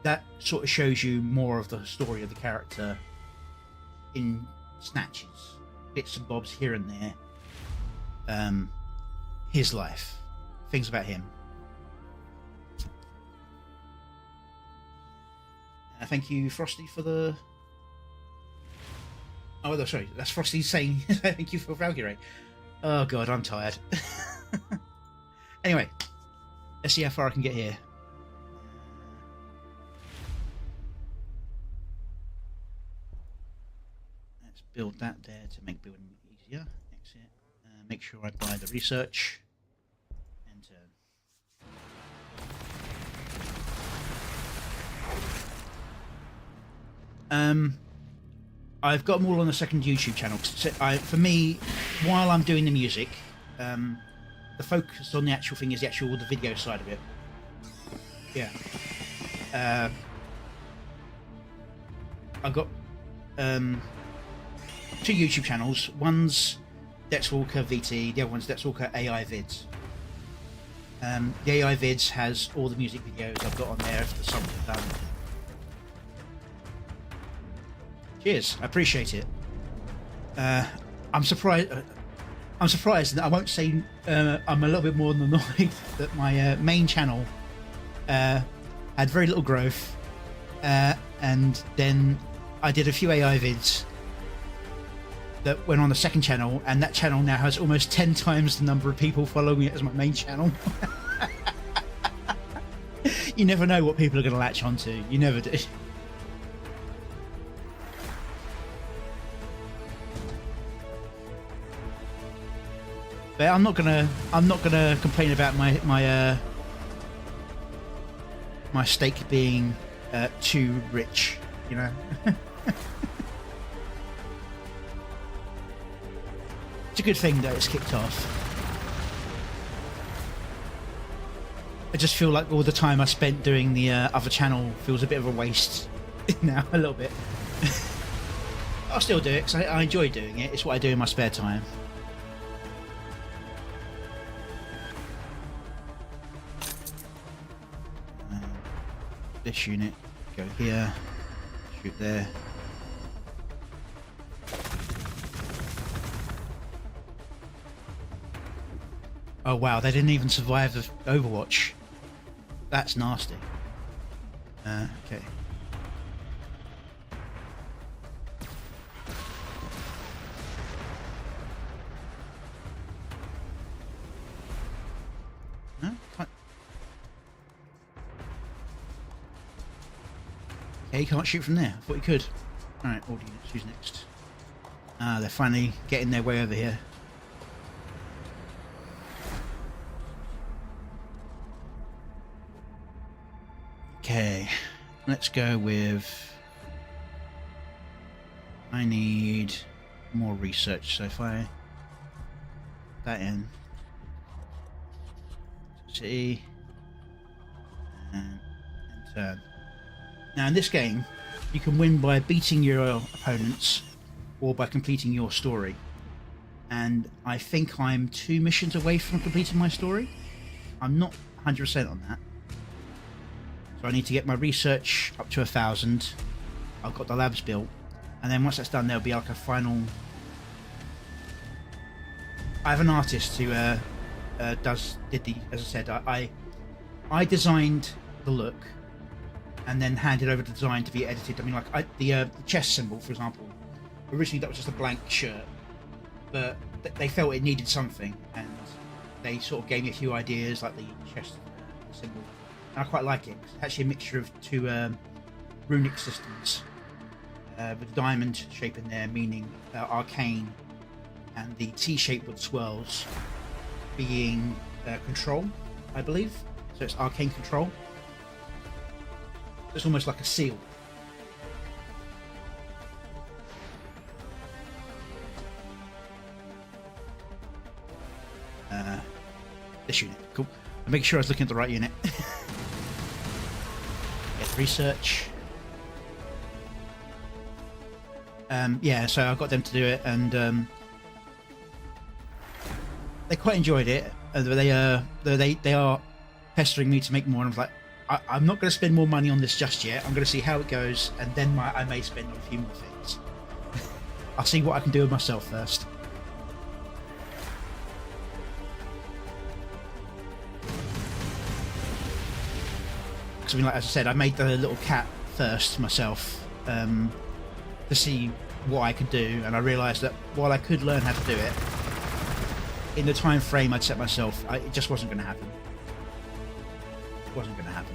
that sort of shows you more of the story of the character in snatches, bits and bobs here and there. His life, things about him. Thank you, Frosty, for the... Oh, no, sorry, that's Frosty saying thank you for Valkyrie. Oh god, I'm tired. Anyway, let's see how far I can get here. Let's build that there to make building easier. Exit. Make sure I buy the research. Enter. I've got them all on a second YouTube channel. For me, while I'm doing the music, the focus on the actual thing is the video side of it. Yeah. I've got 2 YouTube channels. One's Dexwalker VT, the other one's Dexwalker AI Vids. The AI Vids has all the music videos I've got on there for the songs I've done. Cheers, I appreciate it. I'm surprised. I'm surprised that I won't say I'm a little bit more than annoyed that my main channel had very little growth, and then I did a few AI vids that went on the second channel, and that channel now has almost 10 times the number of people following it as my main channel. You never know what people are going to latch onto. You never do. But I'm not gonna complain about my steak being too rich, you know. It's a good thing that it's kicked off. I just feel like all the time I spent doing the other channel feels a bit of a waste now, a little bit. I'll still do it because I enjoy doing it. It's what I do in my spare time. This unit, go here, shoot there. Oh wow, they didn't even survive the Overwatch. That's nasty. Okay. No? Okay, you can't shoot from there. I thought you could. Alright, all units, who's next? Ah, they're finally getting their way over here. Okay. Let's go with... I need more research, so if I put that in, city, and turn. Now in this game, you can win by beating your opponents or by completing your story. And I think I'm 2 missions away from completing my story. I'm not 100% on that. So I need to get my research up to 1,000. I've got the labs built. And then once that's done, there'll be like a final... I have an artist who did the... As I said, I designed the look and then handed over the design to be edited. I mean, like the chest symbol, for example. Originally, that was just a blank shirt, but they felt it needed something, and they sort of gave me a few ideas, like the chest symbol. And I quite like it. It's actually a mixture of 2 runic systems. With the diamond shape in there, meaning arcane, and the T shape with swirls being control, I believe. So it's arcane control. It's almost like a seal. This unit, cool. I'll make sure I was looking at the right unit. Get research. Yeah, so I got them to do it, and they quite enjoyed it. They are pestering me to make more, and I was like, I'm not going to spend more money on this just yet. I'm going to see how it goes, and then I may spend on a few more things. I'll see what I can do with myself first. Because I mean, like as I said, I made the little cat first myself. To see what I could do, and I realised that while I could learn how to do it, in the time frame I'd set myself, it just wasn't going to happen. It wasn't going to happen.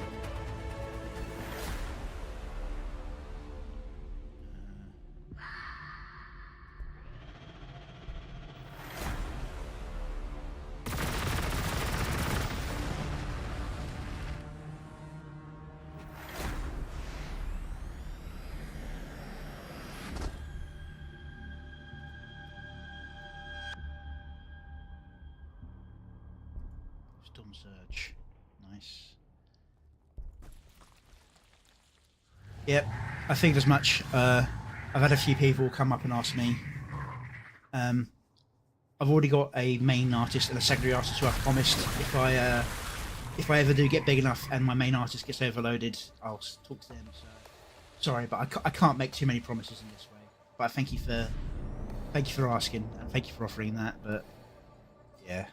Storm Surge. Nice. Yep, I think as much. I've had a few people come up and ask me. I've already got a main artist and a secondary artist who I've promised if I ever do get big enough and my main artist gets overloaded, I'll talk to them. So sorry, but I can't make too many promises in this way. But thank you for asking, and thank you for offering that. But yeah.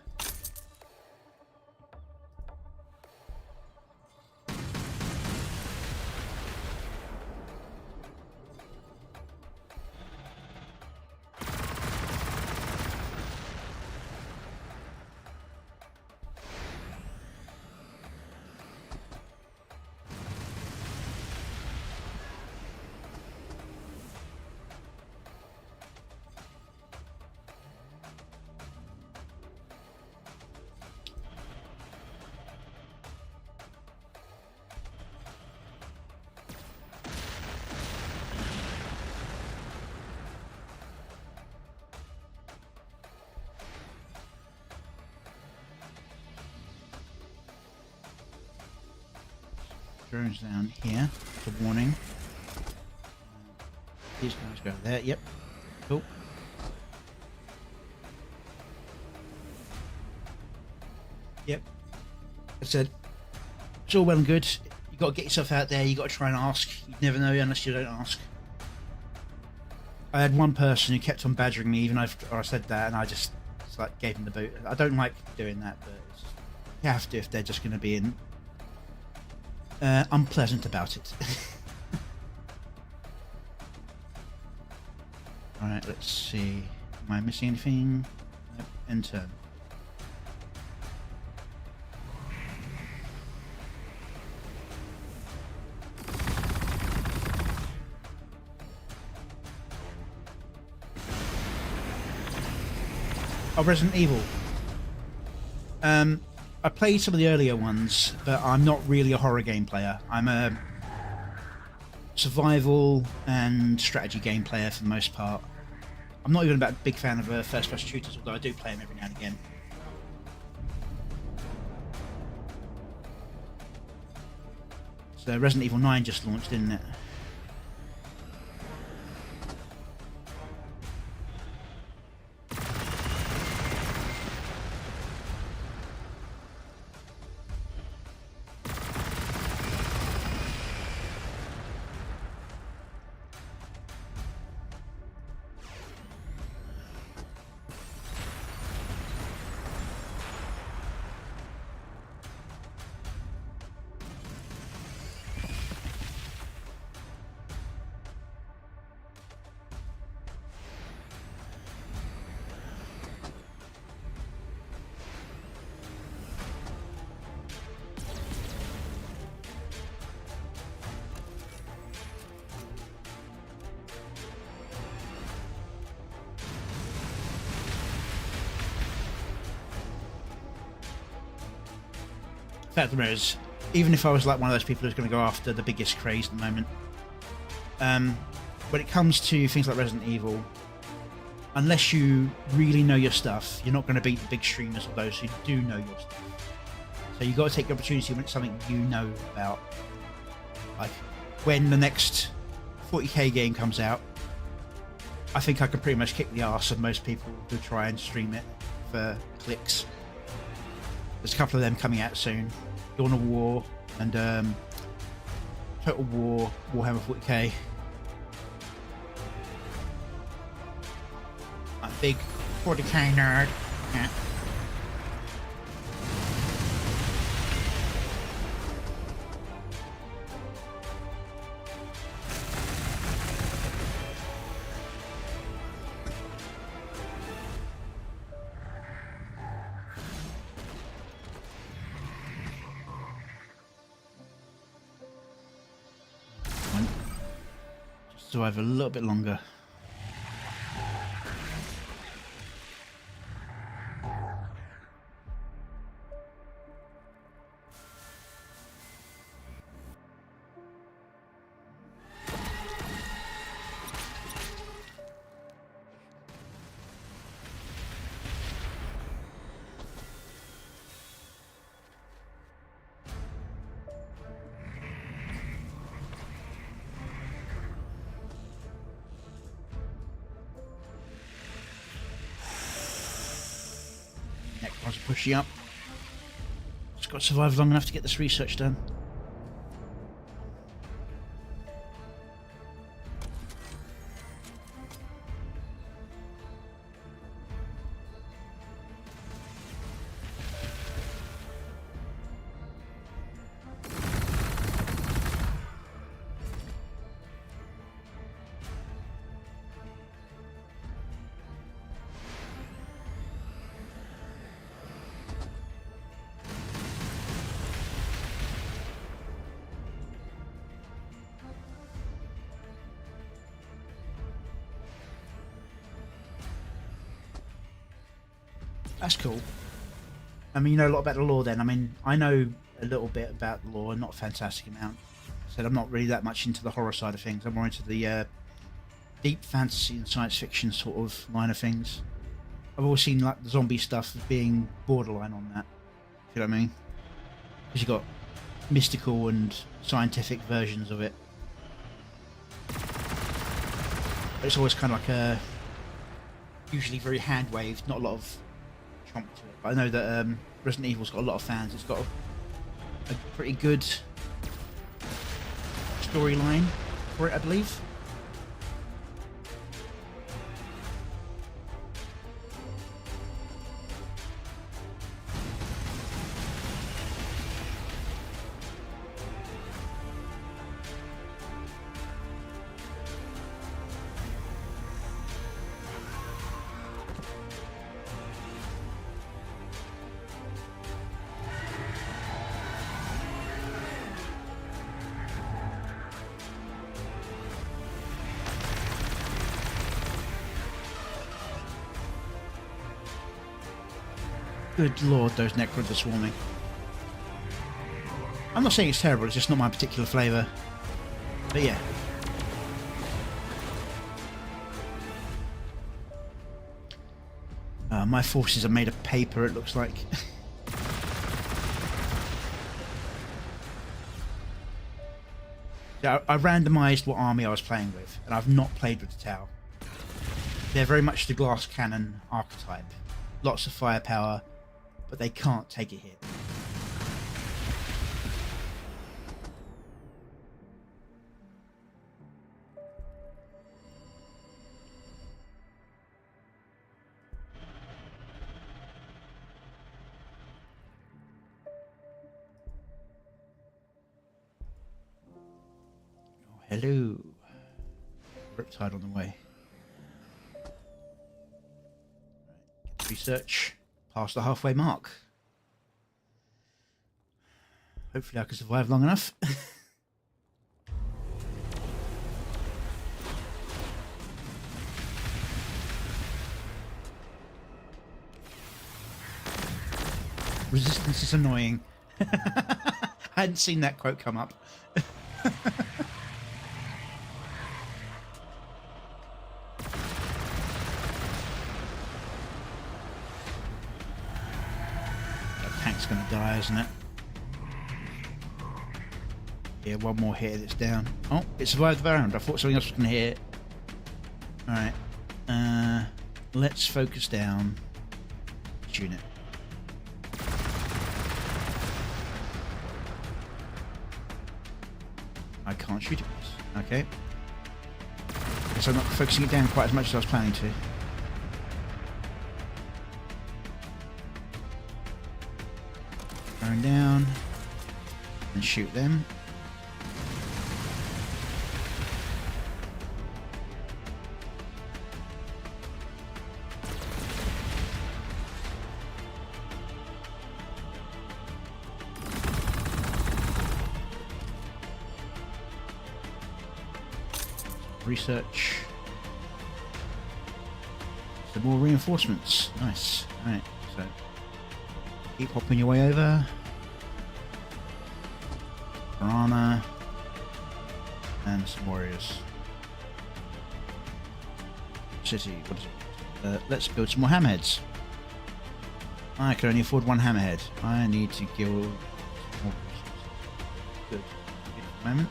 Drones down here. For warning. These guys go there. Yep. Cool. Yep. I said, it's all well and good. You got to get yourself out there. You got to try and ask. You never know unless you don't ask. I had one person who kept on badgering me even after I said that, and I just like gave him the boot. I don't like doing that, but it's, you have to if they're just going to be in. Unpleasant about it. Alright, let's see. Am I missing anything? Nope. End turn. Oh, Resident Evil. I played some of the earlier ones, but I'm not really a horror game player. I'm a survival and strategy game player for the most part. I'm not even a big fan of first-person shooters, although I do play them every now and again. So Resident Evil 9 just launched, didn't it? Fact of the matter is, even if I was like one of those people who's going to go after the biggest craze at the moment, when it comes to things like Resident Evil, unless you really know your stuff, you're not going to beat the big streamers or those who do know your stuff. So you've got to take the opportunity when it's something you know about. Like, when the next 40k game comes out, I think I can pretty much kick the arse of most people who try and stream it for clicks. There's a couple of them coming out soon. Dawn of War and Total War, Warhammer 40k. I'm a big 40k nerd. Yeah. Survive a little bit longer. Necrons are pushing up. Just got to survive long enough to get this research done. That's cool. I mean, you know a lot about the lore then. I mean, I know a little bit about the lore, not a fantastic amount. So I'm not really that much into the horror side of things. I'm more into the deep fantasy and science fiction sort of line of things. I've always seen like the zombie stuff as being borderline on that. You know what I mean? Because you've got mystical and scientific versions of it. But it's always kind of like a usually very hand-waved, not a lot of chomp to it. But I know that Resident Evil's got a lot of fans. It's got a pretty good storyline for it, I believe. Good lord, those Necrons are swarming. I'm not saying it's terrible, it's just not my particular flavour. But yeah, My forces are made of paper, it looks like. Yeah, I randomised what army I was playing with, and I've not played with the Tau. They're very much the glass cannon archetype. Lots of firepower, but they can't take a hit. Hello. Riptide on the way. Get the research past the halfway mark. Hopefully I can survive long enough. Resistance is annoying. I hadn't seen that quote come up. Gonna die, isn't it? Yeah, one more hit, it's down. Oh, it survived the round. I thought something else was gonna hit it. Alright. Let's focus down. Tune it. I can't shoot it. Okay. Guess I'm not focusing it down quite as much as I was planning to. Down and shoot them. Research. Some more reinforcements. Nice. Alright, so keep hopping your way over. Armor and some warriors. City, what is it? Let's build some more hammerheads. I can only afford one hammerhead. I need to kill more resources. Good. Good for the moment.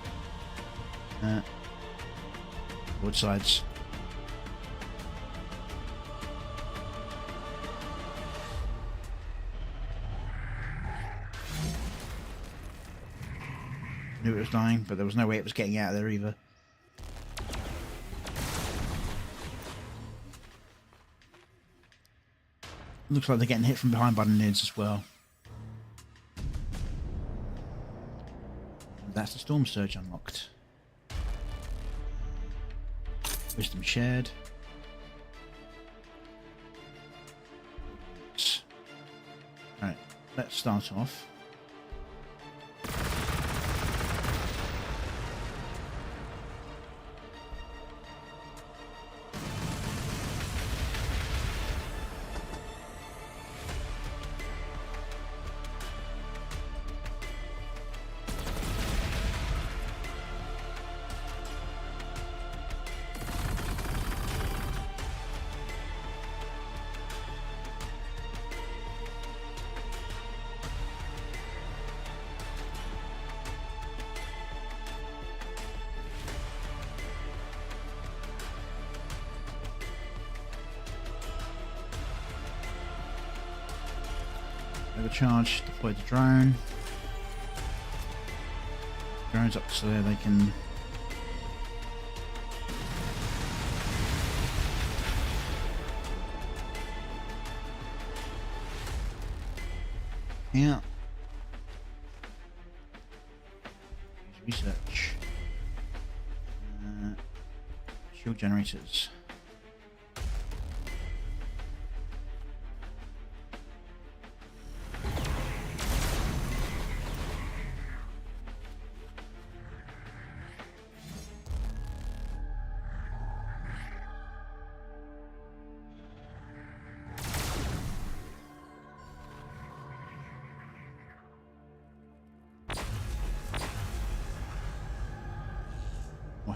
Broadsides. Knew it was dying, but there was no way it was getting out of there either. Looks like they're getting hit from behind by the nids as well. That's the Storm Surge unlocked. Wisdom shared. Right, let's start off. Overcharge, deploy the drone. Drone's up so there they can yeah. Research. Shield generators.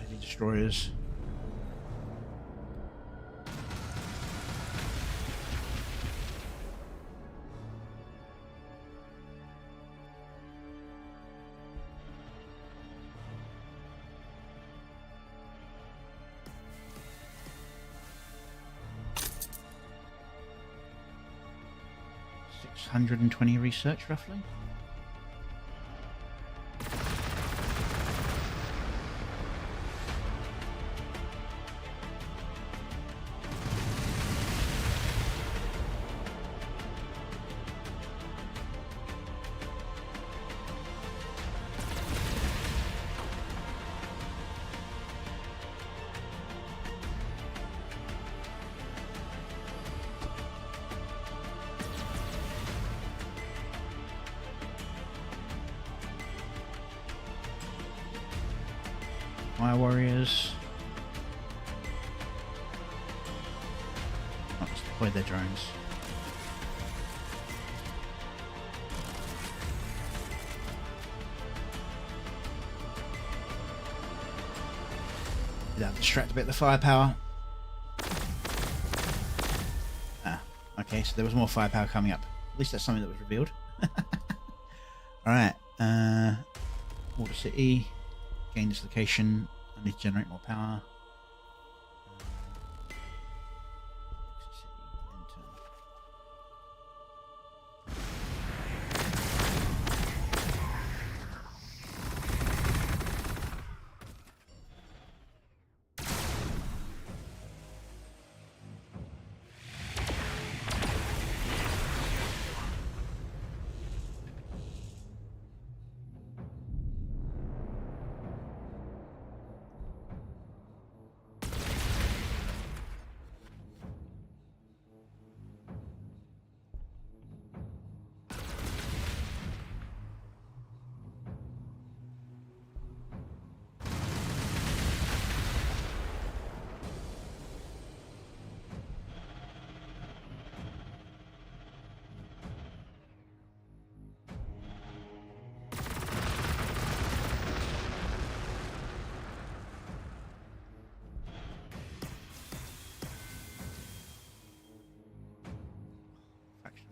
Heavy destroyers. 620 research, roughly. Fire warriors. Oh, let's deploy their drones. That'll distract a bit of the firepower. Ah, okay, so there was more firepower coming up. At least that's something that was revealed. Alright, Water City. Gain this location. I need to generate more power.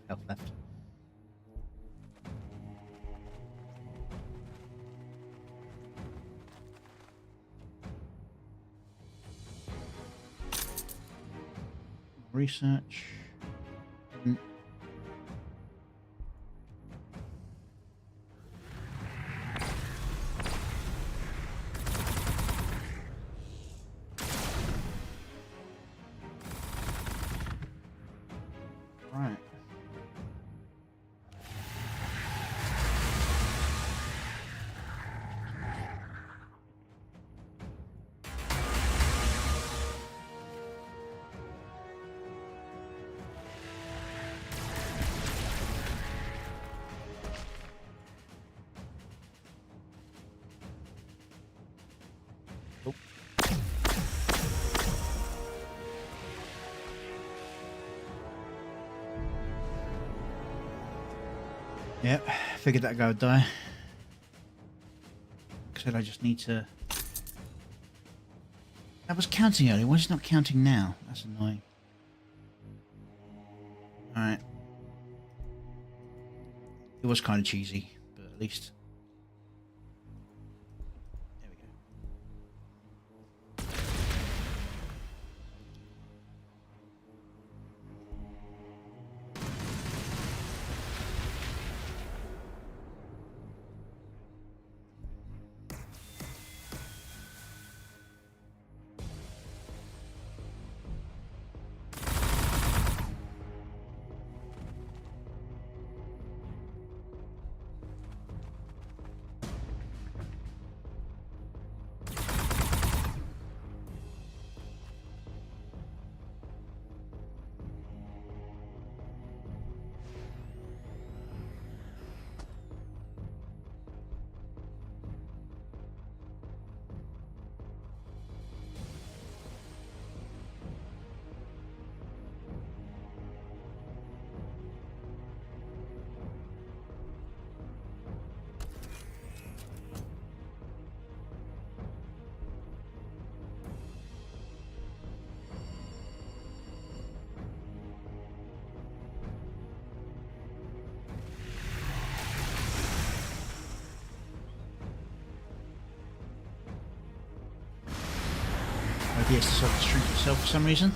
Health left. Research. Right. Oh. Yep, figured that guy would die. Said I just need to... That was counting earlier, why is it not counting now? That's annoying. Alright. It was kind of cheesy, but at least... There we go. Maybe it's decided to shrink itself for some reason.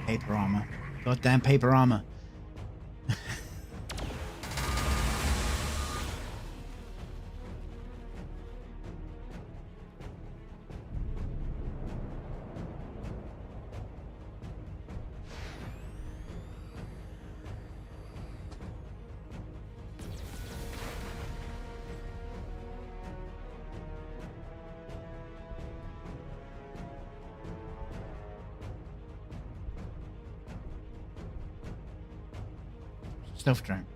Paper armor. Goddamn paper armor. Stealth drone.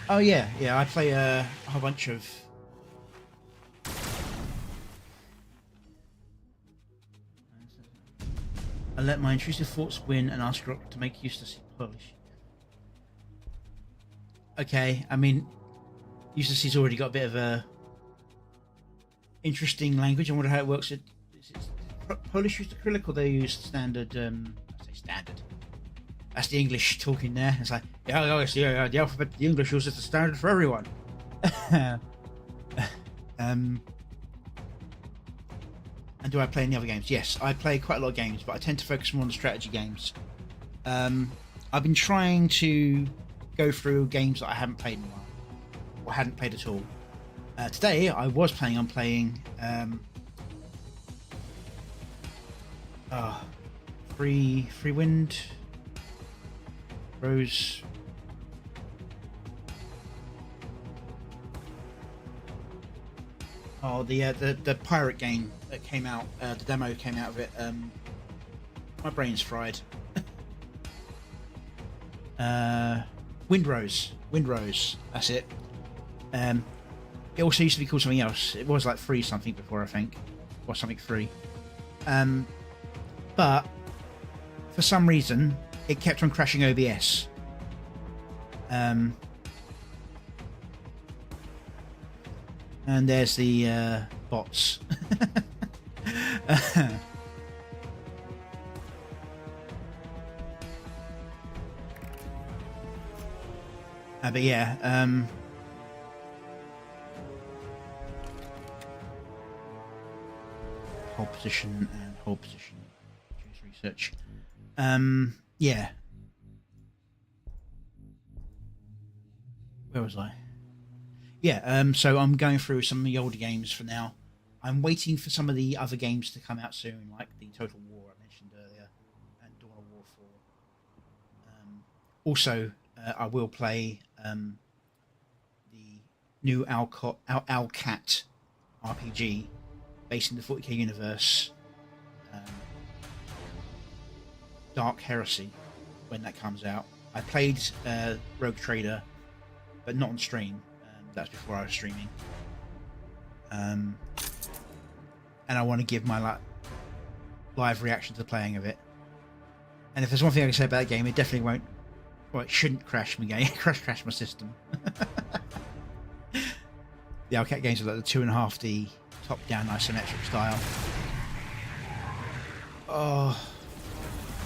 Oh yeah, yeah. I play a whole bunch of. I let my intrusive thoughts win and ask Rock to make Eustace Polish. Okay, I mean, Eustace's already got a bit of a interesting language. I wonder how it works. Is Polish used acrylic or they use standard? I say standard. That's the English talking there. It's like, yeah, the alphabet, the English uses the standard for everyone. And do I play any other games? Yes, I play quite a lot of games, but I tend to focus more on the strategy games. I've been trying to go through games that I haven't played in a while, or hadn't played at all. Today, I was planning on playing Free Windrose. Oh, the pirate game that came out. The demo came out of it. My brain's fried. Windrose. That's it. It also used to be called something else. It was like free something before, I think, or something free. But for some reason, it kept on crashing OBS. And there's the bots. But yeah, hold position and hold position. Choose research. Yeah. Where was I? Yeah, so I'm going through some of the older games for now. I'm waiting for some of the other games to come out soon, like the Total War I mentioned earlier, and Dawn of War 4. Also, I will play the new Owlcat RPG, based in the 40k universe, Dark Heresy, when that comes out. I played Rogue Trader, but not on stream. That's before I was streaming. And I want to give my live reaction to the playing of it. And if there's one thing I can say about that game, it definitely won't. Well, it shouldn't crash my game. crash my system. The Owlcat games are like the 2.5D top-down isometric style. Oh,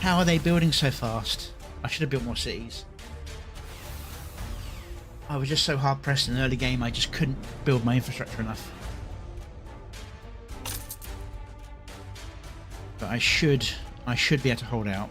how are they building so fast? I should have built more cities. I was just so hard pressed in an early game. I just couldn't build my infrastructure enough. But I should be able to hold out.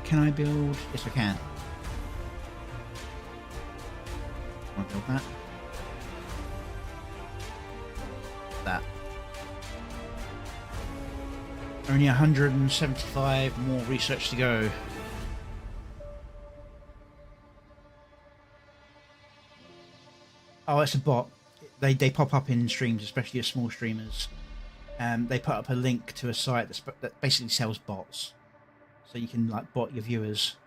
Can I build? Yes, I can. I'll build that. That. Only 175 more research to go. Oh, it's a bot. They pop up in streams, especially as small streamers. They put up a link to a site that basically sells bots, so you can like bot your viewers.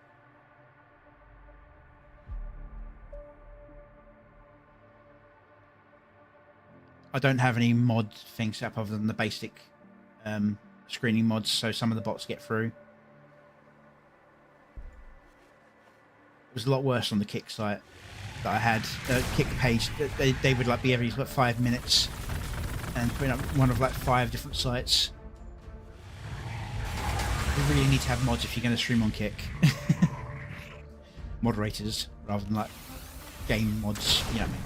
I don't have any mod things set up other than the basic screening mods, so some of the bots get through. It was a lot worse on the Kick site that I had. Kick page, they would like be every 5 minutes and putting up one of like 5 different sites. You really need to have mods if you're going to stream on Kick. Moderators rather than like game mods, you know what I mean.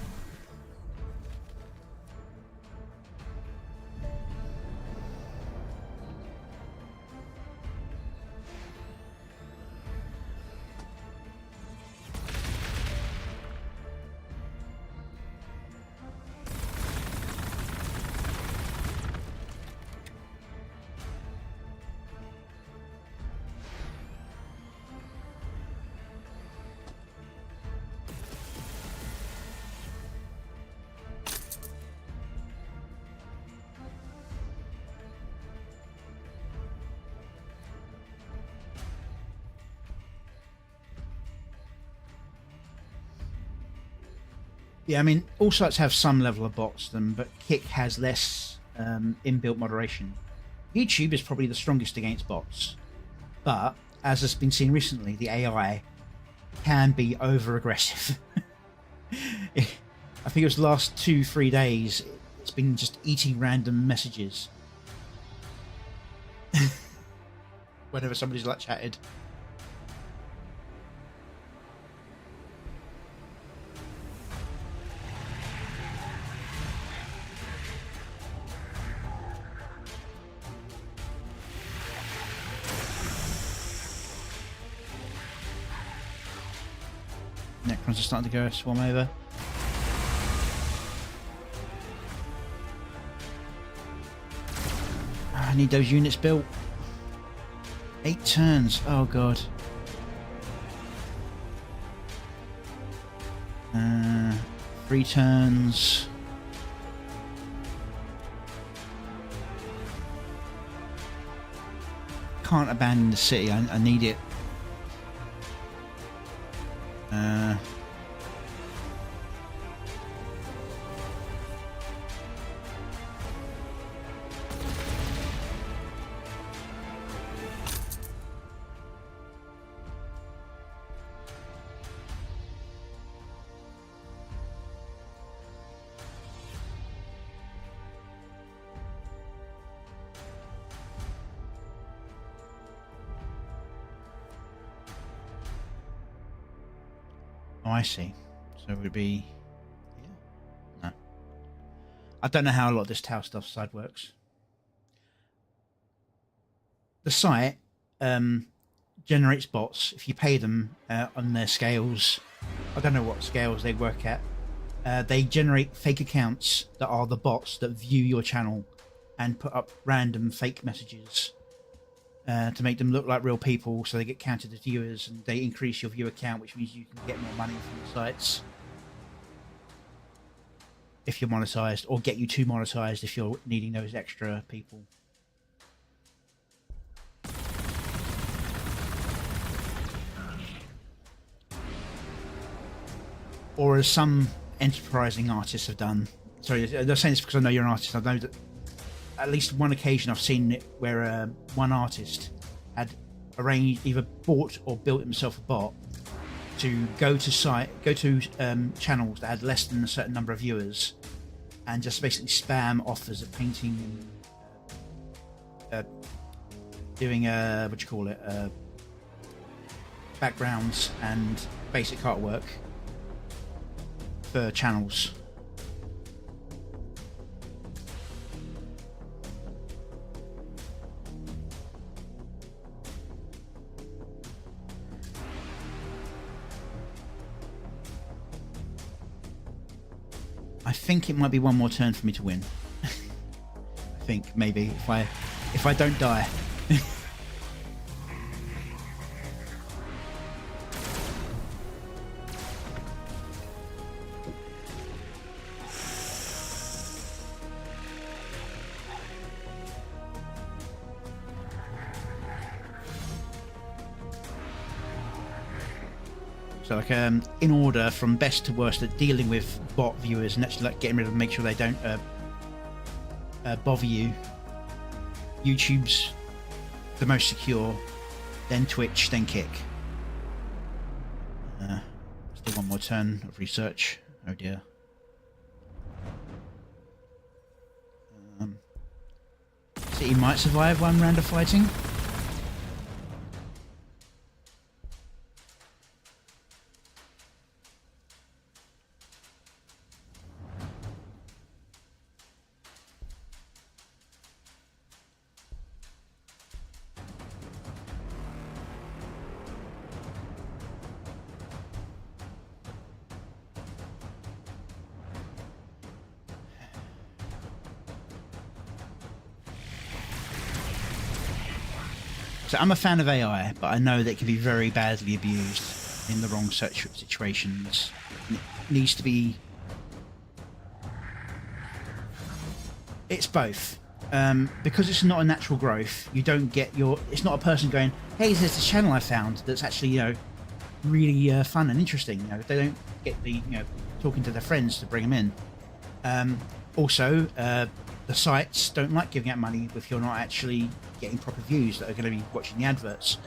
Yeah, I mean, all sites have some level of bots, but Kick has less inbuilt moderation. YouTube is probably the strongest against bots, but as has been seen recently, the AI can be over-aggressive. I think it was the last 2-3 days, it's been just eating random messages. Whenever somebody's like chatted. Necrons are starting to go swarm over. I need those units built. 8 turns. Oh god. 3 turns. Can't abandon the city. I need it. Oh, I see. So it would be... Yeah. No. I don't know how a lot of this Tau stuff side works. The site generates bots. If you pay them on their scales, I don't know what scales they work at, they generate fake accounts that are the bots that view your channel and put up random fake messages to make them look like real people, so they get counted as viewers, and they increase your viewer count, which means you can get more money from the sites if you're monetized, or get you too monetized if you're needing those extra people. Or as some enterprising artists have done. Sorry, they're saying this because I know you're an artist. I know that at least one occasion I've seen it where one artist had arranged, either bought or built himself a bot to go to channels that had less than a certain number of viewers, and just basically spam offers of painting, doing backgrounds and basic artwork for channels. I think it might be one more turn for me to win. I think maybe if I don't die. So like in order from best to worst at dealing with bot viewers and actually like getting rid of them, make sure they don't bother you. YouTube's the most secure, then Twitch, then Kick. Let's do one more turn of research. Oh dear. So he might survive one round of fighting. So I'm a fan of AI, but I know that it can be very badly abused in the wrong situations. It needs to be... It's both. Because it's not a natural growth, you don't get your... It's not a person going, hey, there's this channel I found that's actually, you know, really fun and interesting. You know, they don't get the, you know, talking to their friends to bring them in. Also, the sites don't like giving out money if you're not actually getting proper views that are going to be watching the adverts.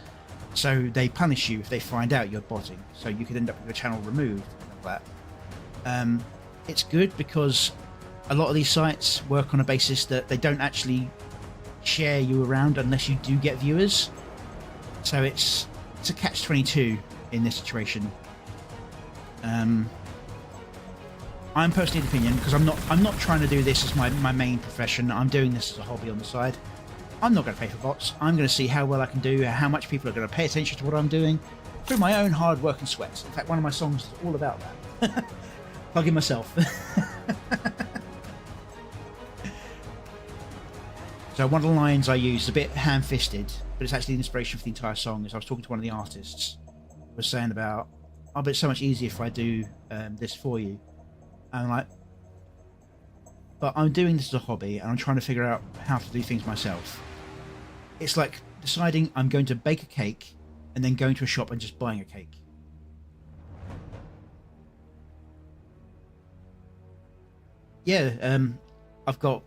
So they punish you if they find out you're botting. So you could end up with your channel removed and all that. It's good because a lot of these sites work on a basis that they don't actually share you around unless you do get viewers. So it's a catch-22 in this situation. I'm personally of the opinion, because I'm not trying to do this as my main profession. I'm doing this as a hobby on the side. I'm not going to pay for bots. I'm going to see how well I can do, how much people are going to pay attention to what I'm doing through my own hard work and sweat. In fact, one of my songs is all about that. Plugging myself. So one of the lines I use is a bit ham-fisted, but it's actually the inspiration for the entire song. Is I was talking to one of the artists, who was saying about, oh, but it's so much easier if I do this for you. And I'm like, but I'm doing this as a hobby and I'm trying to figure out how to do things myself. It's like deciding I'm going to bake a cake and then going to a shop and just buying a cake. Yeah, I've got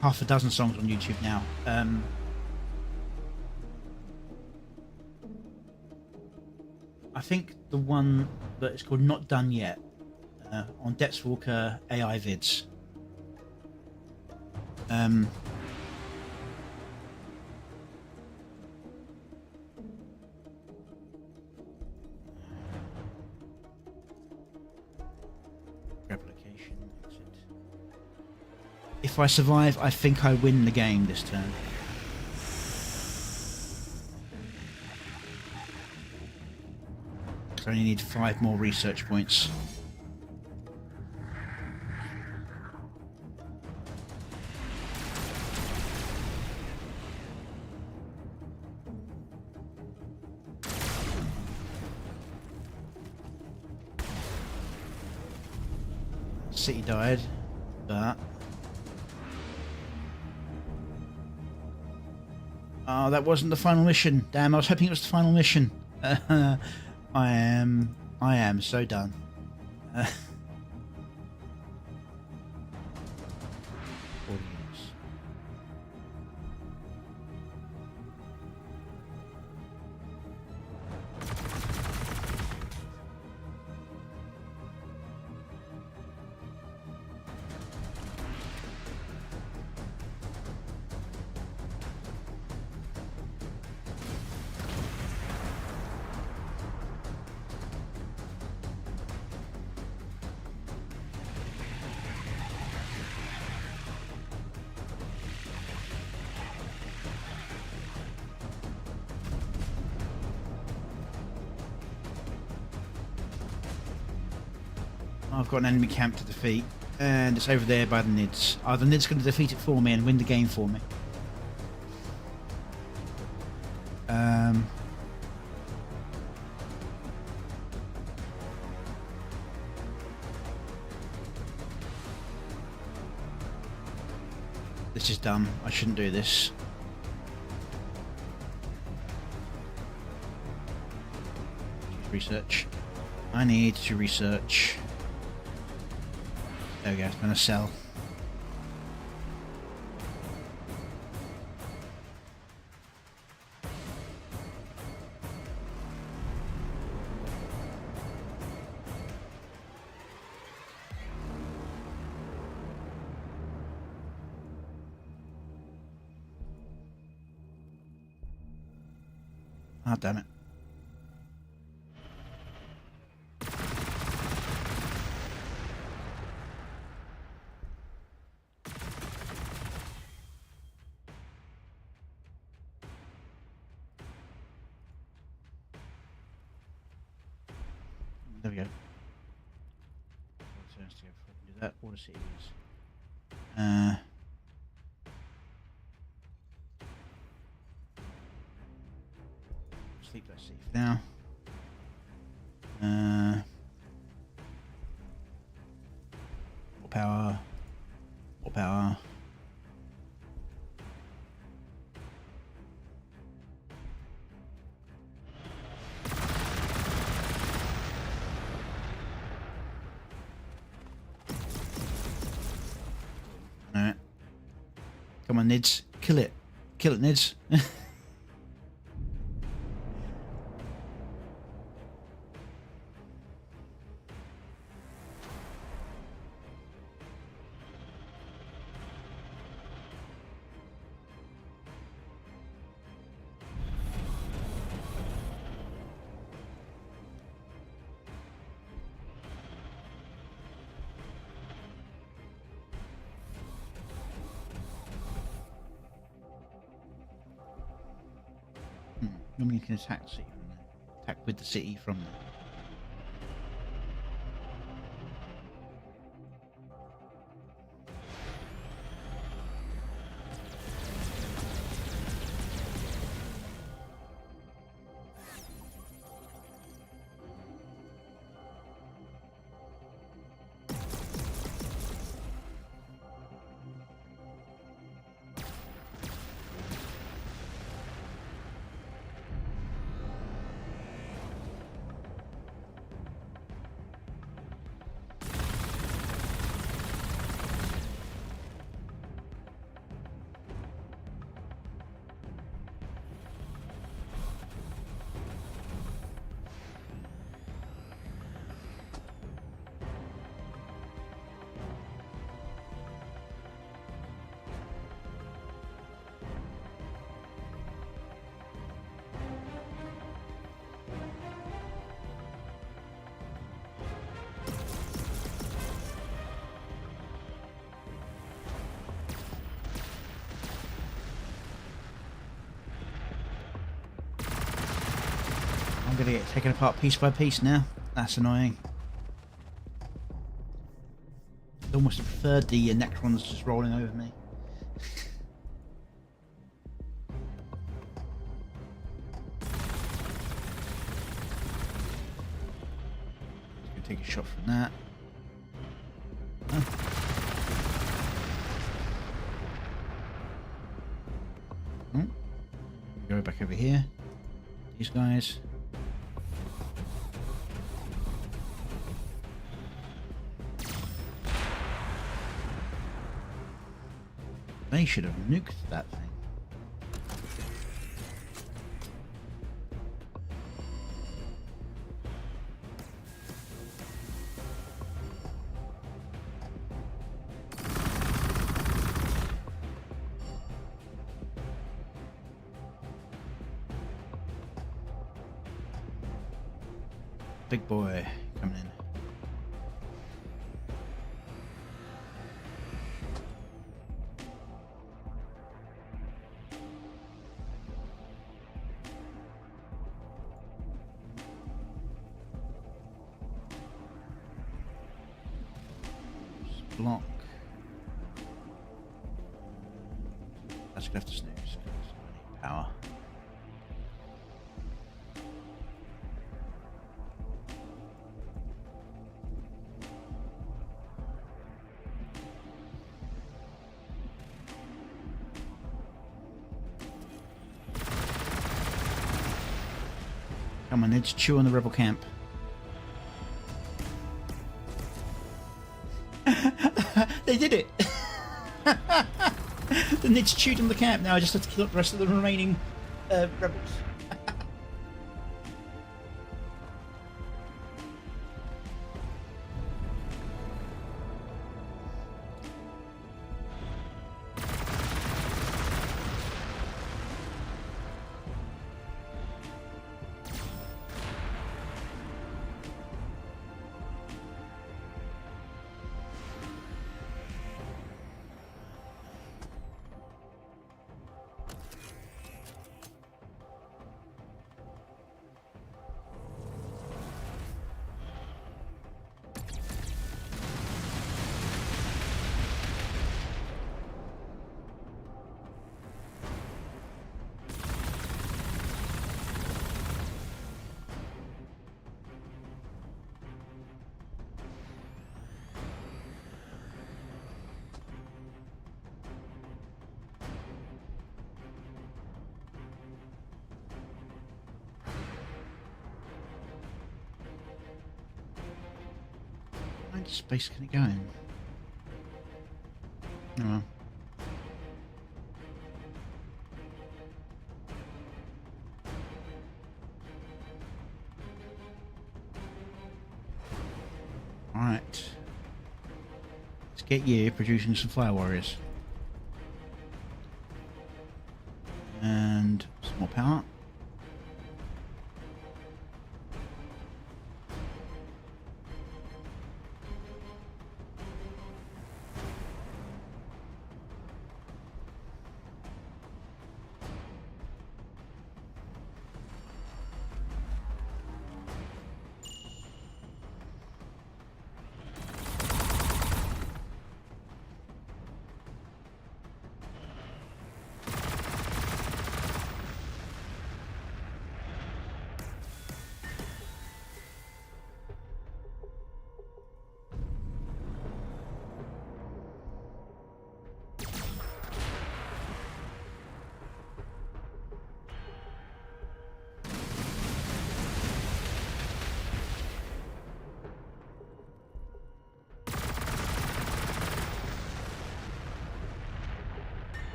half a dozen songs on YouTube now. I think the one that is called Not Done Yet, on Depthswalker AI Vids. Replication, exit. If I survive, I think I win the game this turn. So I only need 5 more research points. City died, but oh, that wasn't the final mission. Damn, I was hoping it was the final mission. I am so done. I've got an enemy camp to defeat, and it's over there by the Nids. Are the Nids going to defeat it for me and win the game for me? This is dumb. I shouldn't do this. Research. I need to research. There we go. I'm gonna sell. Ah, damn it. There we go. Turns to go before I can do that. Water cities. Sleep that's safe now. More power. More power. Alright. Come on, Nids. Kill it. Kill it, Nids. Normally you can attack the city from there. Attack with the city from there. I'm gonna get taken apart piece by piece now. That's annoying. I almost preferred the Necrons just rolling over me. Just gonna take a shot from that. Oh. Go back over here. These guys. They should have nuked that thing. Big boy coming in. Block. That's gonna have to snooze. I need power. Come on, let's chew on the rebel camp. They did it! The Nids chewed on the camp. Now I just have to kill up the rest of the remaining rebels. How much space can it go in? Oh well. Alright. Let's get you producing some fire warriors. And some more power.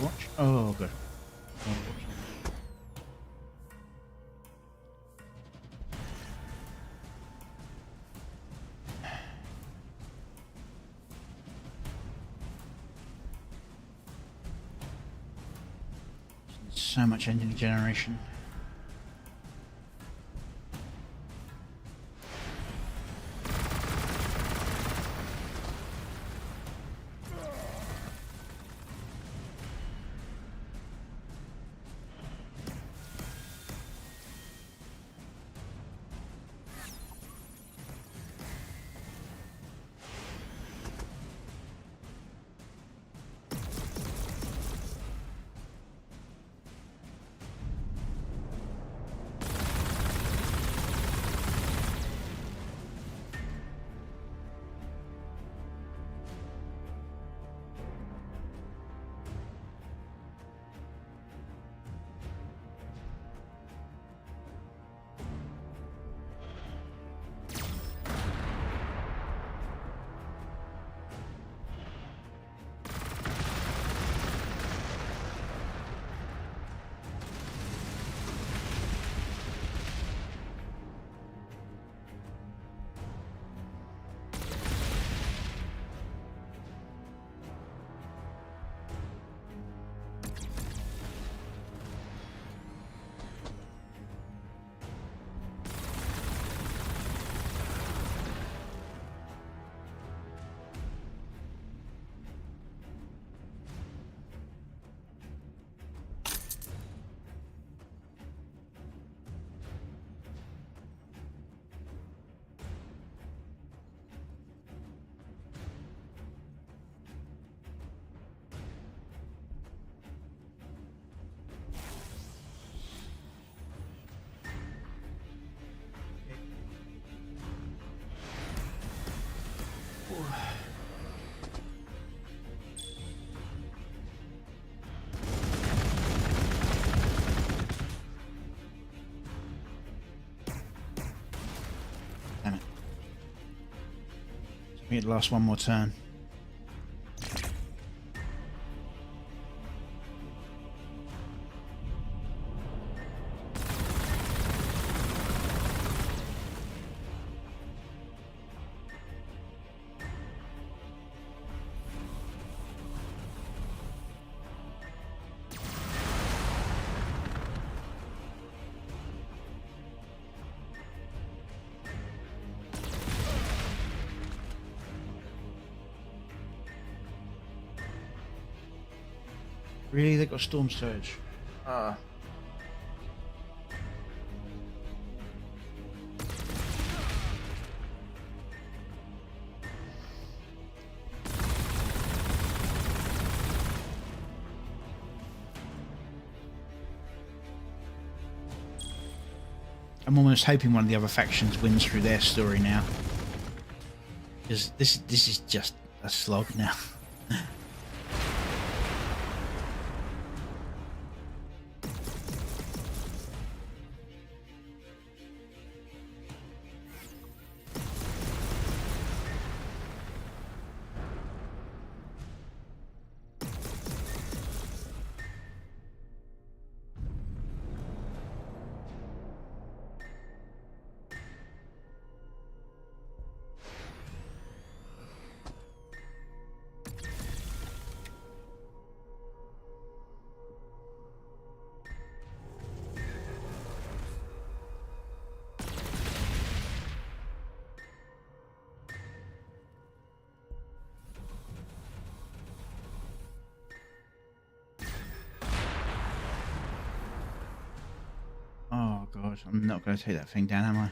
Watch. Oh, good. So much engine generation. Damn it. We get the last one more turn. Really? They got Storm Surge? Ah. I'm almost hoping one of the other factions wins through their story now. Because this is just a slog now. Oh god, I'm not going to take that thing down, am I?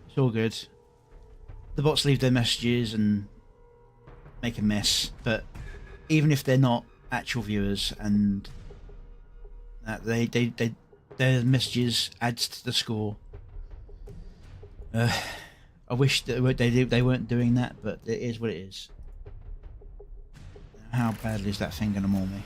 It's all good. The bots leave their messages and make a mess, but even if they're not actual viewers and that their messages adds to the score. I wish that they weren't doing that, but it is what it is. How badly is that thing going to maul me?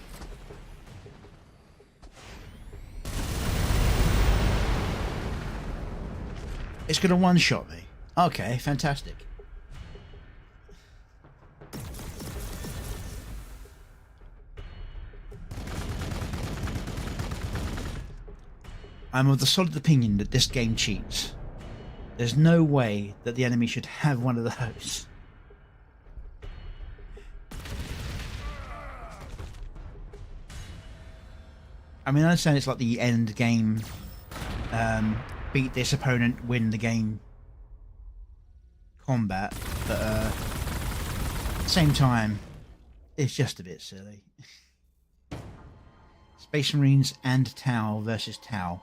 It's going to one-shot me. Okay, fantastic. I'm of the solid opinion that this game cheats. There's no way that the enemy should have one of those. I mean, I understand it's like the end game, beat this opponent, win the game combat, but at the same time, it's just a bit silly. Space Marines and Tau versus Tau.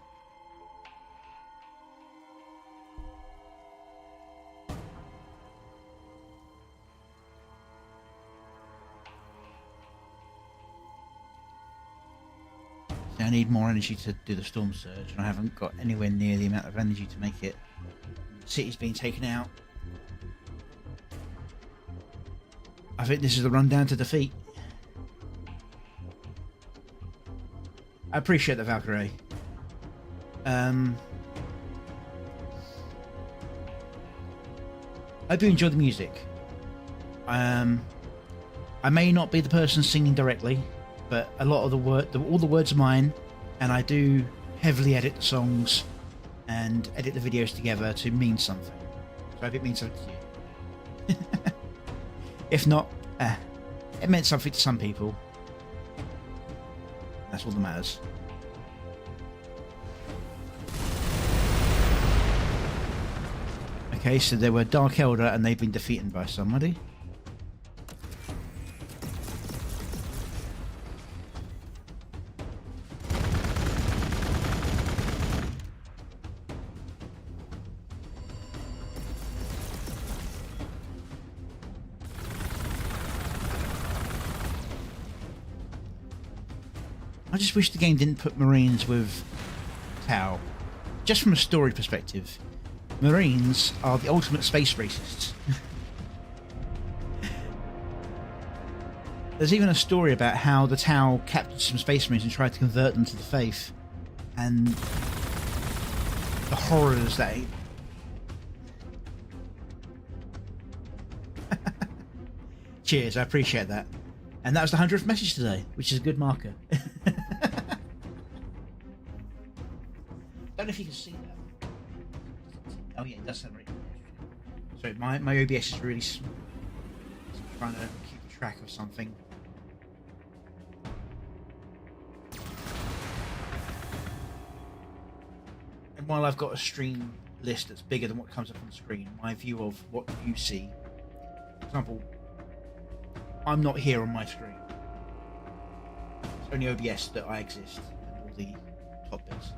I need more energy to do the Storm Surge, and I haven't got anywhere near the amount of energy to make it. The city's being taken out. I think this is the rundown to defeat. I appreciate the Valkyrie. I hope you enjoy the music. I may not be the person singing directly, but a lot of all the words are mine, and I do heavily edit the songs and edit the videos together to mean something. So I hope it means something to you. If not, it meant something to some people. That's all that matters. Okay, so there were Dark Elder and they've been defeated by somebody. I just wish the game didn't put Marines with Tau. Just from a story perspective, Marines are the ultimate space racists. There's even a story about how the Tau captured some Space Marines and tried to convert them to the faith, and the horrors that Cheers, I appreciate that. And that was the 100th message today, which is a good marker. Don't know if you can see that. Oh yeah, it does sound right. Sorry, my OBS is really small. I'm trying to keep track of something. And while I've got a stream list that's bigger than what comes up on the screen, my view of what you see, for example, I'm not here on my screen. It's only OBS that I exist, and all the top bits.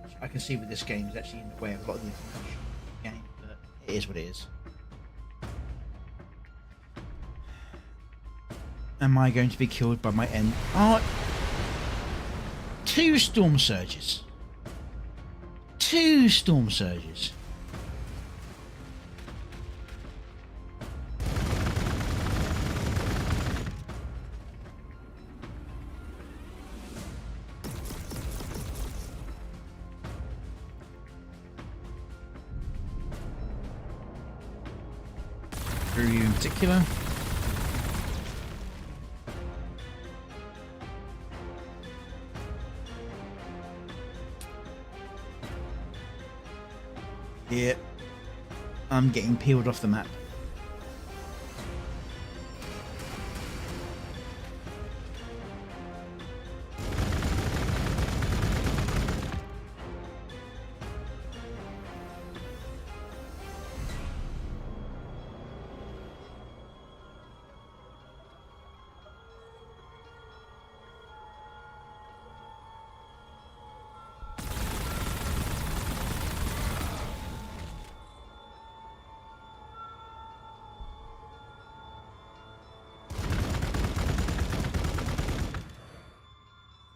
Which I can see with this game is actually in the way of a lot of the information in the game, but it is what it is. Am I going to be killed by my end? Oh, 2 storm surges. 2 storm surges. Through you in particular. Yep. I'm getting peeled off the map.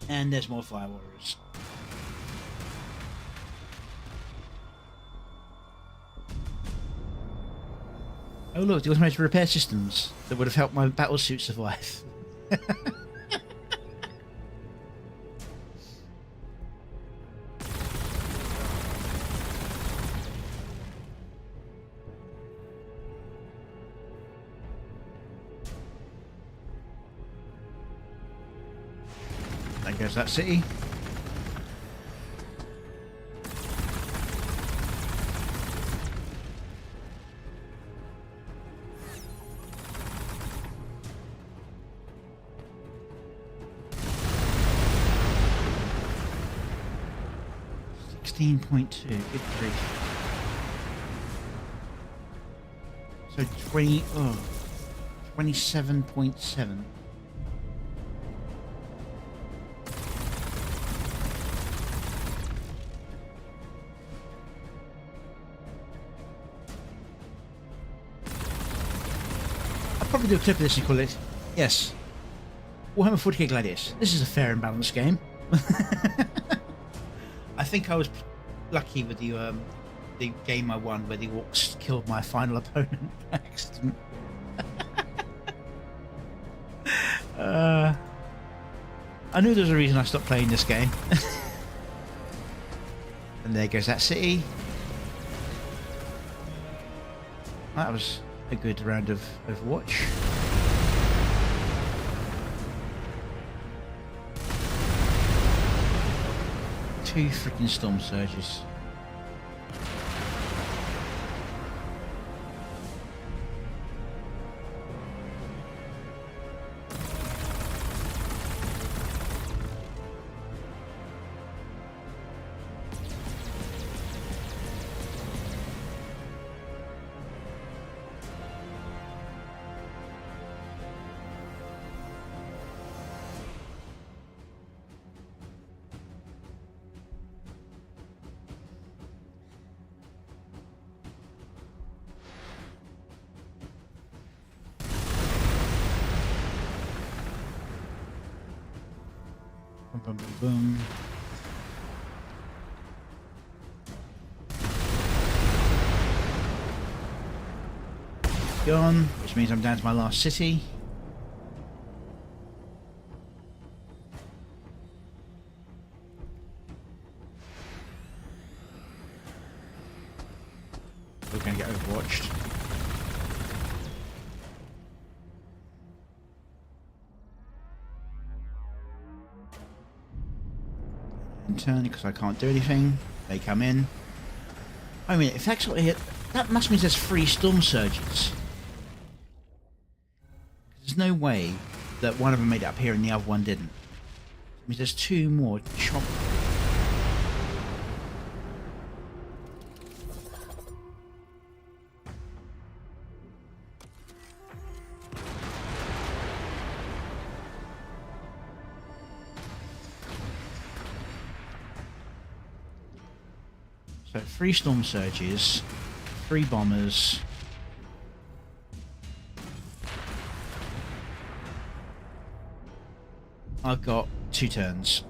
And there's more fire warriors. Oh look, the automated repair systems that would have helped my battlesuit survive. There goes that city. .2, good grief. So 27.7. I'll probably do a clip of this and call it, yes, Warhammer 40k Gladius. This is a fair and balanced game. I think I was lucky with the game I won where the orcs killed my final opponent by accident. I knew there was a reason I stopped playing this game. And there goes that city. That was a good round of Overwatch. Two freaking storm surges. Boom, boom, boom, boom. Gone, which means I'm down to my last city. We're going to get overwatched. In turn, because I can't do anything, they come in. I mean, if that's what it, that must mean there's 3 storm surges. There's no way that one of them made it up here and the other one didn't. I mean, there's 2 more chop. So 3 storm surges, 3 bombers. I've got 2 turns.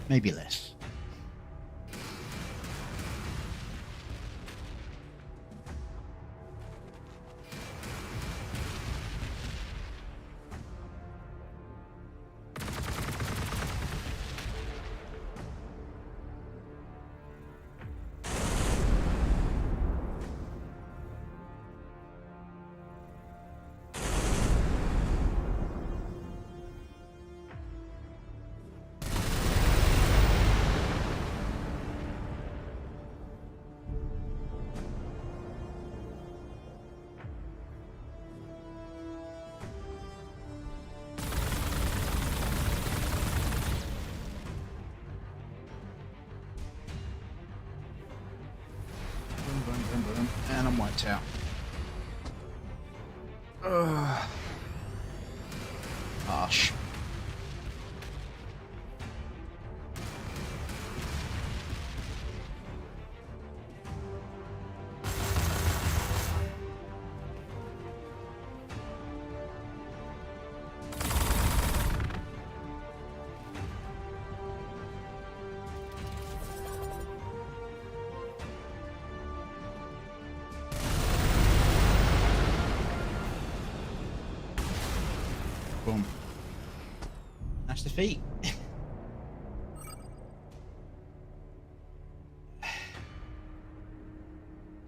Maybe less. And I'm wiped out. Harsh. Boom. That's defeat.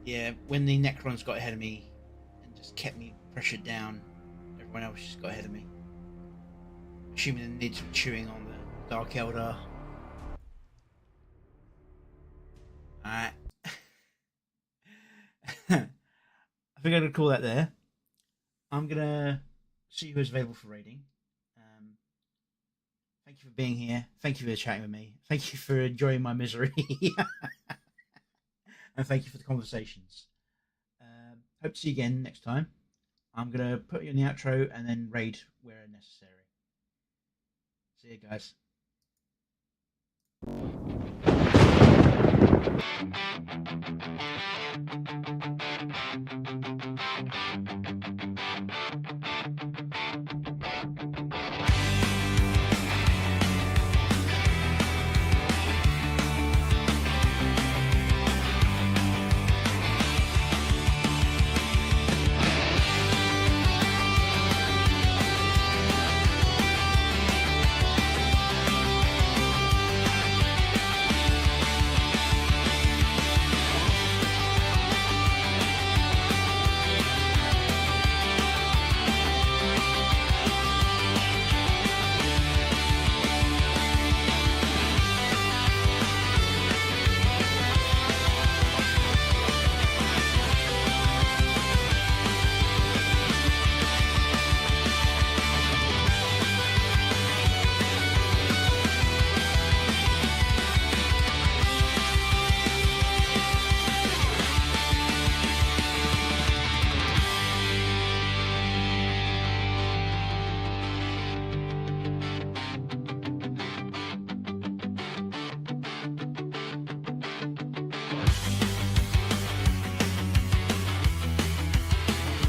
Yeah, when the Necrons got ahead of me and just kept me pressured down, everyone else just got ahead of me. Assuming they need some chewing on the Dark Eldar. Alright. I think I'm going to call that there. I'm going to see who's available for raiding. Thank you for being here. Thank you for chatting with me. Thank you for enjoying my misery. And thank you for the conversations. Hope to see you again next time. I'm going to put you in the outro and then raid where necessary. See you guys.